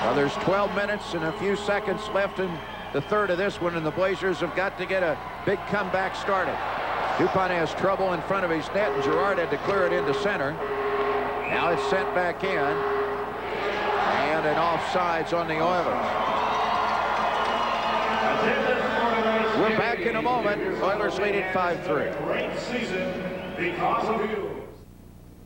Well, there's 12 minutes and a few seconds left in the third of this one, and the Blazers have got to get a big comeback started. Dupont has trouble in front of his net, and Girard had to clear it into center. Now it's sent back in, and an offsides on the Oilers. We're back in a moment. Oilers lead at 5-3. Great season because of you.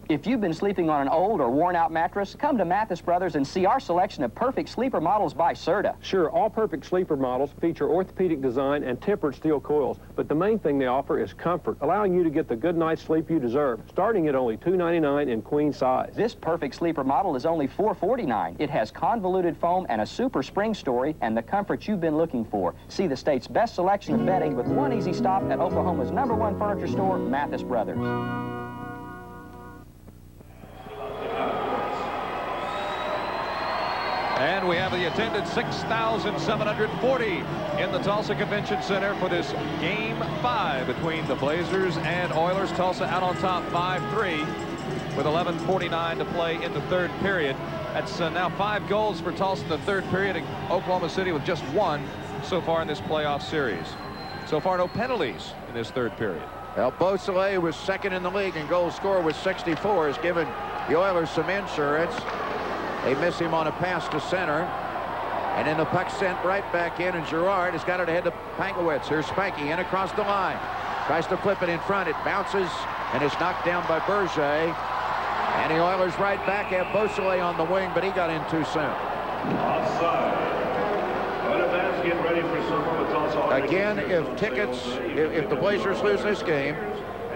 If you've been sleeping on an old or worn-out mattress, come to Mathis Brothers and see our selection of perfect sleeper models by Serta. Sure, all perfect sleeper models feature orthopedic design and tempered steel coils, but the main thing they offer is comfort, allowing you to get the good night's sleep you deserve, starting at only $2.99 in queen size. This perfect sleeper model is only $4.49. It has convoluted foam and a super spring story and the comfort you've been looking for. See the state's best selection of bedding with one easy stop at Oklahoma's #1 furniture store, Mathis Brothers. And we have the attendance 6,740 in the Tulsa Convention Center for this Game 5 between the Blazers and Oilers. Tulsa out on top 5-3 with 11:49 to play in the third period. That's now 5 goals for Tulsa in the third period. And Oklahoma City with just 1 so far in this playoff series. So far, no penalties in this third period. Well, Beausoleil was second in the league in goal score with 64, has given the Oilers some insurance. They miss him on a pass to center. And then the puck sent right back in, and Girard has got it ahead to Pankowitz. Here's Spanky in across the line. Tries to flip it in front. It bounces and is knocked down by Berger. And the Oilers right back have Beausoleil on the wing, but he got in too soon. Offside. Advance, get ready for summer with Tulsa. Again, if the Blazers lose this game,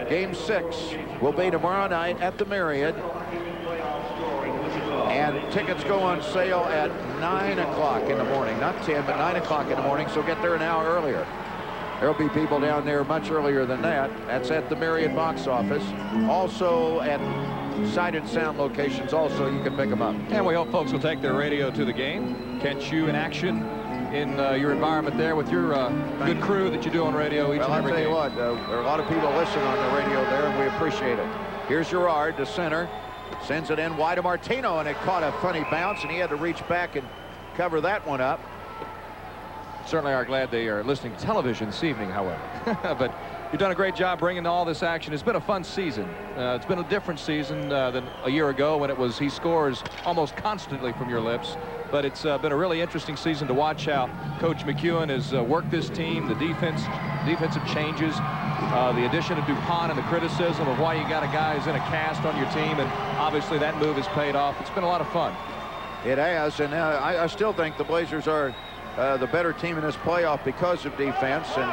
Game 6 will be tomorrow night at the Marriott. And tickets go on sale at 9 o'clock in the morning. Not 10, but 9 o'clock in the morning, so get there an hour earlier. There'll be people down there much earlier than that. That's at the Marriott box office. Also at Sight and Sound locations also, you can pick them up. And we hope folks will take their radio to the game, catch you in action in your environment there with your good crew that you do on radio each and every game. Well, I'll tell you what, there are a lot of people listening on the radio there, and we appreciate it. Here's Girard, the center. Sends it in wide to Martino, and it caught a funny bounce, and he had to reach back and cover that one up. Certainly are glad they are listening to television this evening, however. But you've done a great job bringing all this action. It's been a fun season. It's been a different season than a year ago when it was he scores almost constantly from your lips. But it's been a really interesting season to watch how Coach McEwen has worked this team, the defensive changes, the addition of DuPont and the criticism of why you got a guy who's in a cast on your team, and obviously that move has paid off. It's been a lot of fun. It has, and I still think the Blazers are the better team in this playoff because of defense, and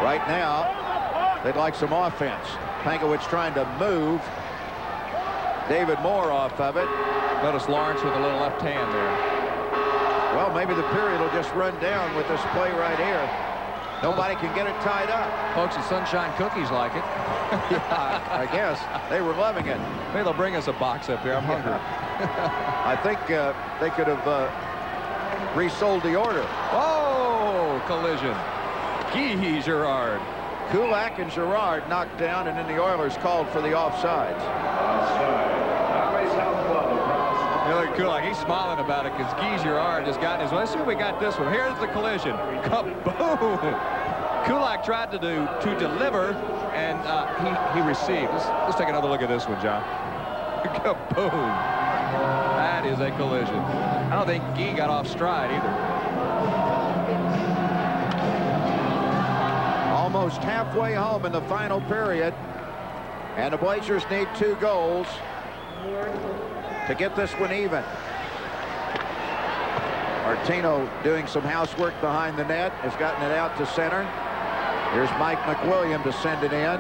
right now they'd like some offense. Pankowitz trying to move David Moore off of it. Notice Lawrence with a little left hand there. Well, maybe the period will just run down with this play right here. Nobody can get it tied up. Folks at Sunshine Cookies like it. Yeah, I guess. They were loving it. Maybe they'll bring us a box up here. I'm hungry. I think they could have resold the order. Oh, collision. Guy Girard. Kulak and Girard knocked down, and then the Oilers called for the offsides. Look at Kulak. He's smiling about it because Guy Girard just got in his way. Let's see if we got this one. Here's the collision. Kaboom! Kulak tried to deliver, and he received. Let's take another look at this one, John. Kaboom! That is a collision. I don't think Guy got off stride either. Almost halfway home in the final period, and the Blazers need 2 goals to get this one even. Martino doing some housework behind the net, has gotten it out to center. Here's Mike McWilliam to send it in.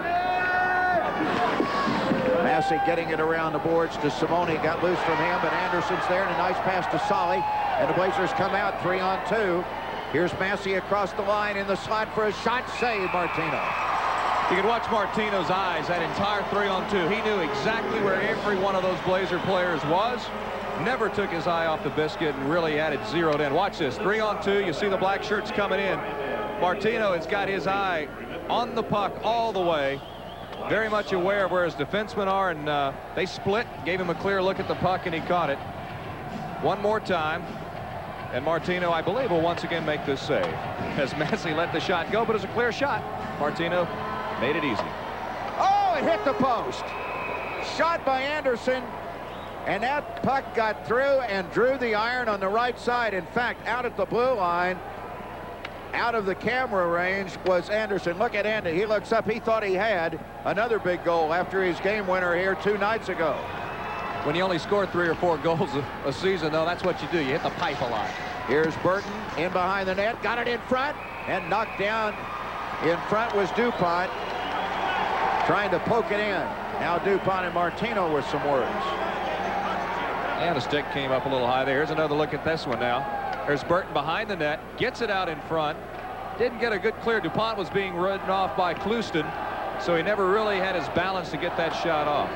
Massey getting it around the boards to Simone. Got loose from him, but Anderson's there, and a nice pass to Solly. And the Blazers come out 3-on-2. Here's Massey across the line in the slot for a shot. Save, Martino. You can watch Martino's eyes that entire 3-on-2. He knew exactly where every one of those Blazer players was. Never took his eye off the biscuit and really had it zeroed in. Watch this, 3-on-2. You see the black shirts coming in. Martino has got his eye on the puck all the way. Very much aware of where his defensemen are, and they split, gave him a clear look at the puck, and he caught it. One more time. And Martino, I believe, will once again make this save. As Massey let the shot go, but it's a clear shot. Martino made it easy. Oh, it hit the post. Shot by Anderson. And that puck got through and drew the iron on the right side. In fact, out at the blue line, out of the camera range was Anderson. Look at Andy. He looks up. He thought he had another big goal after his game winner here 2 nights ago. When you only score 3 or 4 goals a season, though, that's what you do. You hit the pipe a lot. Here's Burton in behind the net. Got it in front and knocked down. In front was DuPont trying to poke it in. Now DuPont and Martino with some words. And the stick came up a little high there. Here's another look at this one now. There's Burton behind the net, gets it out in front. Didn't get a good clear. DuPont was being ridden off by Clouston, so he never really had his balance to get that shot off.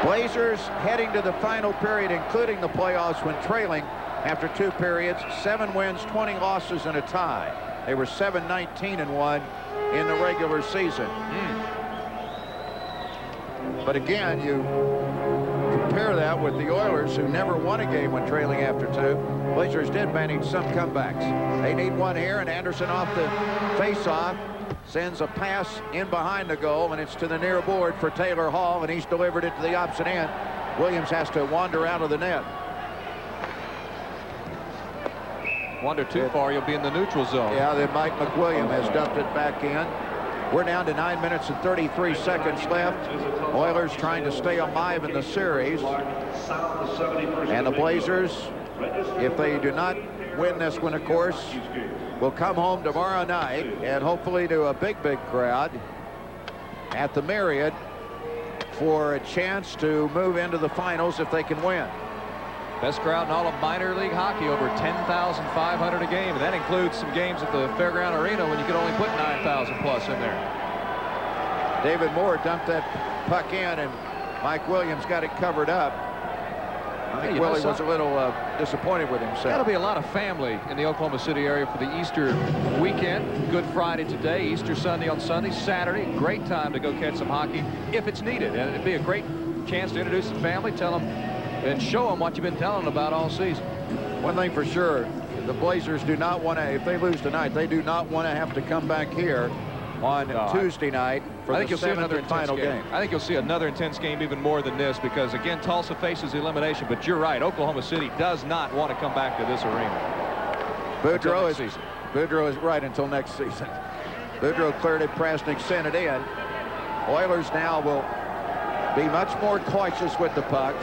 Blazers heading to the final period, including the playoffs, when trailing after 2 periods. 7 wins, 20 losses, and a tie. They were 7-19-1 in the regular season. But again, you compare that with the Oilers, who never won a game when trailing after 2. Blazers did manage some comebacks. They need one here, and Anderson off the face-off sends a pass in behind the goal, and it's to the near board for Taylor Hall, and he's delivered it to the opposite end. Williams has to wander out of the net. Wander too far, you'll be in the neutral zone. Yeah, then Mike McWilliam has dumped it back in. We're down to 9 minutes and 33 seconds left. Oilers trying to stay alive in the series. And the Blazers, if they do not win this one, of course, will come home tomorrow night, and hopefully to a big crowd at the Marriott for a chance to move into the finals if they can win. Best crowd in all of minor league hockey, over 10,500 a game, and that includes some games at the Fairground Arena when you could only put 9,000 plus in there. David Moore dumped that puck in, and Mike Williams got it covered up. I think Willie was a little disappointed with himself. That'll be a lot of family in the Oklahoma City area for the Easter weekend. Good Friday today, Easter Sunday on Sunday, Saturday. Great time to go catch some hockey if it's needed. And it'd be a great chance to introduce the family, tell them and show them what you've been telling them about all season. One thing for sure, the Blazers do not want to, if they lose tonight, they do not want to have to come back here on Tuesday night for the 7th and final game. I think you'll see another intense game, even more than this, because again, Tulsa faces elimination, but you're right, Oklahoma City does not want to come back to this arena. Boudreau is right until next season. Boudreau cleared it, Prasnik sent it in. Oilers now will be much more cautious with the puck.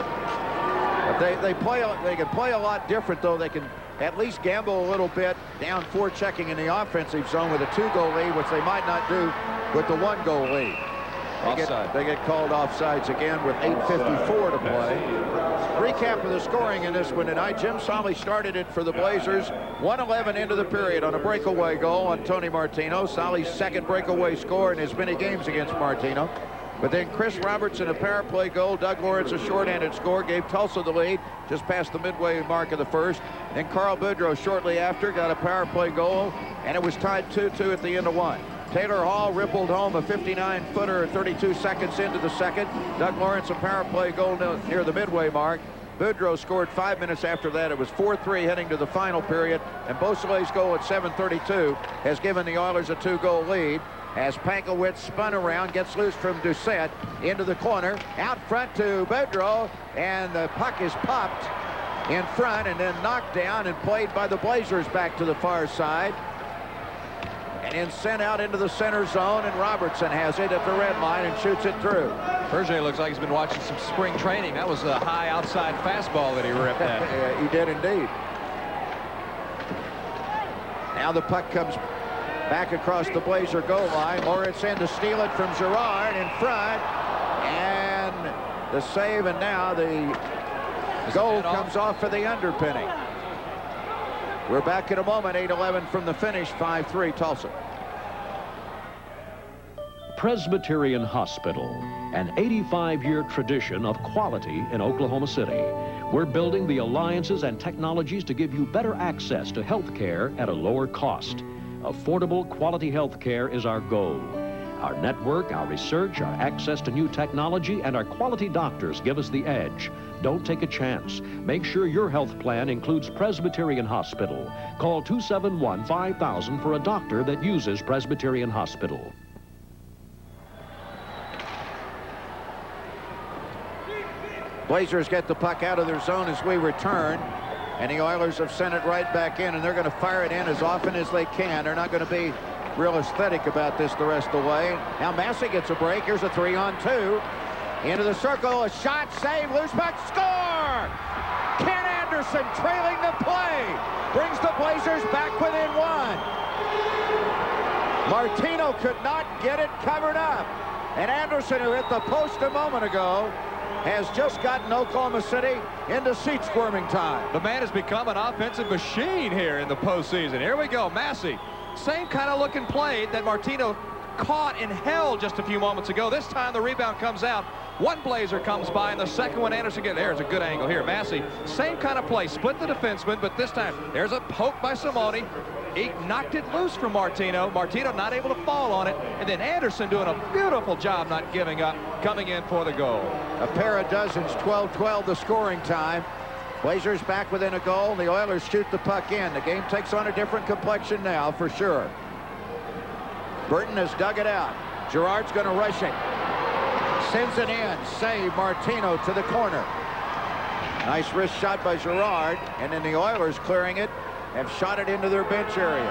But they can play a lot different, though. They can at least gamble a little bit down forechecking in the offensive zone with a 2-goal lead, which they might not do with the 1-goal lead. They get called offsides again with 8:54 to play. Recap of the scoring in this one tonight. Jim Solly started it for the Blazers. 1:11 into the period on a breakaway goal on Tony Martino. Solly's second breakaway score in as many games against Martino. But then Chris Robertson, a power play goal. Doug Lawrence, a shorthanded score, gave Tulsa the lead just past the midway mark of the first. Then Carl Boudreau shortly after got a power play goal, and it was tied 2-2 at the end of 1. Taylor Hall rippled home a 59-footer 32 seconds into the second. Doug Lawrence, a power play goal near the midway mark. Boudreau scored 5 minutes after that. It was 4-3 heading to the final period, and Beausoleil's goal at 7:32 has given the Oilers a 2-goal lead. As Pankowitz spun around, gets loose from Doucette into the corner, out front to Boudreau, and the puck is popped in front and then knocked down and played by the Blazers back to the far side. And then sent out into the center zone, and Robertson has it at the red line and shoots it through. Berger looks like he's been watching some spring training. That was a high outside fastball that he ripped at. Yeah, he did indeed. Now the puck comes back across the Blazer goal line. Lawrence in to steal it from Girard in front. And the save, and now the goal comes off for the underpinning. We're back in a moment. 8:11 from the finish. 5-3 Tulsa. Presbyterian Hospital, an 85-year tradition of quality in Oklahoma City. We're building the alliances and technologies to give you better access to health care at a lower cost. Affordable quality health care is our goal. Our network, our research, our access to new technology, and our quality doctors give us the edge. Don't take a chance. Make sure your health plan includes Presbyterian Hospital. Call 271-5000 for a doctor that uses Presbyterian Hospital. Blazers get the puck out of their zone as we return. And the Oilers have sent it right back in, and they're going to fire it in as often as they can. They're not going to be real aesthetic about this the rest of the way. Now Massey gets a break. Here's a 3-on-2. Into the circle, a shot, save, loose puck, score! Ken Anderson trailing the play. Brings the Blazers back within 1. Martino could not get it covered up. And Anderson, who hit the post a moment ago, has just gotten Oklahoma City into seat squirming time. The man has become an offensive machine here in the postseason. Here we go, Massey. Same kind of looking play that Martino caught and held just a few moments ago. This time the rebound comes out. One Blazer comes by, and the second one Anderson gets. There's a good angle here. Massey, same kind of play. Split the defenseman, but this time there's a poke by Simone. He knocked it loose from Martino. Martino not able to fall on it. And then Anderson doing a beautiful job not giving up, coming in for the goal. A pair of dozens, 12-12 the scoring time. Blazers back within a goal. The Oilers shoot the puck in. The game takes on a different complexion now, for sure. Burton has dug it out. Girard's going to rush it. Sends it in. Save Martino to the corner. Nice wrist shot by Girard. And then the Oilers clearing it have shot it into their bench area.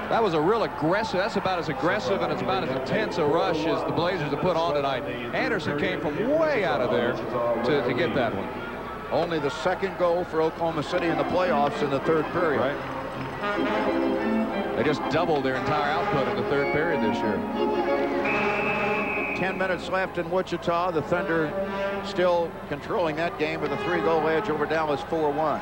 That was a real aggressive, that's about as aggressive and it's about as intense a rush as the Blazers have put on tonight. Anderson came from way out of there to get that one. Only the second goal for Oklahoma City in the playoffs in the third period. Right. They just doubled their entire output in the third period this year. 10 minutes left in Wichita. The Thunder still controlling that game with a 3-goal edge over Dallas 4-1.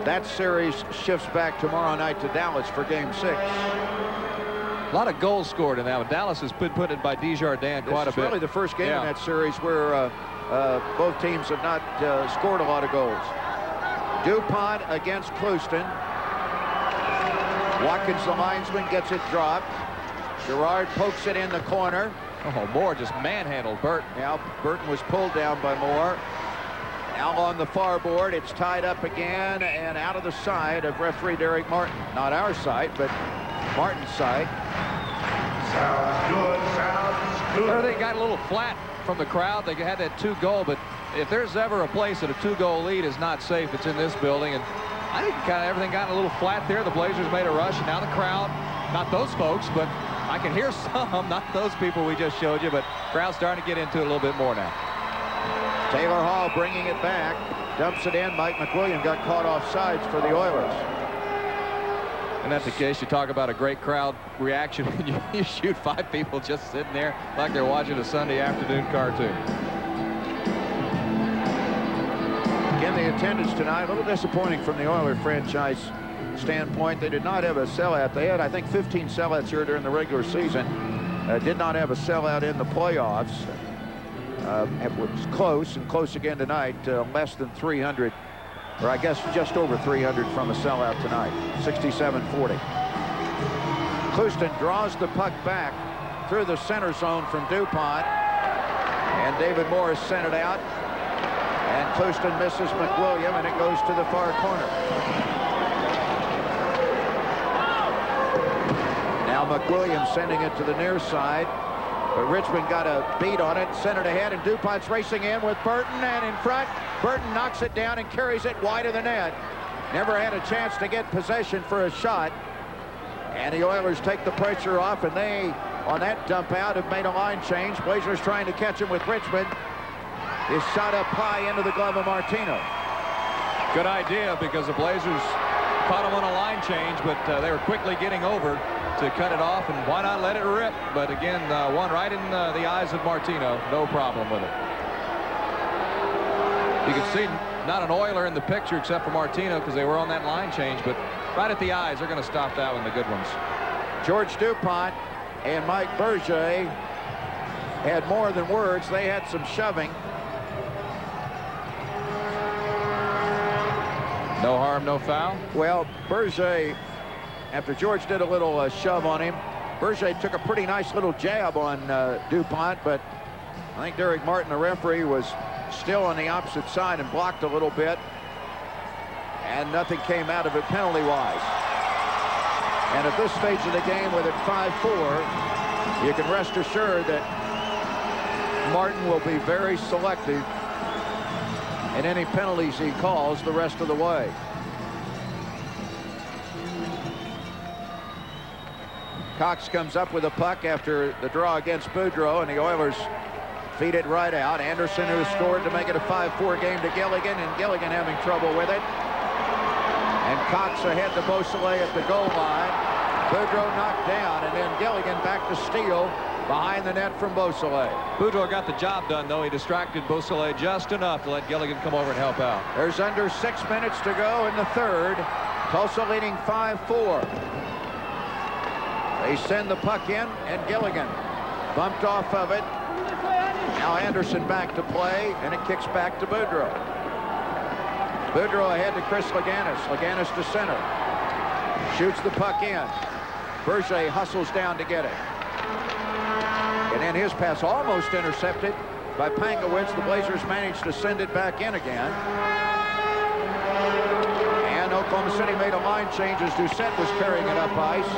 That series shifts back tomorrow night to Dallas for Game 6. A lot of goals scored in that one. Dallas has been put in by Desjardins quite a bit. It's really the first game in that series where both teams have not scored a lot of goals. DuPont against Clouston. Watkins, the linesman, gets it dropped. Girard pokes it in the corner. Oh, Moore just manhandled Burton. Now Burton was pulled down by Moore. Now on the far board, it's tied up again and out of the side of referee Derek Martin. Not our side, but Martin's side. Sounds good, sounds good. Everything got a little flat from the crowd. They had that 2-goal, but if there's ever a place that a 2-goal lead is not safe, it's in this building. And I think kind of everything got a little flat there. The Blazers made a rush, and now the crowd, not those folks, but I can hear some, not those people we just showed you, but crowd's starting to get into it a little bit more now. Taylor Hall bringing it back, dumps it in. Mike McWilliam got caught off sides for the Oilers. And that's the case. You talk about a great crowd reaction when you shoot 5 people just sitting there like they're watching a Sunday afternoon cartoon. Again, the attendance tonight, a little disappointing from the Oiler franchise standpoint. They did not have a sellout. They had, I think, 15 sellouts here during the regular season. Did not have a sellout in the playoffs. It was close, and close again tonight. Less than 300, or I guess just over 300 from a sellout tonight. 67-40. Clouston draws the puck back through the center zone from DuPont, and David Morris sent it out, and Clouston misses McWilliam, and it goes to the far corner. Now McWilliam sending it to the near side. But Richmond got a beat on it, sent it ahead, and DuPont's racing in with Burton, and in front, Burton knocks it down and carries it wide of the net. Never had a chance to get possession for a shot. And the Oilers take the pressure off, and they, on that dump out, have made a line change. Blazers trying to catch him with Richmond. Is shot up high into the glove of Martino. Good idea, because the Blazers caught him on a line change, but they were quickly getting over to cut it off, and why not let it rip? But again, one right in the eyes of Martino. No problem with it. You can see not an Oiler in the picture except for Martino because they were on that line change, but right at the eyes, they're going to stop that one, the good ones. George DuPont and Mike Berger had more than words. They had some shoving. No harm, no foul? Well, Berger, after George did a little shove on him, Berger took a pretty nice little jab on DuPont, but I think Derek Martin, the referee, was still on the opposite side and blocked a little bit, and nothing came out of it penalty-wise. And at this stage of the game, with it 5-4, you can rest assured that Martin will be very selective and any penalties he calls the rest of the way. Cox comes up with a puck after the draw against Boudreau, and the Oilers feed it right out. Anderson, who scored to make it a 5-4 game, to Gilligan, and Gilligan having trouble with it. And Cox ahead to Beausoleil at the goal line. Boudreau knocked down, and then Gilligan back to steal behind the net from Beausoleil. Boudreau got the job done, though. He distracted Beausoleil just enough to let Gilligan come over and help out. There's under 6 minutes to go in the third. Tulsa leading 5-4. They send the puck in, and Gilligan bumped off of it. Now Anderson back to play, and it kicks back to Boudreau. Boudreau ahead to Chris Laganis. Laganis to center. Shoots the puck in. Berger hustles down to get it. And then his pass almost intercepted by Pankowitz. The Blazers managed to send it back in again. And Oklahoma City made a line change as Doucette was carrying it up ice.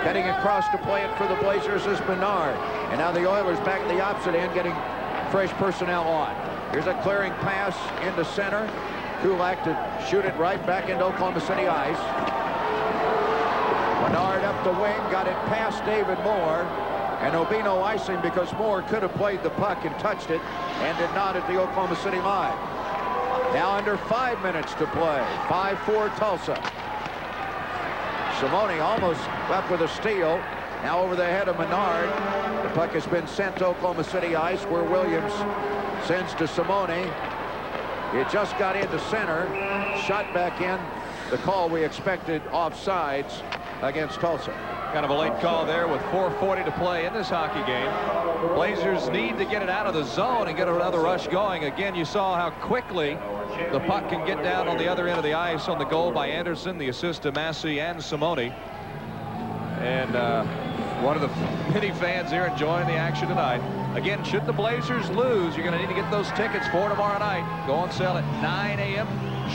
Heading across to play it for the Blazers is Bernard. And now the Oilers back at the opposite end getting fresh personnel on. Here's a clearing pass into center. Kulak to shoot it right back into Oklahoma City ice. Bernard up the wing, got it past David Moore. And Obino icing because Moore could have played the puck and touched it and did not at the Oklahoma City line. Now under 5 minutes to play. 5-4 Tulsa. Simone almost left with a steal. Now over the head of Menard. The puck has been sent to Oklahoma City ice, where Williams sends to Simone. It just got into center. Shot back in. The call we expected, offsides against Tulsa. Kind of a late call there with 4:40 to play in this hockey game. Blazers need to get it out of the zone and get another rush going. Again, you saw how quickly the puck can get down on the other end of the ice on the goal by Anderson, the assist to Massey and Simone. And one of the many fans here enjoying the action tonight. Again, should the Blazers lose, you're going to need to get those tickets for tomorrow night. Go on sale at 9 a.m.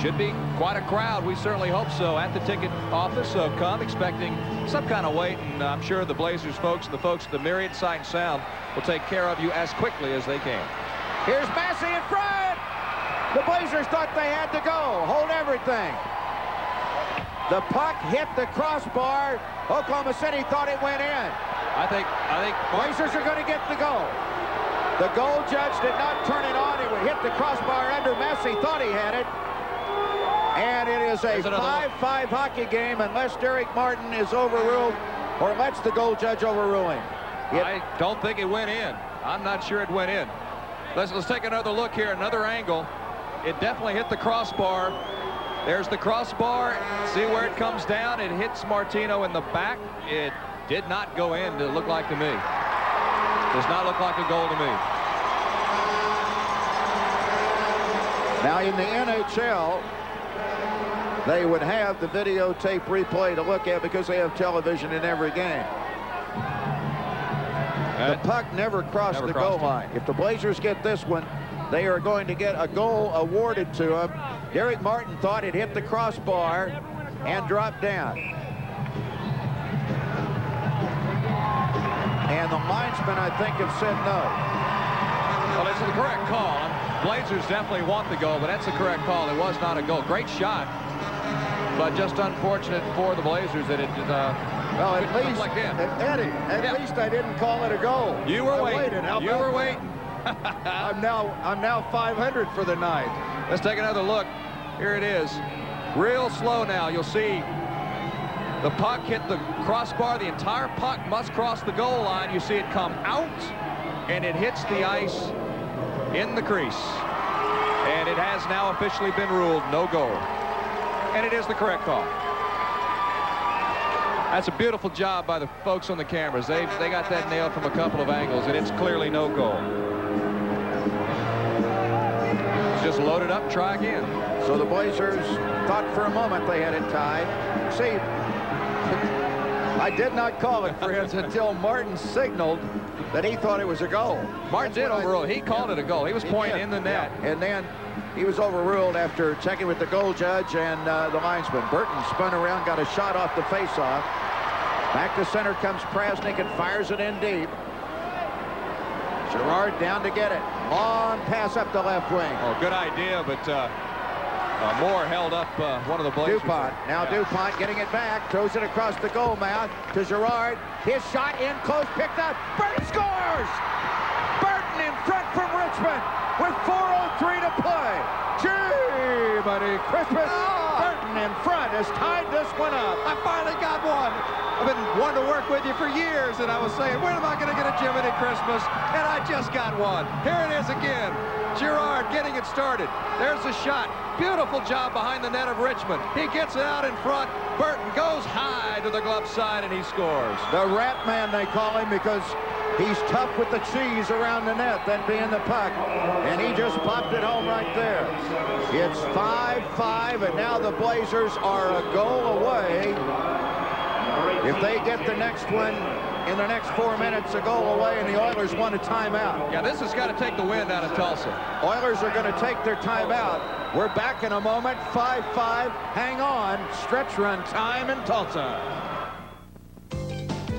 Should be quite a crowd. We certainly hope so at the ticket office. So come expecting some kind of wait, and I'm sure the Blazers folks and the folks at the Myriad Sight and Sound will take care of you as quickly as they can. Here's Massey in front. The Blazers thought they had to go. Hold everything. The puck hit the crossbar. Oklahoma City thought it went in. I think Blazers are going to get the goal. The goal judge did not turn it on. It would hit the crossbar under. Massey thought he had it. And it is a 5-5 hockey game unless Derek Martin is overruled or lets the goal judge overrule him. I don't think it went in. I'm not sure it went in. Let's take another look here, another angle. It definitely hit the crossbar. There's the crossbar. See where it comes down. It hits Martino in the back. It did not go in, it looked like to me. Does not look like a goal to me. Now in the NHL, they would have the videotape replay to look at because they have television in every game. The puck never crossed the goal line. If the Blazers get this one, they are going to get a goal awarded to them. Derek Martin thought it hit the crossbar and dropped down. And the linesmen, I think, have said no. Well, it's the correct call. Blazers definitely want the goal, but that's the correct call. It was not a goal. Great shot, but just unfortunate for the Blazers that it well, at least, like Eddie, at least I didn't call it a goal. You were waiting. You were waiting. I'm now 500 for the night. Let's take another look. Here it is. Real slow now. You'll see the puck hit the crossbar. The entire puck must cross the goal line. You see it come out, and it hits the ice in the crease. And it has now officially been ruled no goal. And it is the correct call. That's a beautiful job by the folks on the cameras. They got that nailed from a couple of angles, and it's clearly no goal. Just load it up, try again. So the Blazers thought for a moment they had it tied. See, I did not call it, friends, until Martin signaled that he thought it was a goal. Martin did overrule. He called it a goal. He was pointing in the net. Yeah. And then he was overruled after checking with the goal judge and the linesman. Burton spun around, got a shot off the faceoff. Back to center comes Prasnik and fires it in deep. Girard down to get it. Long pass up the left wing. Oh, good idea, but Moore held up one of the Blazers. DuPont. Now DuPont getting it back. Throws it across the goal mouth to Girard. His shot in close, picked up. Burton scores! Burton in front from Richmond with 4:03 to play. Gee, buddy, Christmas. Burton in front has tied this one up. I finally got one. I've been wanting to work with you for years, and I was saying, when am I going to get a Jiminy Christmas? And I just got one. Here it is again. Girard getting it started. There's the shot. Beautiful job behind the net of Richmond. He gets it out in front. Burton goes high to the glove side, and he scores. The Rat Man, they call him, because he's tough with the cheese around the net, that being the puck. And he just popped it home right there. It's 5-5, and now the Blazers are a goal away. If they get the next one in the next 4 minutes, a goal away, and the Oilers want a timeout. Yeah, this has got to take the wind out of Tulsa. Oilers are going to take their timeout. We're back in a moment. 5-5. Hang on. Stretch run time in Tulsa.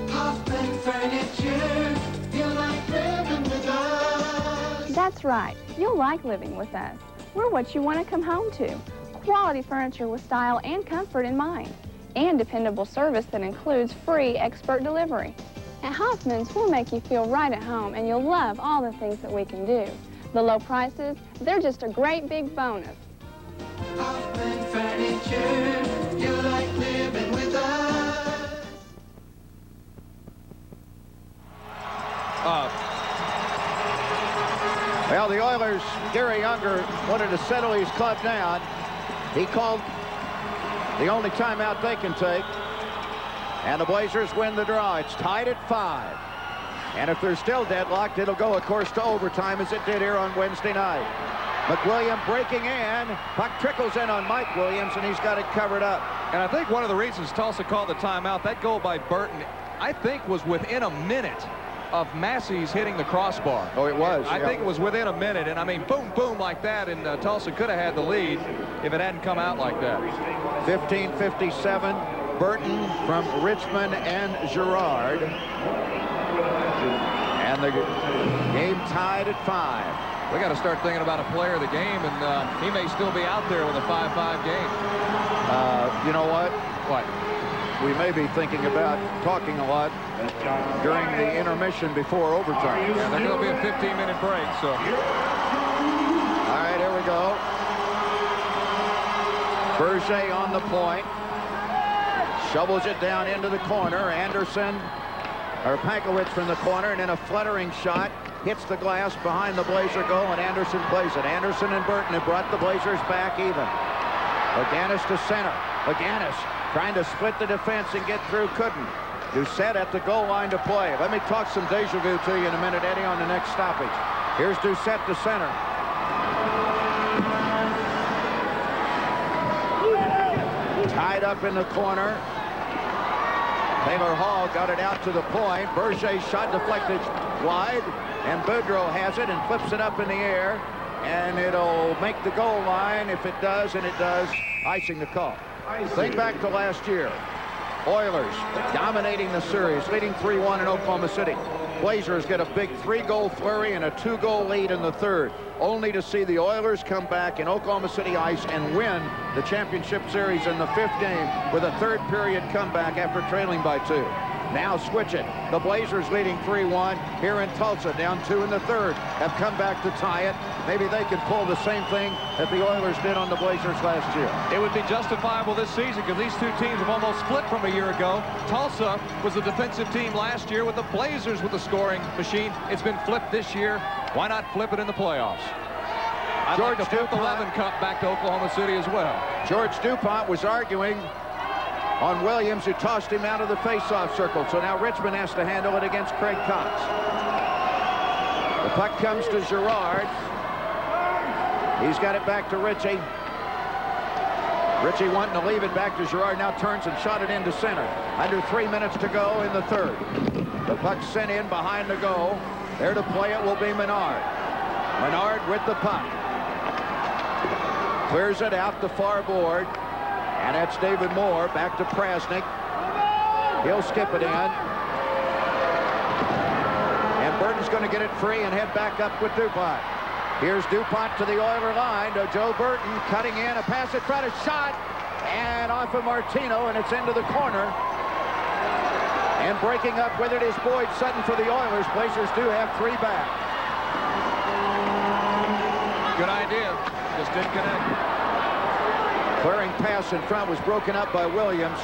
Hoffman Furniture, you like living with us. That's right. You'll like living with us. We're what you want to come home to. Quality furniture with style and comfort in mind. And dependable service that includes free expert delivery. At Hoffman's, we'll make you feel right at home, and you'll love all the things that we can do. The low prices, they're just a great big bonus. Hoffman Furniture, you like living with us. Well, the Oilers, Gary Unger wanted to settle his club down. He called the only timeout they can take. And the Blazers win the draw. It's tied at 5. And if they're still deadlocked, it'll go, of course, to overtime, as it did here on Wednesday night. McWilliam breaking in. Puck trickles in on Mike Williams, and he's got it covered up. And I think one of the reasons Tulsa called the timeout, that goal by Burton, I think was within a minute of Massey's hitting the crossbar. Oh, it was. I think it was within a minute, and I mean, boom, boom, like that, and Tulsa could have had the lead if it hadn't come out like that. 15:57. Burton from Richmond and Girard. And the game tied at 5. We got to start thinking about a player of the game, and he may still be out there with a 5-5 game. You know what? What? We may be thinking about talking a lot during the intermission before overtime. Yeah, there's going to be a 15-minute break, so. All right, here we go. Berger on the point. Shovels it down into the corner. Anderson, or Pankowitz from the corner, and then a fluttering shot. Hits the glass behind the Blazer goal, and Anderson plays it. Anderson and Burton have brought the Blazers back even. Aganis to center. Aganis trying to split the defense and get through, couldn't. Doucette at the goal line to play. Let me talk some deja vu to you in a minute, Eddie, on the next stoppage. Here's Doucette to center. Tied up in the corner. Taylor Hall got it out to the point. Berger's shot deflected wide, and Boudreau has it and flips it up in the air, and it'll make the goal line. If it does, and it does, icing the call. Think back to last year. Oilers dominating the series, leading 3-1 in Oklahoma City. Blazers get a big 3-goal flurry and a 2-goal lead in the third, only to see the Oilers come back in Oklahoma City ice and win the championship series in the 5th game with a third period comeback after trailing by 2. Now switch it. The Blazers leading 3-1 here in Tulsa, down 2 in the third, have come back to tie it. Maybe they can pull the same thing that the Oilers did on the Blazers last year. It would be justifiable this season because these two teams have almost split from a year ago. Tulsa was a defensive team last year with the Blazers with the scoring machine. It's been flipped this year. Why not flip it in the playoffs? I'd like to flip the 11 Cup back to Oklahoma City as well. George DuPont was arguing on Williams, who tossed him out of the face-off circle. So now Richmond has to handle it against Craig Cox. The puck comes to Girard. He's got it back to Ritchie. Ritchie wanting to leave it back to Girard, now turns and shot it into center. Under 3 minutes to go in the third. The puck sent in behind the goal. There to play it will be Menard. Menard with the puck. Clears it out the far board. And that's David Moore back to Prasnik. He'll skip it in. And And Burton's going to get it free and head back up with DuPont. Here's DuPont to the Oiler line to Joe Burton, cutting in, a pass in front, a shot, and off of Martino, and it's into the corner. And breaking up with it is Boyd Sutton for the Oilers. Blazers do have 3 back. Good idea. Just didn't connect. Clearing pass in front was broken up by Williams.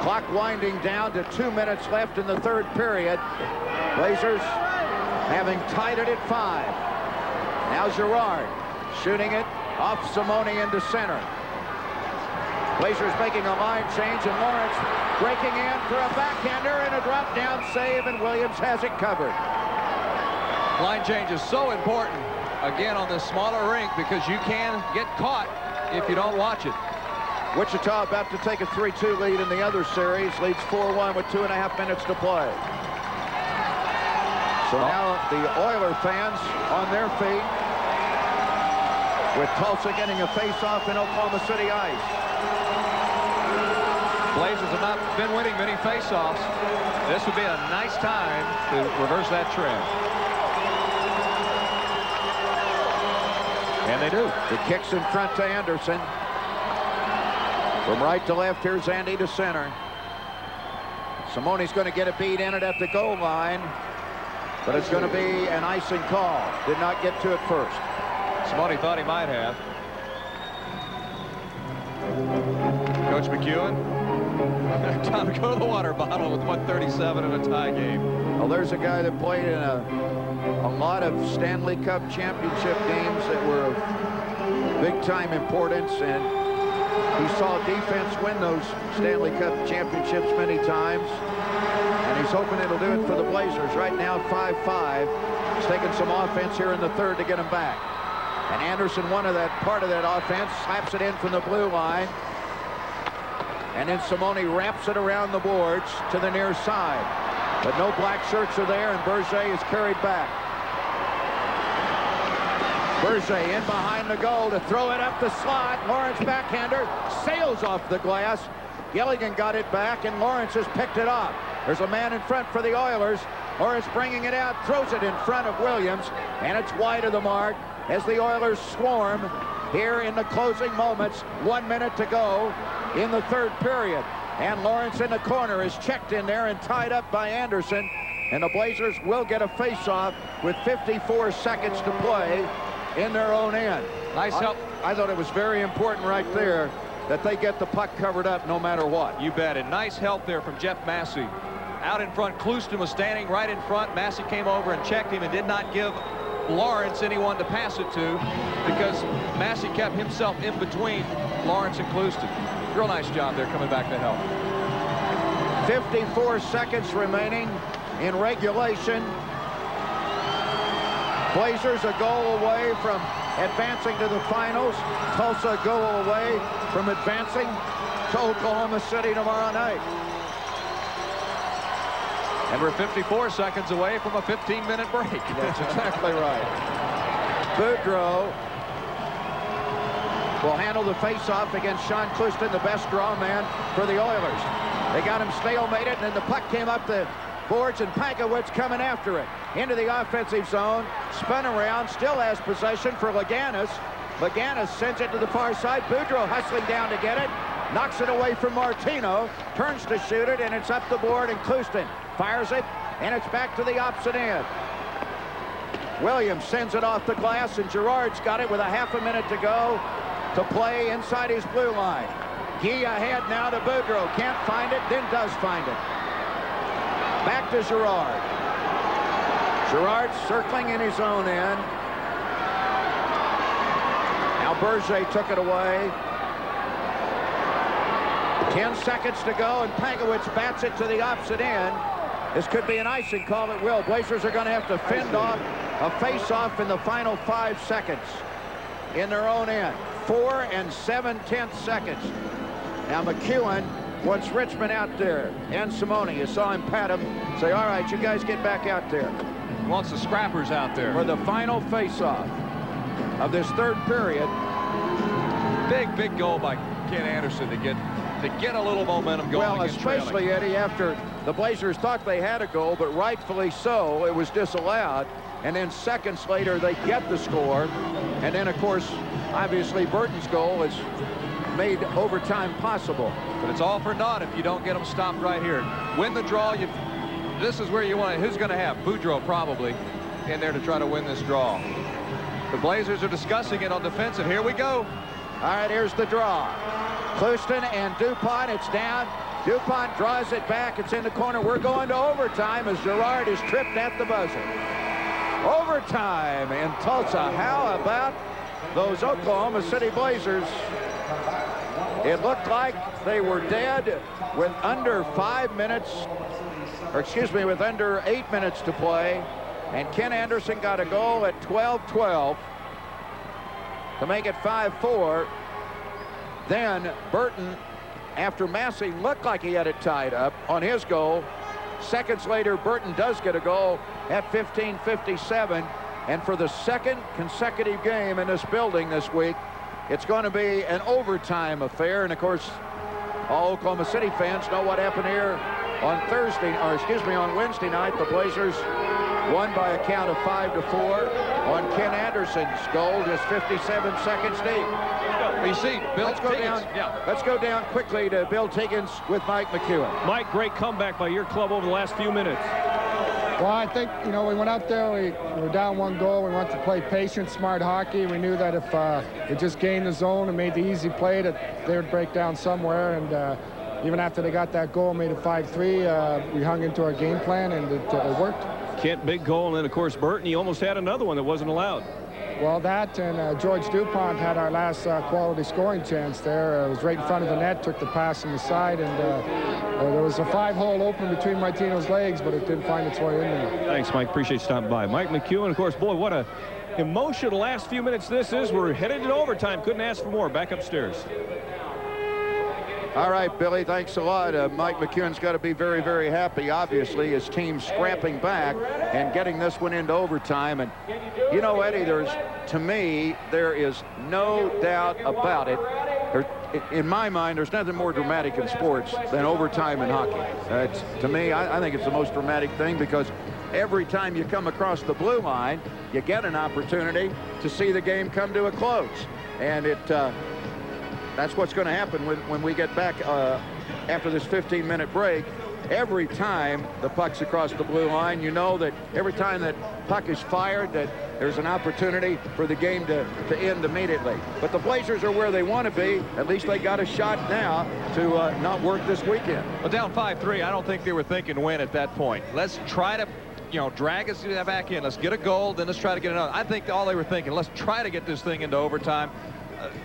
Clock winding down to 2 minutes left in the 3rd period. Blazers having tied it at 5. Now Girard shooting it off Simone into center. Blazers making a line change, and Lawrence breaking in for a backhander and a drop down save, and Williams has it covered. Line change is so important, again, on this smaller rink, because you can get caught if you don't watch it. Wichita about to take a 3-2 lead in the other series, leads 4-1 with 2.5 minutes to play. So now the Oiler fans on their feet, with Tulsa getting a face-off in Oklahoma City ice. Blazers have not been winning many face-offs. This would be a nice time to reverse that trend. And they do. The kicks in front to Anderson. From right to left, here's Andy to center. Simone's going to get a beat in it at the goal line, but it's going to be an icing call. Did not get to it first. Simone thought he might have. Coach McEwen, time to go to the water bottle with 1:37 in a tie game. Well, there's a guy that played in a lot of Stanley Cup championship games that were of big-time importance, and he saw defense win those Stanley Cup championships many times, and he's hoping it'll do it for the Blazers. Right now, 5-5. He's taking some offense here in the 3rd to get him back. And Anderson, part of that offense, slaps it in from the blue line. And then Simone wraps it around the boards to the near side. But no black shirts are there, and Berger is carried back. Berger in behind the goal to throw it up the slot. Lawrence backhander sails off the glass. Gilligan got it back, and Lawrence has picked it up. There's a man in front for the Oilers. Lawrence bringing it out, throws it in front of Williams, and it's wide of the mark as the Oilers swarm here in the closing moments. 1 minute to go in the 3rd period. And Lawrence in the corner is checked in there and tied up by Anderson. And the Blazers will get a face-off with 54 seconds to play in their own end. Nice help. I thought it was very important right there that they get the puck covered up no matter what. You bet. And nice help there from Jeff Massey. Out in front, Clouston was standing right in front. Massey came over and checked him and did not give Lawrence anyone to pass it to, because Massey kept himself in between Lawrence and Clouston. Real nice job there coming back to help. 54 seconds remaining in regulation. Blazers a goal away from advancing to the finals. Tulsa a goal away from advancing to Oklahoma City tomorrow night. And we're 54 seconds away from a 15-minute break. That's exactly right. Boudreau will handle the face-off against Sean Clouston, the best draw man for the Oilers. They got him stalemated, and then the puck came up the boards, and Pankowitz coming after it. Into the offensive zone, spun around, still has possession for Laganis. Laganis sends it to the far side. Boudreau hustling down to get it. Knocks it away from Martino. Turns to shoot it, and it's up the board, and Clouston fires it, and it's back to the opposite end. Williams sends it off the glass, and Girard's got it with a half a minute to go to play inside his blue line. Guy ahead now to Boudreau. Can't find it, then does find it. Back to Girard. Girard circling in his own end. Now Berger took it away. 10 seconds to go, and Pankowitz bats it to the opposite end. This could be an icing call at will. Blazers are going to have to fend off a face-off in the final 5 seconds in their own end. 4 7/10 seconds. Now McEwen wants Richmond out there, and Simone. You saw him pat him, say, all right, you guys get back out there. He wants the scrappers out there. For the final face-off of this 3rd period. Big goal by Ken Anderson to get a little momentum going. Well, especially, Eddie, after the Blazers thought they had a goal, but rightfully so, it was disallowed. And then seconds later, they get the score. And then, of course, obviously, Burton's goal has made overtime possible. But it's all for naught if you don't get them stopped right here. Win the draw. This is where you want it. Who's going to have? Boudreaux probably in there to try to win this draw. The Blazers are discussing it on defensive. Here we go. All right, here's the draw. Clouston and DuPont. It's down. DuPont draws it back. It's in the corner. We're going to overtime as Gerard is tripped at the buzzer. Overtime in Tulsa. How about those Oklahoma City Blazers? It looked like they were dead with under 5 minutes, or excuse me, with under 8 minutes to play. And Ken Anderson got a goal at 12-12 to make it 5-4. Then Burton, after Massey looked like he had it tied up on his goal, seconds later, Burton does get a goal at 15:57. And for the second consecutive game in this building this week, it's going to be an overtime affair. And of course, all Oklahoma City fans know what happened here on on Wednesday night. The Blazers won by a count of 5-4 on Ken Anderson's goal, just 57 seconds deep. You see, Bill Let's go down quickly to Bill Tiggins with Mike McEwen. Mike, great comeback by your club over the last few minutes. Well, I think, you know, we went out there, we were down 1 goal. We wanted to play patient, smart hockey. We knew that if we just gained the zone and made the easy play, that they would break down somewhere. And even after they got that goal, made it 5-3, we hung into our game plan, and it worked. Kent, big goal, and then, of course, Burton, he almost had another one that wasn't allowed. Well, that and George DuPont had our last quality scoring chance there. It was right in front of the net, took the pass on the side, and there was a 5-hole open between Martino's legs, but it didn't find its way in there. Thanks, Mike. Appreciate you stopping by. Mike McEwen, of course, boy, what a emotional last few minutes this is. We're headed to overtime. Couldn't ask for more. Back upstairs. All right, Billy, thanks a lot. Mike McEwen's got to be very, very happy, obviously, his team scrapping back and getting this one into overtime. And, you know, Eddie, to me, there is no doubt about it. In my mind, there's nothing more dramatic in sports than overtime in hockey. To me, I think it's the most dramatic thing, because every time you come across the blue line, you get an opportunity to see the game come to a close. And that's what's going to happen when we get back after this 15-minute break. Every time the puck's across the blue line, you know that every time that puck is fired, that there's an opportunity for the game to end immediately. But the Blazers are where they want to be. At least they got a shot now to not work this weekend. Well, down 5-3, I don't think they were thinking win at that point. Let's try to, you know, drag us back in. Let's get a goal, then let's try to get another. I think all they were thinking, let's try to get this thing into overtime.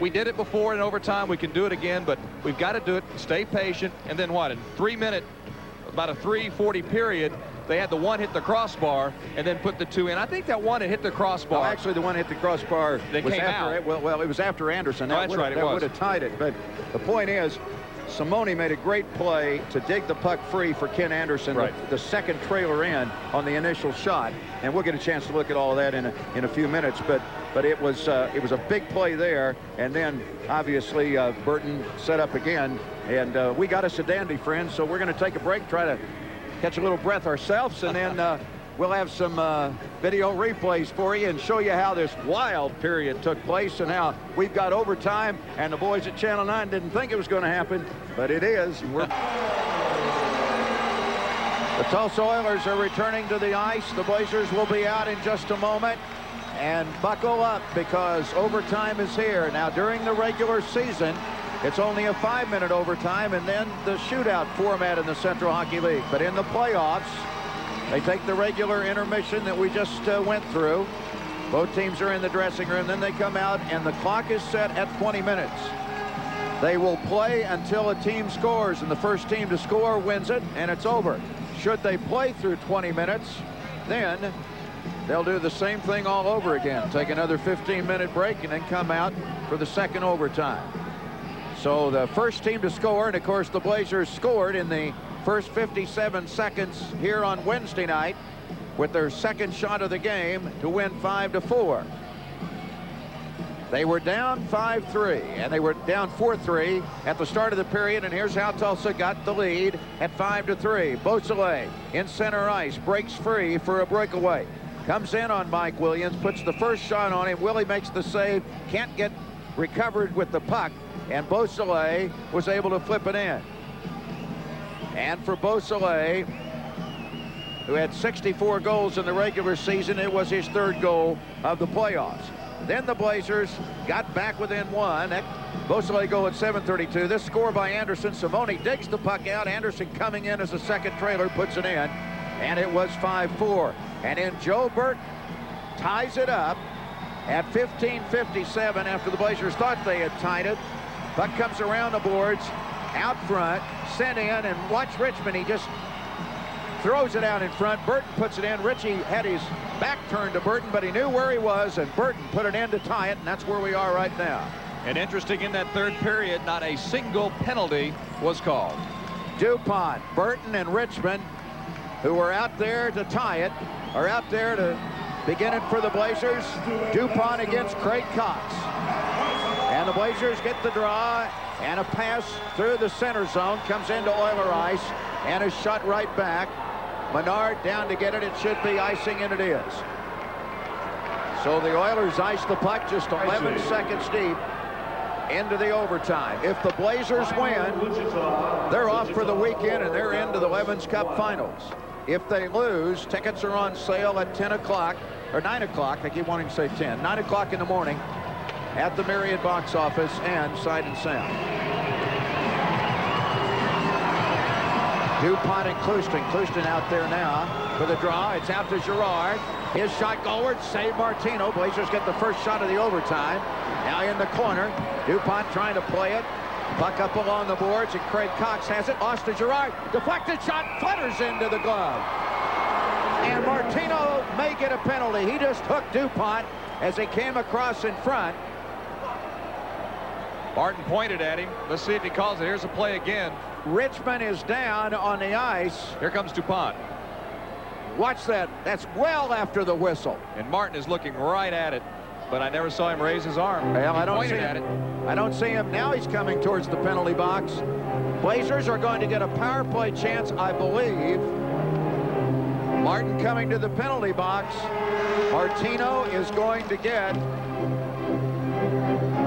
We did it before in overtime. We can do it again, but we've got to do it, stay patient. And then what? In 3 minute, about a 3:40 period, they had the one hit the crossbar and then put the 2 in. I think that one had hit the crossbar. Well, actually, the one hit the crossbar that was came after out. Well, it was after Anderson. That's right, that would have tied it. But the point is, Simone made a great play to dig the puck free for Ken Anderson, the second trailer in on the initial shot. And we'll get a chance to look at all of that in a few minutes. But it was a big play there. And then, obviously, Burton set up again. And we got us a dandy, friends. So we're going to take a break, try to catch a little breath ourselves, and then we'll have some video replays for you and show you how this wild period took place and how we've got overtime. And the boys at Channel 9 didn't think it was going to happen, but it is. The Tulsa Oilers are returning to the ice. The Blazers will be out in just a moment. And buckle up, because overtime is here. Now, during the regular season, it's only a 5-minute overtime and then the shootout format in the Central Hockey League. But in the playoffs, they take the regular intermission that we just went through. Both teams are in the dressing room. Then they come out, and the clock is set at 20 minutes. They will play until a team scores, and the first team to score wins it, and it's over. Should they play through 20 minutes, then they'll do the same thing all over again. Take another 15-minute break and then come out for the second overtime. So the first team to score, and of course the Blazers scored in the first 57 seconds here on Wednesday night with their second shot of the game to win 5-4. They were down 5-3, and they were down 4-3 at the start of the period, and here's how Tulsa got the lead at 5-3. Beausoleil in center ice, breaks free for a breakaway. Comes in on Mike Williams, puts the first shot on him. Willie makes the save, can't get recovered with the puck, and Beausoleil was able to flip it in. And for Beausoleil, who had 64 goals in the regular season, it was his third goal of the playoffs. Then the Blazers got back within one. That Beausoleil goal at 7:32. This score by Anderson. Simone digs the puck out. Anderson coming in as a second trailer, puts it in, and it was 5-4. And then Joe Burton ties it up at 15:57 after the Blazers thought they had tied it. Puck comes around the boards, out front, sent in, and watch Richmond. He just throws it out in front. Burton puts it in. Ritchie had his back turned to Burton, but he knew where he was, and Burton put it in to tie it, and that's where we are right now. And interesting, in that third period, not a single penalty was called. DuPont, Burton, and Richmond, who were out there to tie it, are out there to begin it for the Blazers. DuPont against Craig Cox. And the Blazers get the draw, and a pass through the center zone comes into Oiler ice, and is shot right back. Menard down to get it. It should be icing, and it is. So the Oilers ice the puck just 11 seconds deep into the overtime. If the Blazers win, they're off for the weekend, and they're into the Levens Cup Finals. If they lose, tickets are on sale at 10 o'clock, or 9 o'clock. I keep wanting to say 10. 9 o'clock in the morning at the Myriad box office and Sight and Sound. DuPont and Clouston. Clouston out there now for the draw. It's out to Girard. His shot goalward, save Martino. Blazers get the first shot of the overtime. Now in the corner. DuPont trying to play it. Puck up along the boards, and Craig Cox has it. Lost to Girard. Deflected shot, flutters into the glove. And Martino may get a penalty. He just hooked DuPont as he came across in front. Martin pointed at him. Let's see if he calls it. Here's a play again. Richmond is down on the ice. Here comes DuPont. Watch that. That's well after the whistle. And Martin is looking right at it, but I never saw him raise his arm. Well, I don't see him. Now he's coming towards the penalty box. Blazers are going to get a power play chance, I believe. Martin coming to the penalty box. Martino is going to get,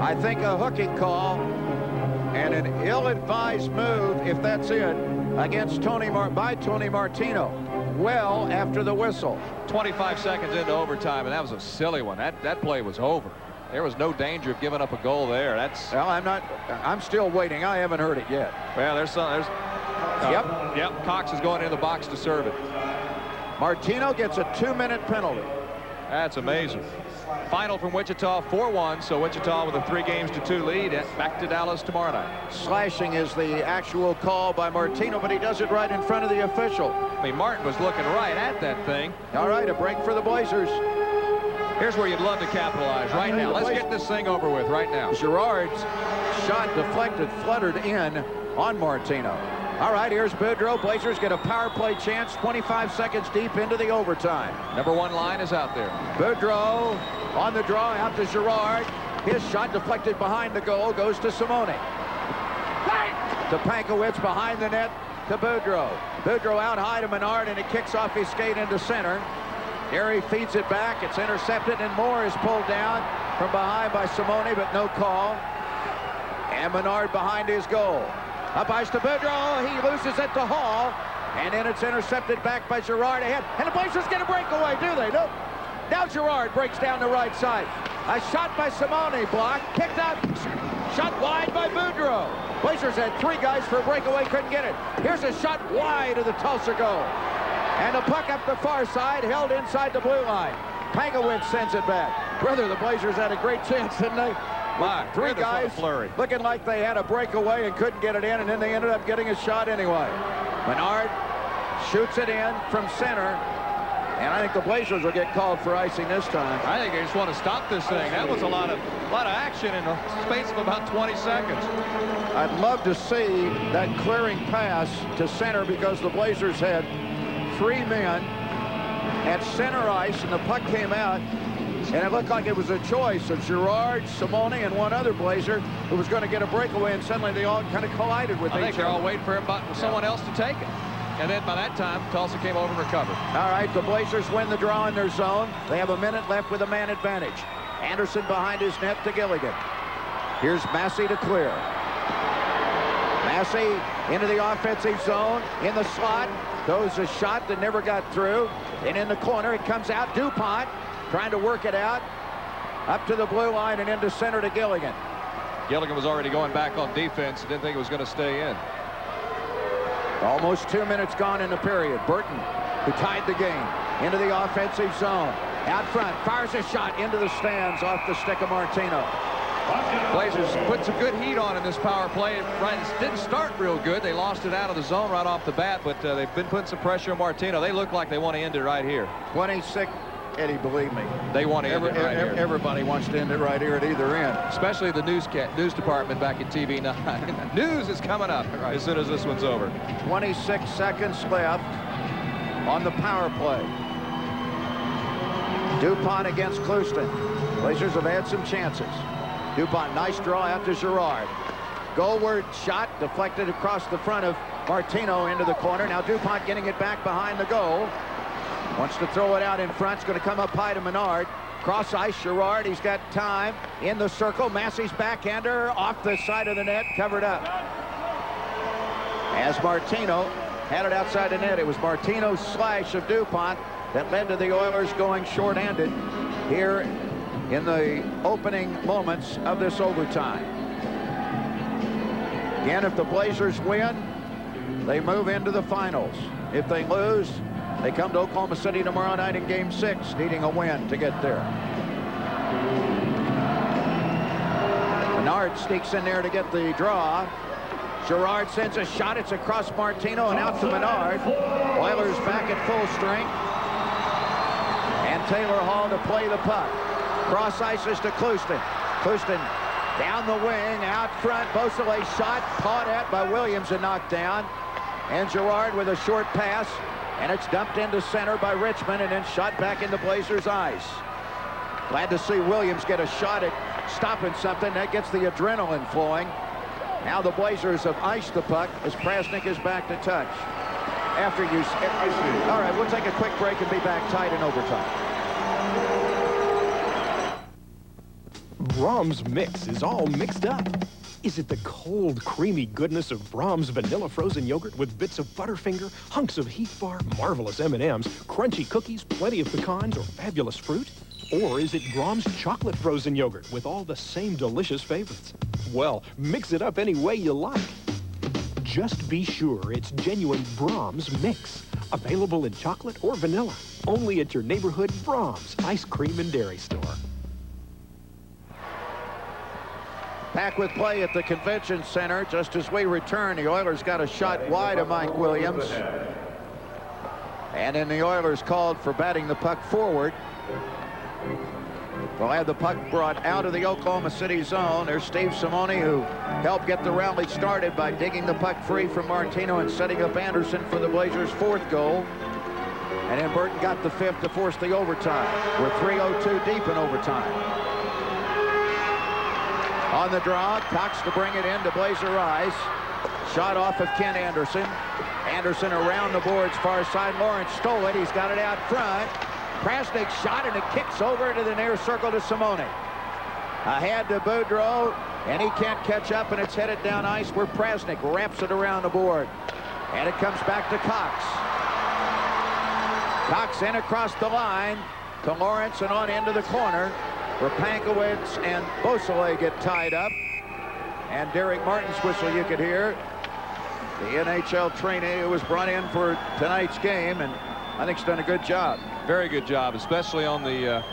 I think, a hooking call and an ill-advised move, if that's it, against Tony Martino. Well after the whistle. 25 seconds into overtime, and that was a silly one. That play was over. There was no danger of giving up a goal there. Well, I'm still waiting. I haven't heard it yet. Well, yep, Cox is going into the box to serve it. Martino gets a 2-minute penalty. That's amazing. Final from Wichita, 4-1, so Wichita with a 3-2 lead. Back to Dallas tomorrow night. Slashing is the actual call by Martino, but he does it right in front of the official. I mean, Martin was looking right at that thing. All right, a break for the Blazers. Here's where you'd love to capitalize right now. Let's get this thing over with right now. Girard's shot deflected, fluttered in on Martino. All right, here's Boudreau. Blazers get a power play chance 25 seconds deep into the overtime. Number 1 line is out there. Boudreau on the draw out to Girard. His shot deflected behind the goal, goes to Simone. To Pankowitz behind the net to Boudreau. Boudreau out high to Menard, and it kicks off his skate into center. Here he feeds it back. It's intercepted, and Moore is pulled down from behind by Simone, but no call. And Menard behind his goal. Up ice to Boudreau. He loses it to Hall. And then it's intercepted back by Girard ahead. And the Blazers get a breakaway, do they? Nope. Now Girard breaks down the right side. A shot by Simone, blocked, kicked out, shot wide by Boudreau. Blazers had 3 guys for a breakaway, couldn't get it. Here's a shot wide of the Tulsa goal. And a puck up the far side, held inside the blue line. Pankowitz sends it back. Brother, the Blazers had a great chance, didn't they? My, 3 guys looking like they had a breakaway and couldn't get it in, and then they ended up getting a shot anyway. Menard shoots it in from center, and I think the Blazers will get called for icing this time. I think they just want to stop this thing. That was a lot of action in a space of about 20 seconds. I'd love to see that clearing pass to center, because the Blazers had 3 men at center ice, and the puck came out And it looked like it was a choice of Girard, Simone, and one other Blazer who was going to get a breakaway, and suddenly they all kind of collided with each other. I think they're all waiting for someone else to take it. And then by that time, Tulsa came over and recovered. All right, the Blazers win the draw in their zone. They have a minute left with a man advantage. Anderson behind his net to Gilligan. Here's Massey to clear. Massey into the offensive zone, in the slot. Goes a shot that never got through. And in the corner, it comes out. DuPont trying to work it out. Up to the blue line and into center to Gilligan. Gilligan was already going back on defense. Didn't think it was going to stay in. Almost 2 minutes gone in the period. Burton, who tied the game, into the offensive zone. Out front, fires a shot into the stands off the stick of Martino. Blazers put some good heat on in this power play. Right, it didn't start real good. They lost it out of the zone right off the bat, but they've been putting some pressure on Martino. They look like they want to end it right here. 26. Eddie, believe me. They want to end it right here. Everybody wants to end it right here at either end. Especially the news department back at TV9. News is coming up as soon as this one's over. 26 seconds left on the power play. DuPont against Clouston. Blazers have had some chances. DuPont, nice draw out to Girard. Goalward shot deflected across the front of Martino into the corner. Now DuPont getting it back behind the goal. Wants to throw it out in front. It's going to come up high to Menard. Cross ice, Girard. He's got time. In the circle. Massey's backhander off the side of the net. Covered up. As Martino had it outside the net. It was Martino's slash of DuPont that led to the Oilers going short-handed here in the opening moments of this overtime. Again, if the Blazers win, they move into the finals. If they lose, they come to Oklahoma City tomorrow night in Game 6, needing a win to get there. Menard sneaks in there to get the draw. Girard sends a shot. It's across Martino and out to Menard. Oilers back at full strength. And Taylor Hall to play the puck. Cross ices to Clouston. Clouston down the wing, out front. Beausoleil shot, caught at by Williams and knocked down. And Girard with a short pass. And it's dumped into center by Richmond and then shot back into Blazers' ice. Glad to see Williams get a shot at stopping something. That gets the adrenaline flowing. Now the Blazers have iced the puck as Prasnik is back to touch. After you... All right, we'll take a quick break and be back tight in overtime. Brahms Mix is all mixed up. Is it the cold, creamy goodness of Brahms vanilla frozen yogurt with bits of Butterfinger, hunks of Heath Bar, marvelous M&Ms, crunchy cookies, plenty of pecans, or fabulous fruit? Or is it Brahms chocolate frozen yogurt with all the same delicious favorites? Well, mix it up any way you like. Just be sure it's genuine Brahms Mix. Available in chocolate or vanilla. Only at your neighborhood Brahms ice cream and dairy store. Back with play at the Convention Center. Just as we return, the Oilers got a shot wide of Mike Williams. And then the Oilers called for batting the puck forward. They'll have the puck brought out of the Oklahoma City zone. There's Steve Simone, who helped get the rally started by digging the puck free from Martino and setting up Anderson for the Blazers' fourth goal. And then Burton got the fifth to force the overtime. We're 3:02 deep in overtime. On the draw, Cox to bring it in to Blazer Ice. Shot off of Ken Anderson. Anderson around the boards, far side. Lawrence stole it. He's got it out front. Prasnik shot, and it kicks over into the near circle to Simone. Ahead to Boudreau, and he can't catch up, and it's headed down ice where Prasnik wraps it around the board. And it comes back to Cox. Cox in across the line to Lawrence and on into the corner, where Pankowitz and Beausoleil get tied up. And Derek Martin's whistle you could hear. The NHL trainee who was brought in for tonight's game, and I think he's done a good job. Very good job, especially on the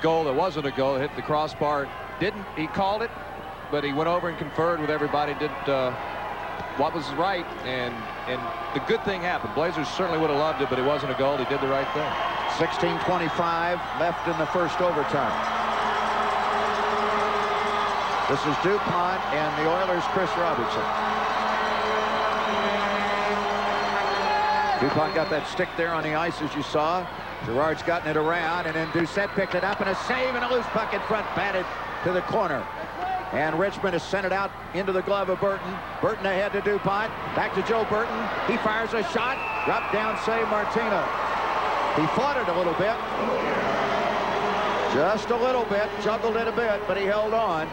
goal that wasn't a goal. It hit the crossbar. He called it, but he went over and conferred with everybody, did what was right, and the good thing happened. Blazers certainly would have loved it, but it wasn't a goal. He did the right thing. 16:25 left in the first overtime. This is DuPont and the Oilers' Chris Robertson. DuPont got that stick there on the ice, as you saw. Girard's gotten it around, and then Doucette picked it up, and a save, and a loose puck in front, batted to the corner. And Richmond has sent it out into the glove of Burton. Burton ahead to DuPont. Back to Joe Burton. He fires a shot. Drop down save, Martino. He fought it a little bit. Just a little bit. Juggled it a bit, but he held on.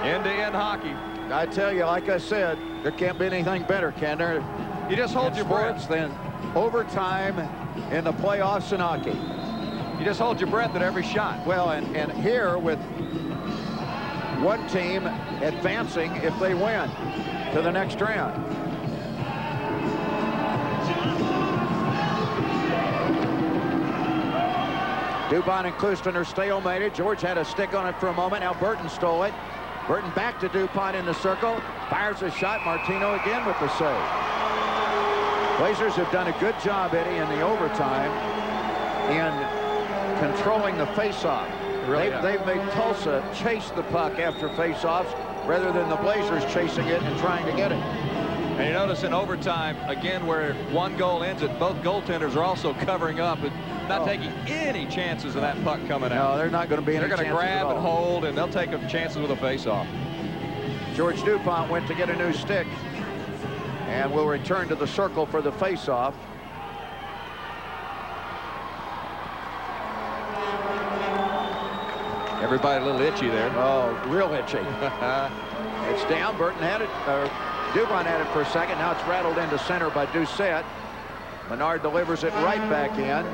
End-to-end hockey. I tell you, like I said, there can't be anything better, can there? You just hold your breath. Than overtime in the playoffs in hockey. You just hold your breath at every shot. Well, and here with one team advancing if they win to the next round. DuPont and Clouston are stalemated. George had a stick on it for a moment. Now Burton stole it. Burton back to DuPont in the circle. Fires a shot. Martino again with the save. Blazers have done a good job, Eddie, in the overtime in controlling the faceoff. Really they've made Tulsa chase the puck after faceoffs rather than the Blazers chasing it and trying to get it. And you notice in overtime, again, where one goal ends it, both goaltenders are also covering up and not taking any chances of that puck coming out. No, they're not going to be any They're going to grab and hold, and they'll take chances with a faceoff. George DuPont went to get a new stick and will return to the circle for the faceoff. Everybody a little itchy there. Oh, real itchy. It's down. Burton had it. DuPont had it for a second. Now it's rattled into center by Doucette. Menard delivers it right back in.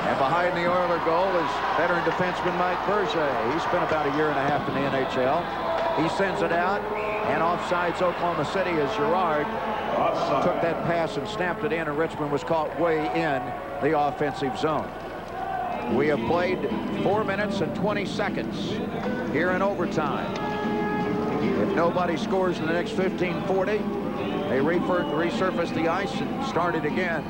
And behind the Oiler goal is veteran defenseman Mike Berger. He spent about a year and a half in the NHL. He sends it out, and offsides Oklahoma City as Girard took that pass and snapped it in, and Richmond was caught way in the offensive zone. We have played 4 minutes and 20 seconds here in overtime. If nobody scores in the next 15-40, they resurface the ice and start it again.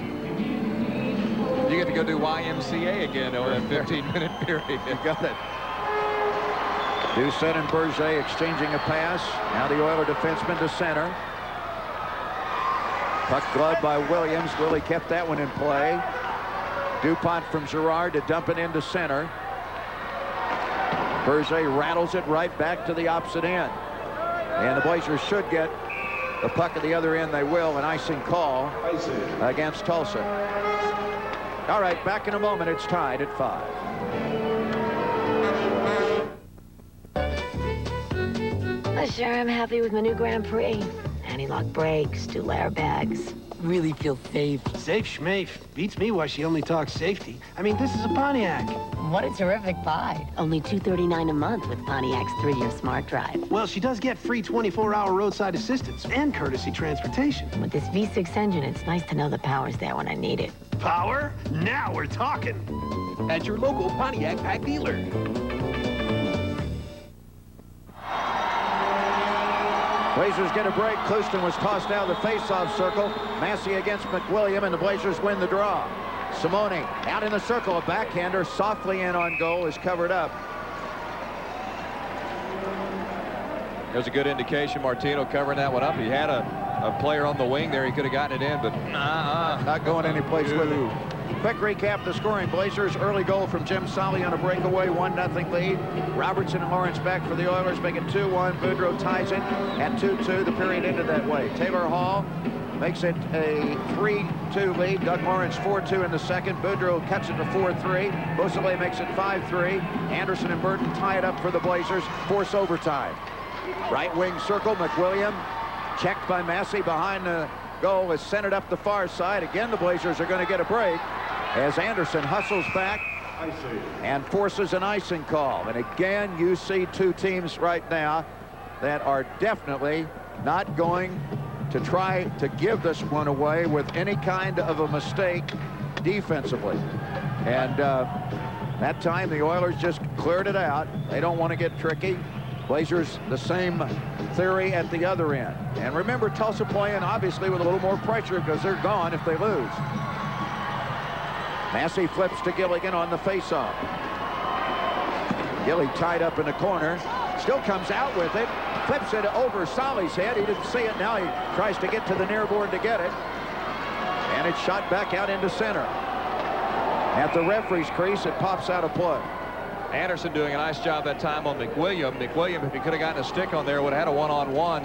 You get to go do YMCA again over that 15-minute period. You got it. Doucette and Berger exchanging a pass. Now the Oiler defenseman to center. Puck gloved by Williams. Willie kept that one in play. DuPont from Girard to dump it into center. Berger rattles it right back to the opposite end. And the Blazers should get the puck at the other end. They will. An icing call against Tulsa. All right, back in a moment. It's tied at 5. I sure am happy with my new Grand Prix. Anti-lock brakes, dual airbags. Really feel safe. Safe schmafe. Beats me why she only talks safety. I mean, this is a Pontiac. What a terrific buy. Only $239 a month with Pontiac's 3-year Smart Drive. Well, she does get free 24-hour roadside assistance and courtesy transportation. With this V6 engine, it's nice to know the power's there when I need it. Power? Now we're talking. At your local Pontiac Pack dealer. Blazers get a break. Clouston was tossed out of the face-off circle. Massey against McWilliam, and the Blazers win the draw. Simone out in the circle. A backhander softly in on goal is covered up. There's a good indication. Martino covering that one up. He had a player on the wing there. He could have gotten it in, but not going any place with it. Quick recap the scoring. Blazers early goal from Jim Solly on a breakaway, 1-0 lead. Robertson and Lawrence back for the Oilers, make it 2-1. Boudreau ties it at 2-2. The period ended that way. Taylor Hall makes it a 3-2 lead. Doug Lawrence 4-2 in the second. Boudreau cuts it to 4-3. Beausoleil makes it 5-3. Anderson and Burton tie it up for the Blazers. Force overtime. Right wing circle. McWilliam checked by Massey behind the goal is sent it up the far side. Again, the Blazers are going to get a break as Anderson hustles back and forces an icing call. And again, you see two teams right now that are definitely not going to try to give this one away with any kind of a mistake defensively. And that time the Oilers just cleared it out. They don't want to get tricky. Blazers the same theory at the other end. And remember, Tulsa playing obviously with a little more pressure because they're gone if they lose. Massey flips to Gilligan on the faceoff. Gilly tied up in the corner, still comes out with it, flips it over Solly's head. He didn't see it. Now he tries to get to the near board to get it. And it's shot back out into center. At the referee's crease, it pops out of play. Anderson doing a nice job that time on McWilliam. McWilliam, if he could have gotten a stick on there, would have had a one-on-one.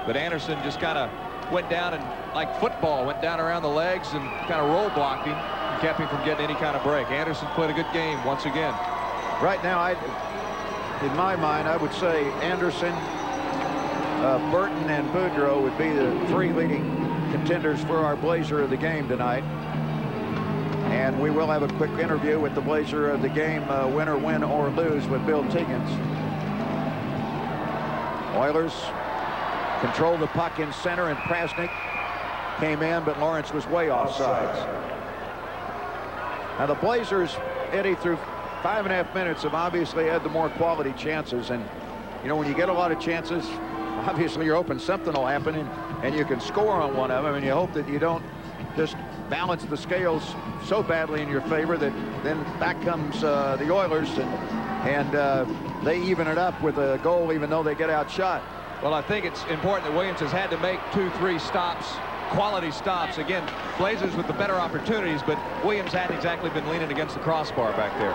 But Anderson just kind of went down and, like football, went down around the legs and kind of roll blocked him and kept him from getting any kind of break. Anderson played a good game once again. Right now, in my mind, I would say Anderson, Burton, and Boudreau would be the 3 leading contenders for our Blazer of the game tonight. And we will have a quick interview with the Blazer of the game, winner, win or lose, with Bill Tiggins. Oilers control the puck in center, and Prasnik came in, but Lawrence was way offsides. Now the Blazers, Eddie, through 5.5 minutes have obviously had the more quality chances. And, you know, when you get a lot of chances, obviously you're hoping something will happen and you can score on one of them, and you hope that you don't just balance the scales so badly in your favor that then back comes the Oilers and they even it up with a goal even though they get outshot. Well, I think it's important that Williams has had to make 2-3 stops, quality stops. Again, Blazers with the better opportunities, but Williams hadn't exactly been leaning against the crossbar back there.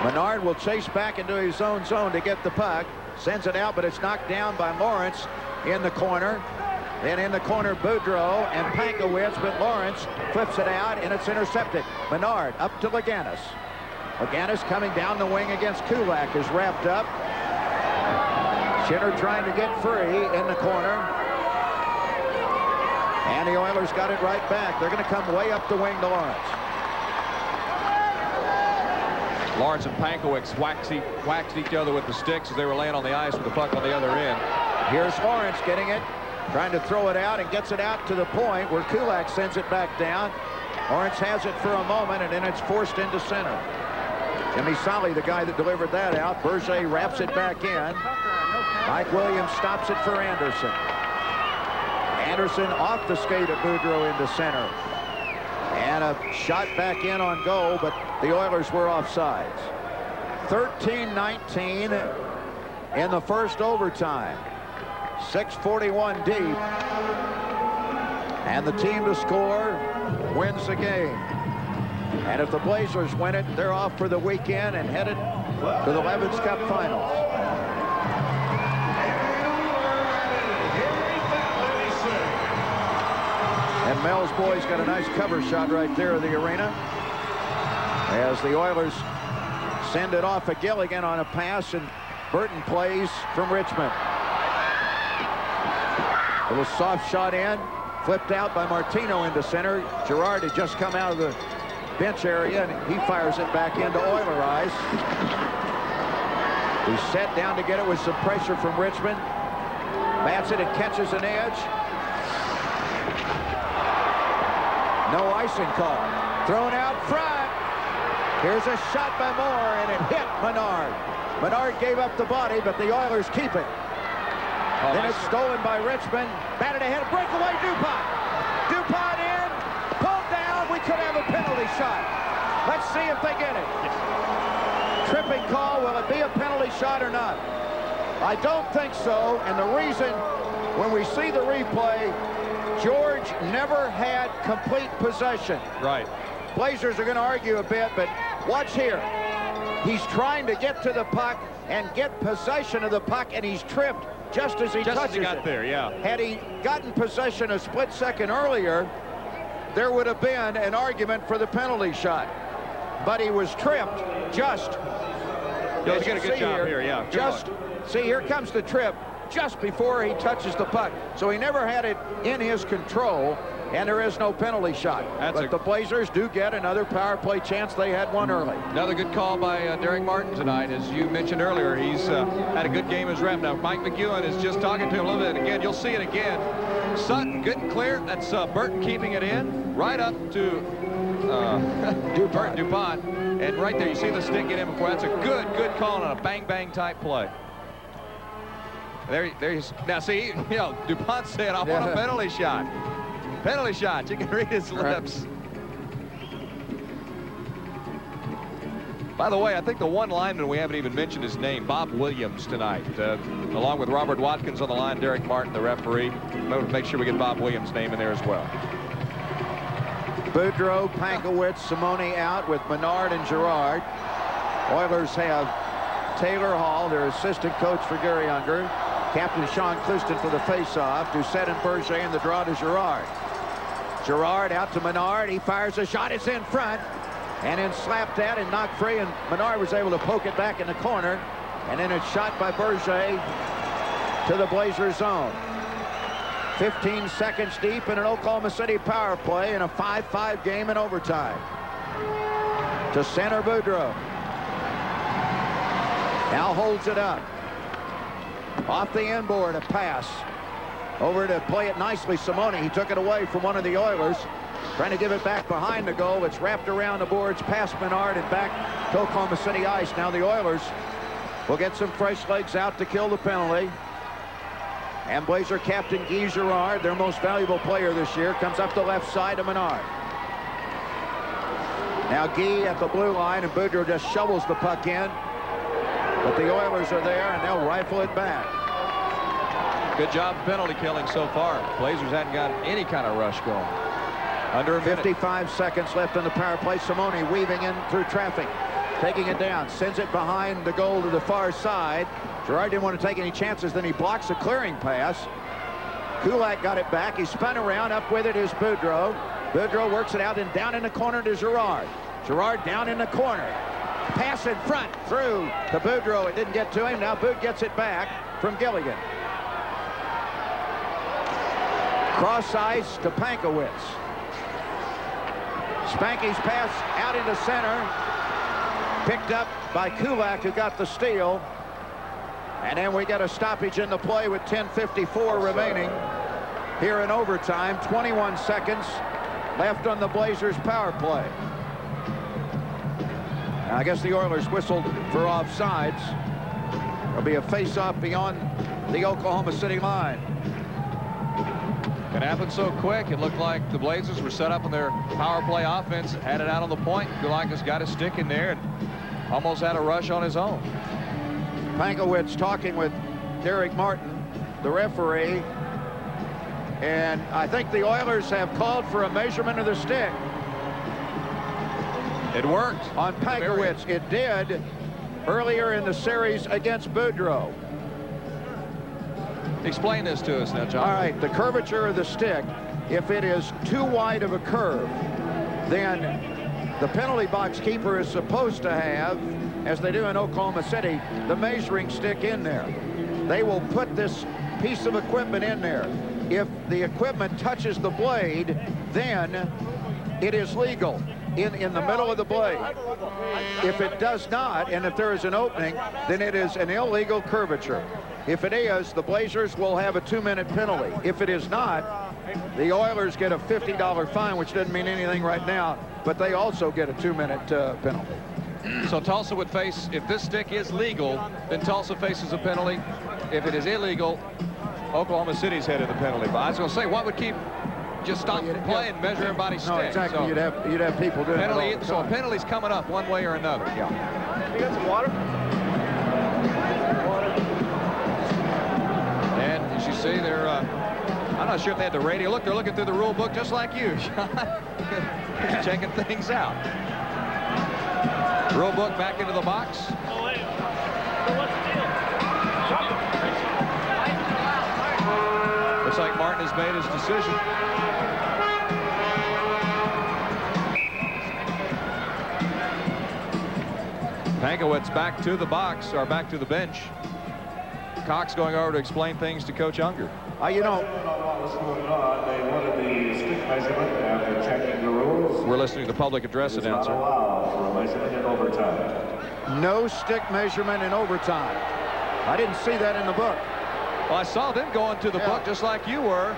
Menard will chase back into his own zone to get the puck, sends it out, but it's knocked down by Lawrence in the corner. Then in the corner, Boudreau and Pankowitz, but Lawrence flips it out, and it's intercepted. Menard up to Laganis. Laganis coming down the wing against Kulak is wrapped up. Shinner trying to get free in the corner. And the Oilers got it right back. They're going to come way up the wing to Lawrence. Lawrence and Pankowitz waxed each other with the sticks as they were laying on the ice with the puck on the other end. Here's Lawrence getting it. Trying to throw it out and gets it out to the point where Kulak sends it back down. Lawrence has it for a moment, and then it's forced into center. Jimmy Solly, the guy that delivered that out. Berger wraps it back in. Mike Williams stops it for Anderson. Anderson off the skate of Boudreau into center. And a shot back in on goal, but the Oilers were offsides. 13-19 in the first overtime. 6:41 deep, and the team to score wins the game. And if the Blazers win it, they're off for the weekend and headed to the Levitt's Cup Finals. And Mel's boys got a nice cover shot right there of the arena as the Oilers send it off of Gilligan on a pass, and Burton plays from Richmond. A little soft shot in, flipped out by Martino into center. Gerard had just come out of the bench area, and he fires it back into Oiler eyes. He set down to get it with some pressure from Richmond. Bats it and catches an edge. No icing call. Thrown out front. Here's a shot by Moore, and it hit Menard. Menard gave up the body, but the Oilers keep it. Then it's stolen by Richmond. Batted ahead. Breakaway DuPont. DuPont in. Pulled down. We could have a penalty shot. Let's see if they get it. Tripping call. Will it be a penalty shot or not? I don't think so. And the reason, when we see the replay, George never had complete possession. Right. Blazers are going to argue a bit, but watch here. He's trying to get to the puck and get possession of the puck, and he's tripped just as he touches it. Got there, yeah. Had he gotten possession a split second earlier, there would have been an argument for the penalty shot. But he was tripped just. He's got a good job here, yeah. See, here comes the trip just before he touches the puck. So he never had it in his control, and there is no penalty shot. But the Blazers do get another power play chance. They had one early. Another good call by Derek Martin tonight. As you mentioned earlier, he's had a good game as rep. Now, Mike McEwen is just talking to him a little bit. Again, you'll see it again. Sutton good and clear. That's Burton keeping it in. Right up to Burton DuPont. And right there, you see the stick get in before. That's a good call on a bang-bang type play. There's now see, you know, DuPont said, I want a penalty shot. Penalty shot. You can read his lips. By the way, I think the one lineman we haven't even mentioned his name, Bob Williams, tonight, along with Robert Watkins on the line, Derek Martin, the referee. Make sure we get Bob Williams' name in there as well. Boudreau, Pankowitz, Simone out with Menard and Girard. Oilers have Taylor Hall, their assistant coach for Gary Unger. Captain Sean Cliston for the faceoff. Doucette and Berger in the draw to Girard. Girard out to Menard. He fires a shot. It's in front. And then slapped at and knocked free. And Menard was able to poke it back in the corner. And then it's shot by Berger to the Blazers zone. 15 seconds deep in an Oklahoma City power play in a 5-5 game in overtime. To center, Boudreau. Now holds it up. Off the inboard, a pass. Over to play it nicely, Simone. He took it away from one of the Oilers. Trying to give it back behind the goal. It's wrapped around the boards past Menard and back to Oklahoma City ice. Now the Oilers will get some fresh legs out to kill the penalty. And Blazer captain Guy Girard, their most valuable player this year, comes up the left side to Menard. Now Guy at the blue line, and Boudreau just shovels the puck in. But the Oilers are there, and they'll rifle it back. Good job penalty killing so far. Blazers hadn't got any kind of rush going. Under a 55 seconds left on the power play. Simone weaving in through traffic, taking it down, sends it behind the goal to the far side. Girard didn't want to take any chances. Then he blocks a clearing pass. Kulak got it back. He spun around. Up with it is Boudreau. Boudreau works it out and down in the corner to Girard. Girard down in the corner. Pass in front through to Boudreau. It didn't get to him. Now Boud gets it back from Gilligan. Cross ice to Pankowitz. Spanky's pass out into center. Picked up by Kulak, who got the steal. And then we get a stoppage in the play with 10:54 remaining here in overtime. 21 seconds left on the Blazers power play. Now, I guess the Oilers whistled for offsides. There'll be a face-off beyond the Oklahoma City line. It happened so quick. It looked like the Blazers were set up in their power play offense, had it out on the point. Kulak has got his stick in there and almost had a rush on his own. Pankowitz talking with Derek Martin, the referee, and I think the Oilers have called for a measurement of the stick. It worked. On Pankowitz, it did earlier in the series against Boudreau. Explain this to us now, John. All right, the curvature of the stick, if it is too wide of a curve, then the penalty box keeper is supposed to have, as they do in Oklahoma City, the measuring stick in there. They will put this piece of equipment in there. If the equipment touches the blade, then it is legal in the middle of the blade. If it does not, and if there is an opening, then it is an illegal curvature. If it is, the Blazers will have a 2-minute penalty. If it is not, the Oilers get a $50 fine, which doesn't mean anything right now, but they also get a 2-minute penalty. So Tulsa would face, if this stick is legal, then Tulsa faces a penalty. If it is illegal, Oklahoma City's headed the penalty. But I was going to say, what would keep just stop from playing and measure everybody's stick? No, exactly. So you'd have people doing penalty, it all the so a time. penalty's coming up one way or another. Yeah. You got some water? And as you see, they're I'm not sure if they had the radio. Look, they're looking through the rule book just like you, Sean. Checking things out. Rule book back into the box. Oh, wait. So what's the deal? Looks like Martin has made his decision. Pankowitz back to the box, or back to the bench. Cox going over to explain things to Coach Unger. You know, What's going on? They wanted the stick measurement after checking the rules. We're listening to the public address It's announcer. not allowed for a measurement in overtime. no stick measurement in overtime. I didn't see that in the book. Well, I saw them going to the book just like you were.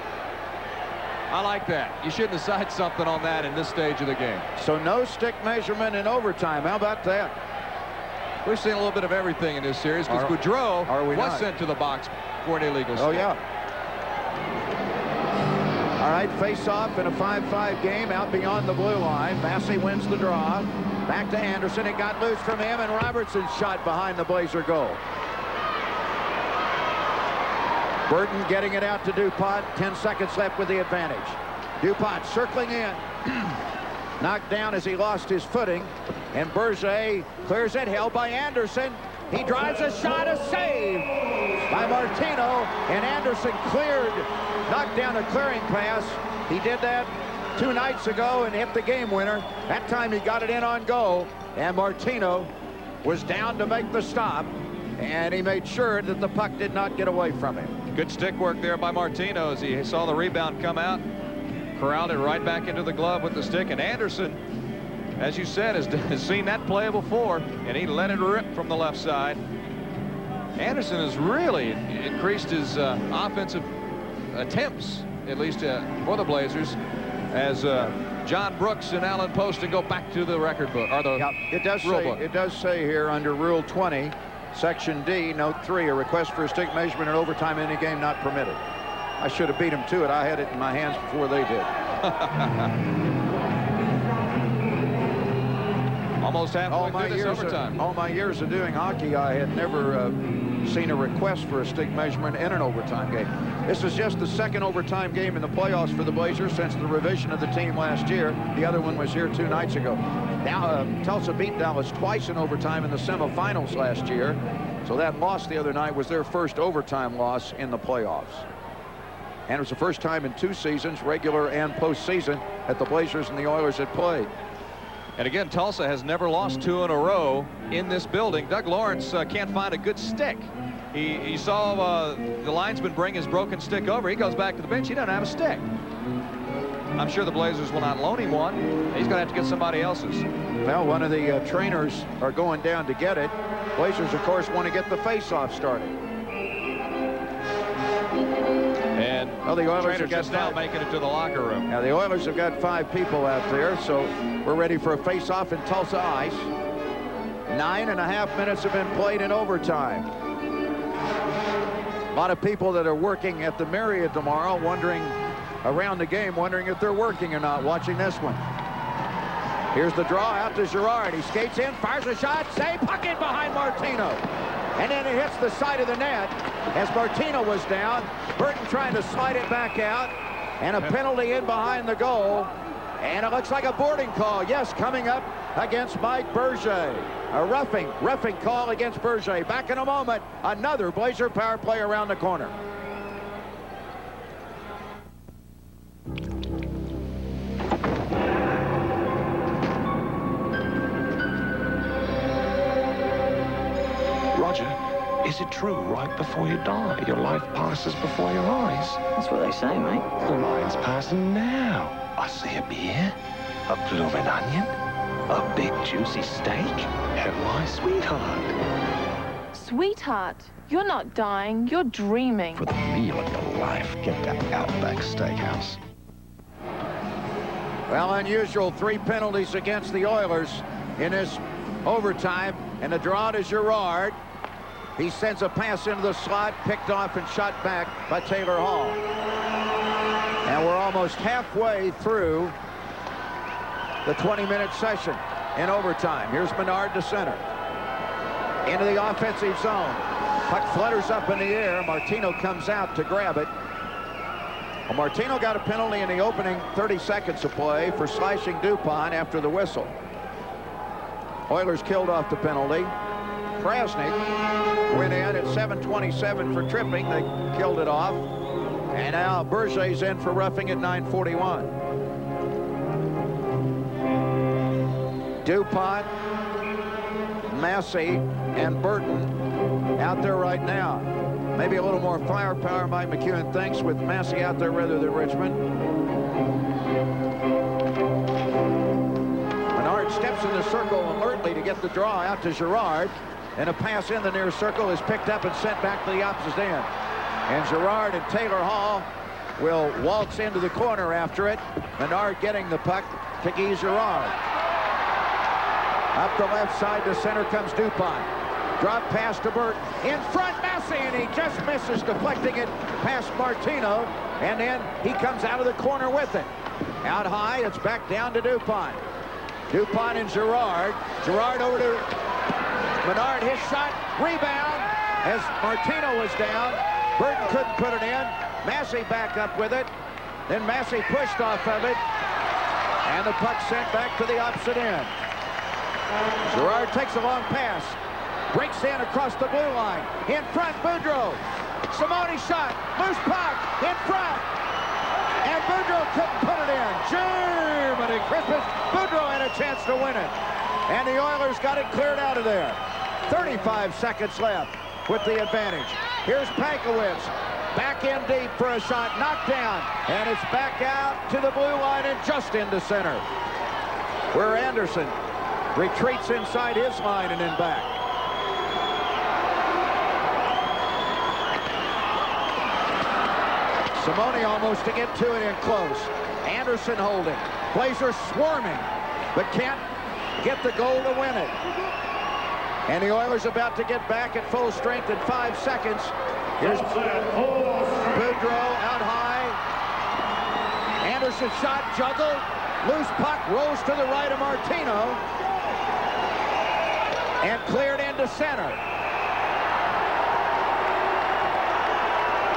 I like that. You shouldn't decide something on that in this stage of the game. So no stick measurement in overtime. How about that? We've seen a little bit of everything in this series because Boudreau was sent to the box for an illegal stick. Oh, yeah. All right, face-off in a 5-5 game out beyond the blue line. Massey wins the draw. Back to Anderson. It got loose from him, and Robertson shot behind the Blazer goal. Burton getting it out to DuPont. 10 seconds left with the advantage. DuPont circling in. knocked down as he lost his footing. And Berger clears it, held by Anderson. He drives a shot, a save by Martino. And Anderson cleared, knocked down a clearing pass. He did that 2 nights ago and hit the game winner. That time he got it in on goal. And Martino was down to make the stop. And he made sure that the puck did not get away from him. Good stick work there by Martino as he saw the rebound come out. Corralled it right back into the glove with the stick. And Anderson, as you said, has seen that play before, and he let it rip from the left side. Anderson has really increased his offensive attempts, at least for the Blazers, as John Brooks and Alan Poston go back to the record book, or the rule book. It does say here under Rule 20, Section D, Note 3, a request for a stick measurement in overtime in any game not permitted. I should have beat them to it. I had it in my hands before they did. Almost halfway through this overtime. All my years of doing hockey, I had never seen a request for a stick measurement in an overtime game. This is just the second overtime game in the playoffs for the Blazers since the revision of the team last year. The other one was here 2 nights ago. Now, Tulsa beat Dallas twice in overtime in the semifinals last year. So that loss the other night was their first overtime loss in the playoffs. And it was the first time in 2 seasons, regular and postseason, that the Blazers and the Oilers had played. And again, Tulsa has never lost 2 in a row in this building. Doug Lawrence can't find a good stick. He saw the linesman bring his broken stick over. He goes back to the bench. He doesn't have a stick. I'm sure the Blazers will not loan him one. He's going to have to get somebody else's. Well, one of the trainers are going down to get it. Blazers, of course, want to get the face-off started. And the Oilers are just now making it to the locker room. Now, the Oilers have got 5 people out there, so we're ready for a face-off in Tulsa ice. 9.5 minutes have been played in overtime. A lot of people that are working at the Marriott tomorrow wondering around the game, wondering if they're working or not, watching this one. Here's the draw out to Girard. He skates in, fires a shot, save, puck in behind Martino. And then it hits the side of the net as Martino was down. Burton trying to slide it back out. And a penalty in behind the goal. And it looks like a boarding call. Yes, coming up against Mike Berger. A roughing call against Berger. Back in a moment. Another Blazer power play around the corner. Roger, is it true right before you die, your life passes before your eyes? That's what they say, mate. Well, mine's passing now. I see a beer, a blooming onion, a big juicy steak, and my sweetheart. Sweetheart, you're not dying, you're dreaming. For the meal of your life, get to Outback Steakhouse. Well, unusual 3 penalties against the Oilers in this overtime. And the draw to Girard. He sends a pass into the slot, picked off and shot back by Taylor Hall. And we're almost halfway through the 20-minute session in overtime. Here's Menard to center. Into the offensive zone. Puck flutters up in the air. Martino comes out to grab it. Well, Martino got a penalty in the opening 30 seconds of play for slashing Dupont after the whistle. Oilers killed off the penalty. Krasnick went in at 7:27 for tripping. They killed it off. And now Berger's in for roughing at 9:41. Dupont, Massey, and Burton out there right now. Maybe a little more firepower, Mike McEwen thinks, with Massey out there rather than Richmond. Menard steps in the circle alertly to get the draw out to Girard. And a pass in the near circle is picked up and sent back to the opposite end. And Girard and Taylor Hall will waltz into the corner after it. Menard getting the puck to Guy Girard. Up the left side to center comes Dupont. Drop pass to Burton. In front, Massey, and he just misses, deflecting it past Martino. And then he comes out of the corner with it. Out high, it's back down to Dupont. Dupont and Girard. Girard over to Menard, his shot, rebound as Martino was down. Burton couldn't put it in. Massey back up with it. Then Massey pushed off of it. And the puck sent back to the opposite end. Gerard takes a long pass. Breaks in across the blue line. In front, Boudreau. Simone shot. Loose puck. In front. And Boudreau couldn't put it in. Germany Christmas. Boudreau had a chance to win it. And the Oilers got it cleared out of there. 35 seconds left with the advantage. Here's Pankowitz. Back in deep for a shot. Knocked down. And it's back out to the blue line and just into center, where Anderson retreats inside his line and then back. Simone almost to get to it in close. Anderson holding. Blazers swarming, but can't get the goal to win it. And the Oilers about to get back at full strength in 5 seconds. Here's Boudreau out high. Anderson shot, juggled. Loose puck rolls to the right of Martino. And cleared into center.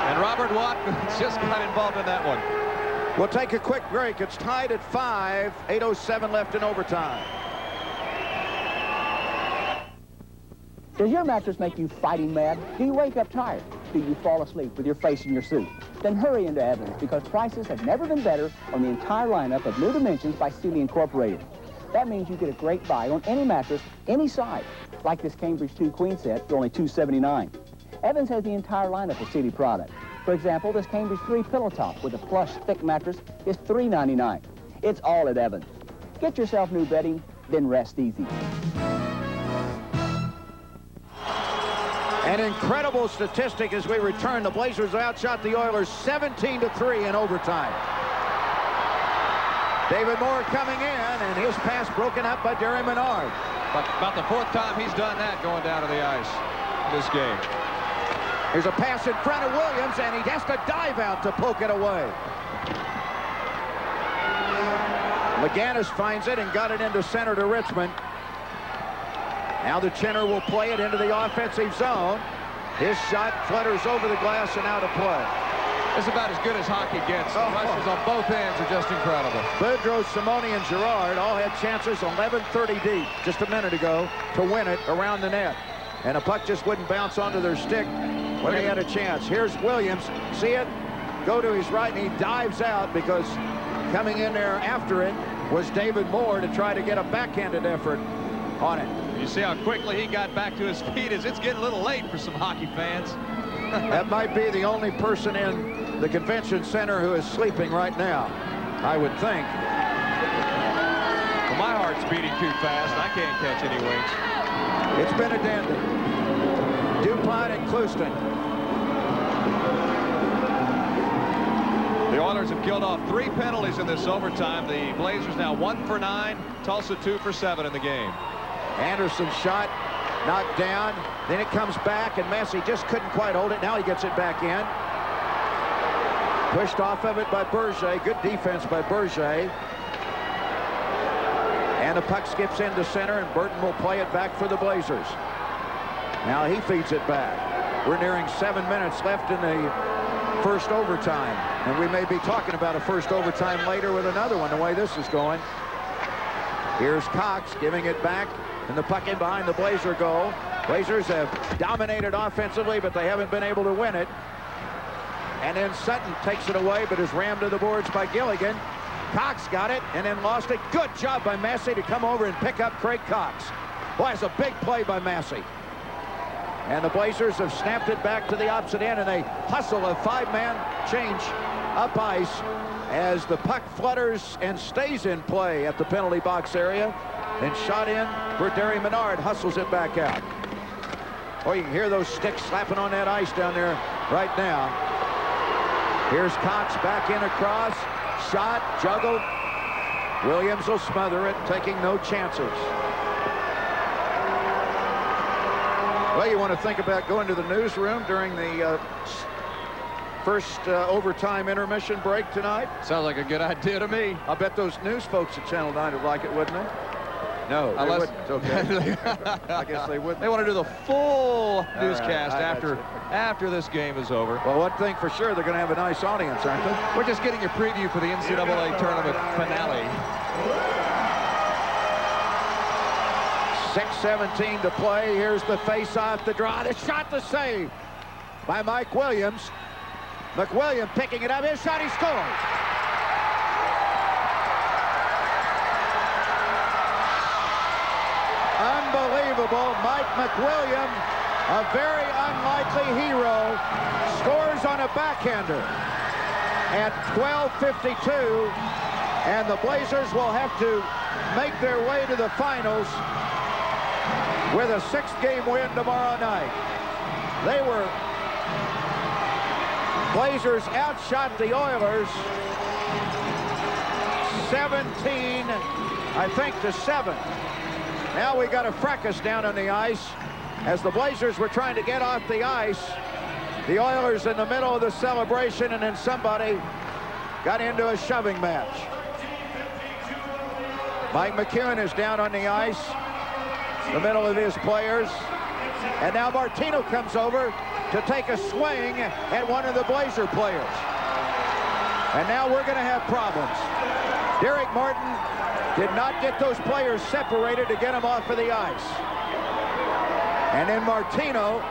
And Robert Watkins just got involved in that one. We'll take a quick break. It's tied at 5. 8:07 left in overtime. Does your mattress make you fighting mad? Do you wake up tired? Do you fall asleep with your face in your suit? Then hurry into Evans, because prices have never been better on the entire lineup of New Dimensions by Sealy Incorporated. That means you get a great buy on any mattress, any size, like this Cambridge 2 Queen set for only $279. Evans has the entire lineup of Sealy products. For example, this Cambridge 3 pillow top with a plush, thick mattress is $399. It's all at Evans. Get yourself new bedding, then rest easy. An incredible statistic as we return. The Blazers outshot the Oilers 17-3 in overtime. David Moore coming in, and his pass broken up by Derry Menard. But about the 4th time he's done that going down to the ice this game. Here's a pass in front of Williams, and he has to dive out to poke it away. McGannis finds it and got it into center to Richmond. Now the Chinner will play it into the offensive zone. His shot flutters over the glass and out of play. It's about as good as hockey gets. The rushes on both ends are just incredible. Boudreau, Simone, and Gerard all had chances 11:30 deep just a minute ago to win it around the net. And a puck just wouldn't bounce onto their stick when they had a chance. Here's Williams. See it? Go to his right, and he dives out because coming in there after it was David Moore to try to get a backhanded effort on it. You see how quickly he got back to his feet as it's getting a little late for some hockey fans. That might be the only person in the convention center who is sleeping right now, I would think. Well, my heart's beating too fast. I can't catch any wings. It's been a dandy. DuPont and Clouston. The Oilers have killed off 3 penalties in this overtime. The Blazers now 1 for 9. Tulsa 2 for 7 in the game. Anderson's shot knocked down. Then it comes back, and Massey just couldn't quite hold it. Now he gets it back in. Pushed off of it by Berger. Good defense by Berger. And the puck skips into center, and Burton will play it back for the Blazers. Now he feeds it back. We're nearing 7 minutes left in the first overtime, and we may be talking about a first overtime later with another one, the way this is going. Here's Cox giving it back, and the puck in behind the Blazer goal. Blazers have dominated offensively, but they haven't been able to win it. And then Sutton takes it away, but is rammed to the boards by Gilligan. Cox got it and then lost it. Good job by Massey to come over and pick up Craig Cox. Boy, it's a big play by Massey. And the Blazers have snapped it back to the opposite end, and they hustle a 5-man change up ice as the puck flutters and stays in play at the penalty box area. And shot in for Derry Menard, hustles it back out. Oh, you can hear those sticks slapping on that ice down there right now. Here's Cox back in across. Shot, juggled. Williams will smother it, taking no chances. Well, you want to think about going to the newsroom during the first overtime intermission break tonight? Sounds like a good idea to me. I bet those news folks at Channel 9 would like it, wouldn't they? No, they wouldn't. Okay. I guess they wouldn't. They want to do the full newscast after this game is over. Well, one thing for sure, they're going to have a nice audience, aren't they? We're just getting a preview for the NCAA tournament finale. 6:17 to play. Here's the face-off, the draw, the shot, the save by Mike Williams. McWilliam picking it up. His shot, he scores. Unbelievable. Mike McWilliam, a very unlikely hero, scores on a backhander at 12:52, and the Blazers will have to make their way to the finals with a 6-game win tomorrow night. Blazers outshot the Oilers 17, I think, to 7. Now we got a fracas down on the ice as the Blazers were trying to get off the ice. The Oilers in the middle of the celebration, and then somebody got into a shoving match. Mike McEwen is down on the ice, the middle of his players. And now Martino comes over to take a swing at one of the Blazer players. And now we're going to have problems. Derek Martin did not get those players separated to get them off of the ice. And then Martino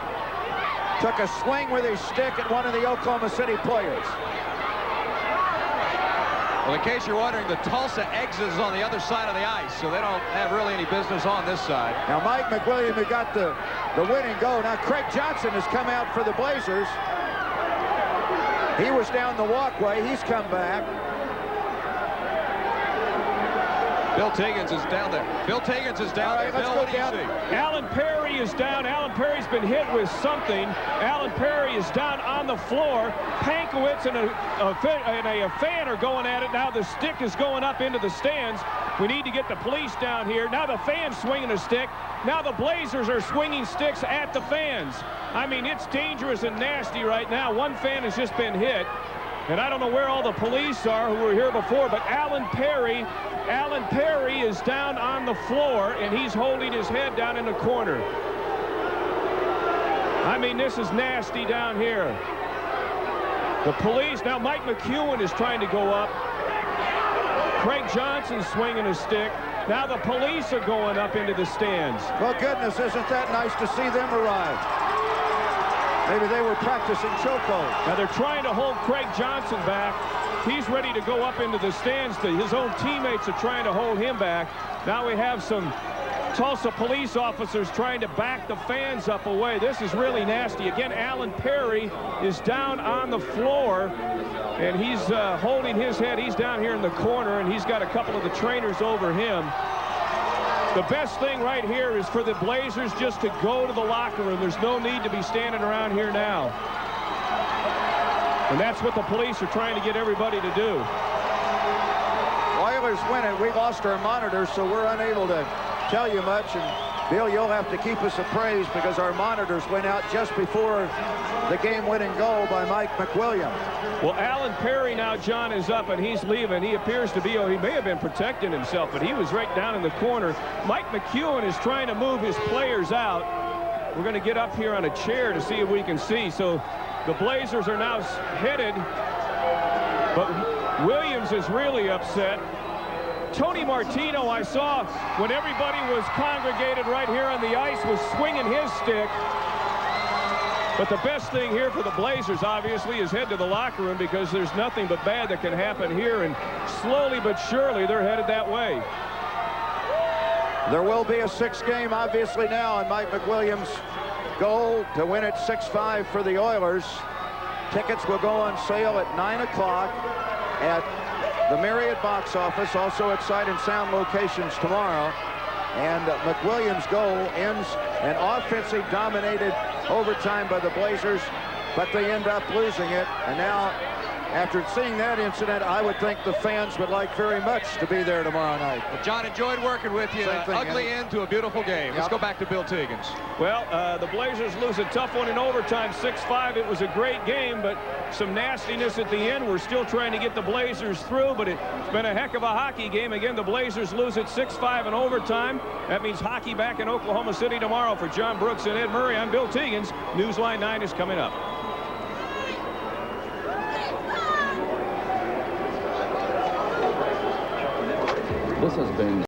took a swing with his stick at one of the Oklahoma City players. Well, in case you're wondering, the Tulsa exit is on the other side of the ice, so they don't have really any business on this side. Now, Mike McWilliam, who got the winning goal. Now, Craig Johnson has come out for the Blazers. He was down the walkway. He's come back. Bill Tiggins is down there. Bill Tiggins is down there. Bill, what do you see? Alan Perry is down. Alan Perry's been hit with something. Alan Perry is down on the floor. Pankowitz and a fan are going at it. Now the stick is going up into the stands. We need to get the police down here. Now the fan's swinging a stick. Now the Blazers are swinging sticks at the fans. I mean, it's dangerous and nasty right now. One fan has just been hit. And I don't know where all the police are who were here before, but Alan Perry is down on the floor, and he's holding his head down in the corner. I mean, this is nasty down here. The police, now Mike McEwen is trying to go up. Craig Johnson's swinging a stick. Now the police are going up into the stands. Well, goodness, isn't that nice to see them arrive? Maybe they were practicing chokehold. Now they're trying to hold Craig Johnson back. He's ready to go up into the stands. His own teammates are trying to hold him back. Now we have some Tulsa police officers trying to back the fans up away. This is really nasty. Again, Alan Perry is down on the floor, and he's holding his head. He's down here in the corner, and he's got a couple of the trainers over him. The best thing right here is for the Blazers just to go to the locker room. There's no need to be standing around here now. And that's what the police are trying to get everybody to do. Oilers win it. We lost our monitors, so we're unable to tell you much. And Bill, you'll have to keep us appraised because our monitors went out just before the game-winning goal by Mike McWilliam. Well, Alan Perry now, John, is up and he's leaving. He appears to be, he may have been protecting himself, but he was right down in the corner. Mike McEwen is trying to move his players out. We're going to get up here on a chair to see if we can see. So the Blazers are now headed, but Williams is really upset. Tony Martino, I saw when everybody was congregated right here on the ice, was swinging his stick. But the best thing here for the Blazers, obviously, is head to the locker room because there's nothing but bad that can happen here. And slowly but surely, they're headed that way. There will be a 6th game, obviously, now, and Mike McWilliams' goal to win it 6-5 for the Oilers. Tickets will go on sale at 9 o'clock at the Marriott box office, also at Sight and Sound locations tomorrow. And McWilliams' goal ends an offensive-dominated overtime by the Blazers, but they end up losing it. And now, after seeing that incident, I would think the fans would like very much to be there tomorrow night. Well, John, enjoyed working with you. Ugly end to a beautiful game. Let's go back to Bill Tiggins. Well, the Blazers lose a tough one in overtime, 6-5. It was a great game, but some nastiness at the end. We're still trying to get the Blazers through, but it's been a heck of a hockey game. Again, the Blazers lose it 6-5 in overtime. That means hockey back in Oklahoma City tomorrow. For John Brooks and Ed Murray, I'm Bill Tiggins. Newsline 9 is coming up. This has been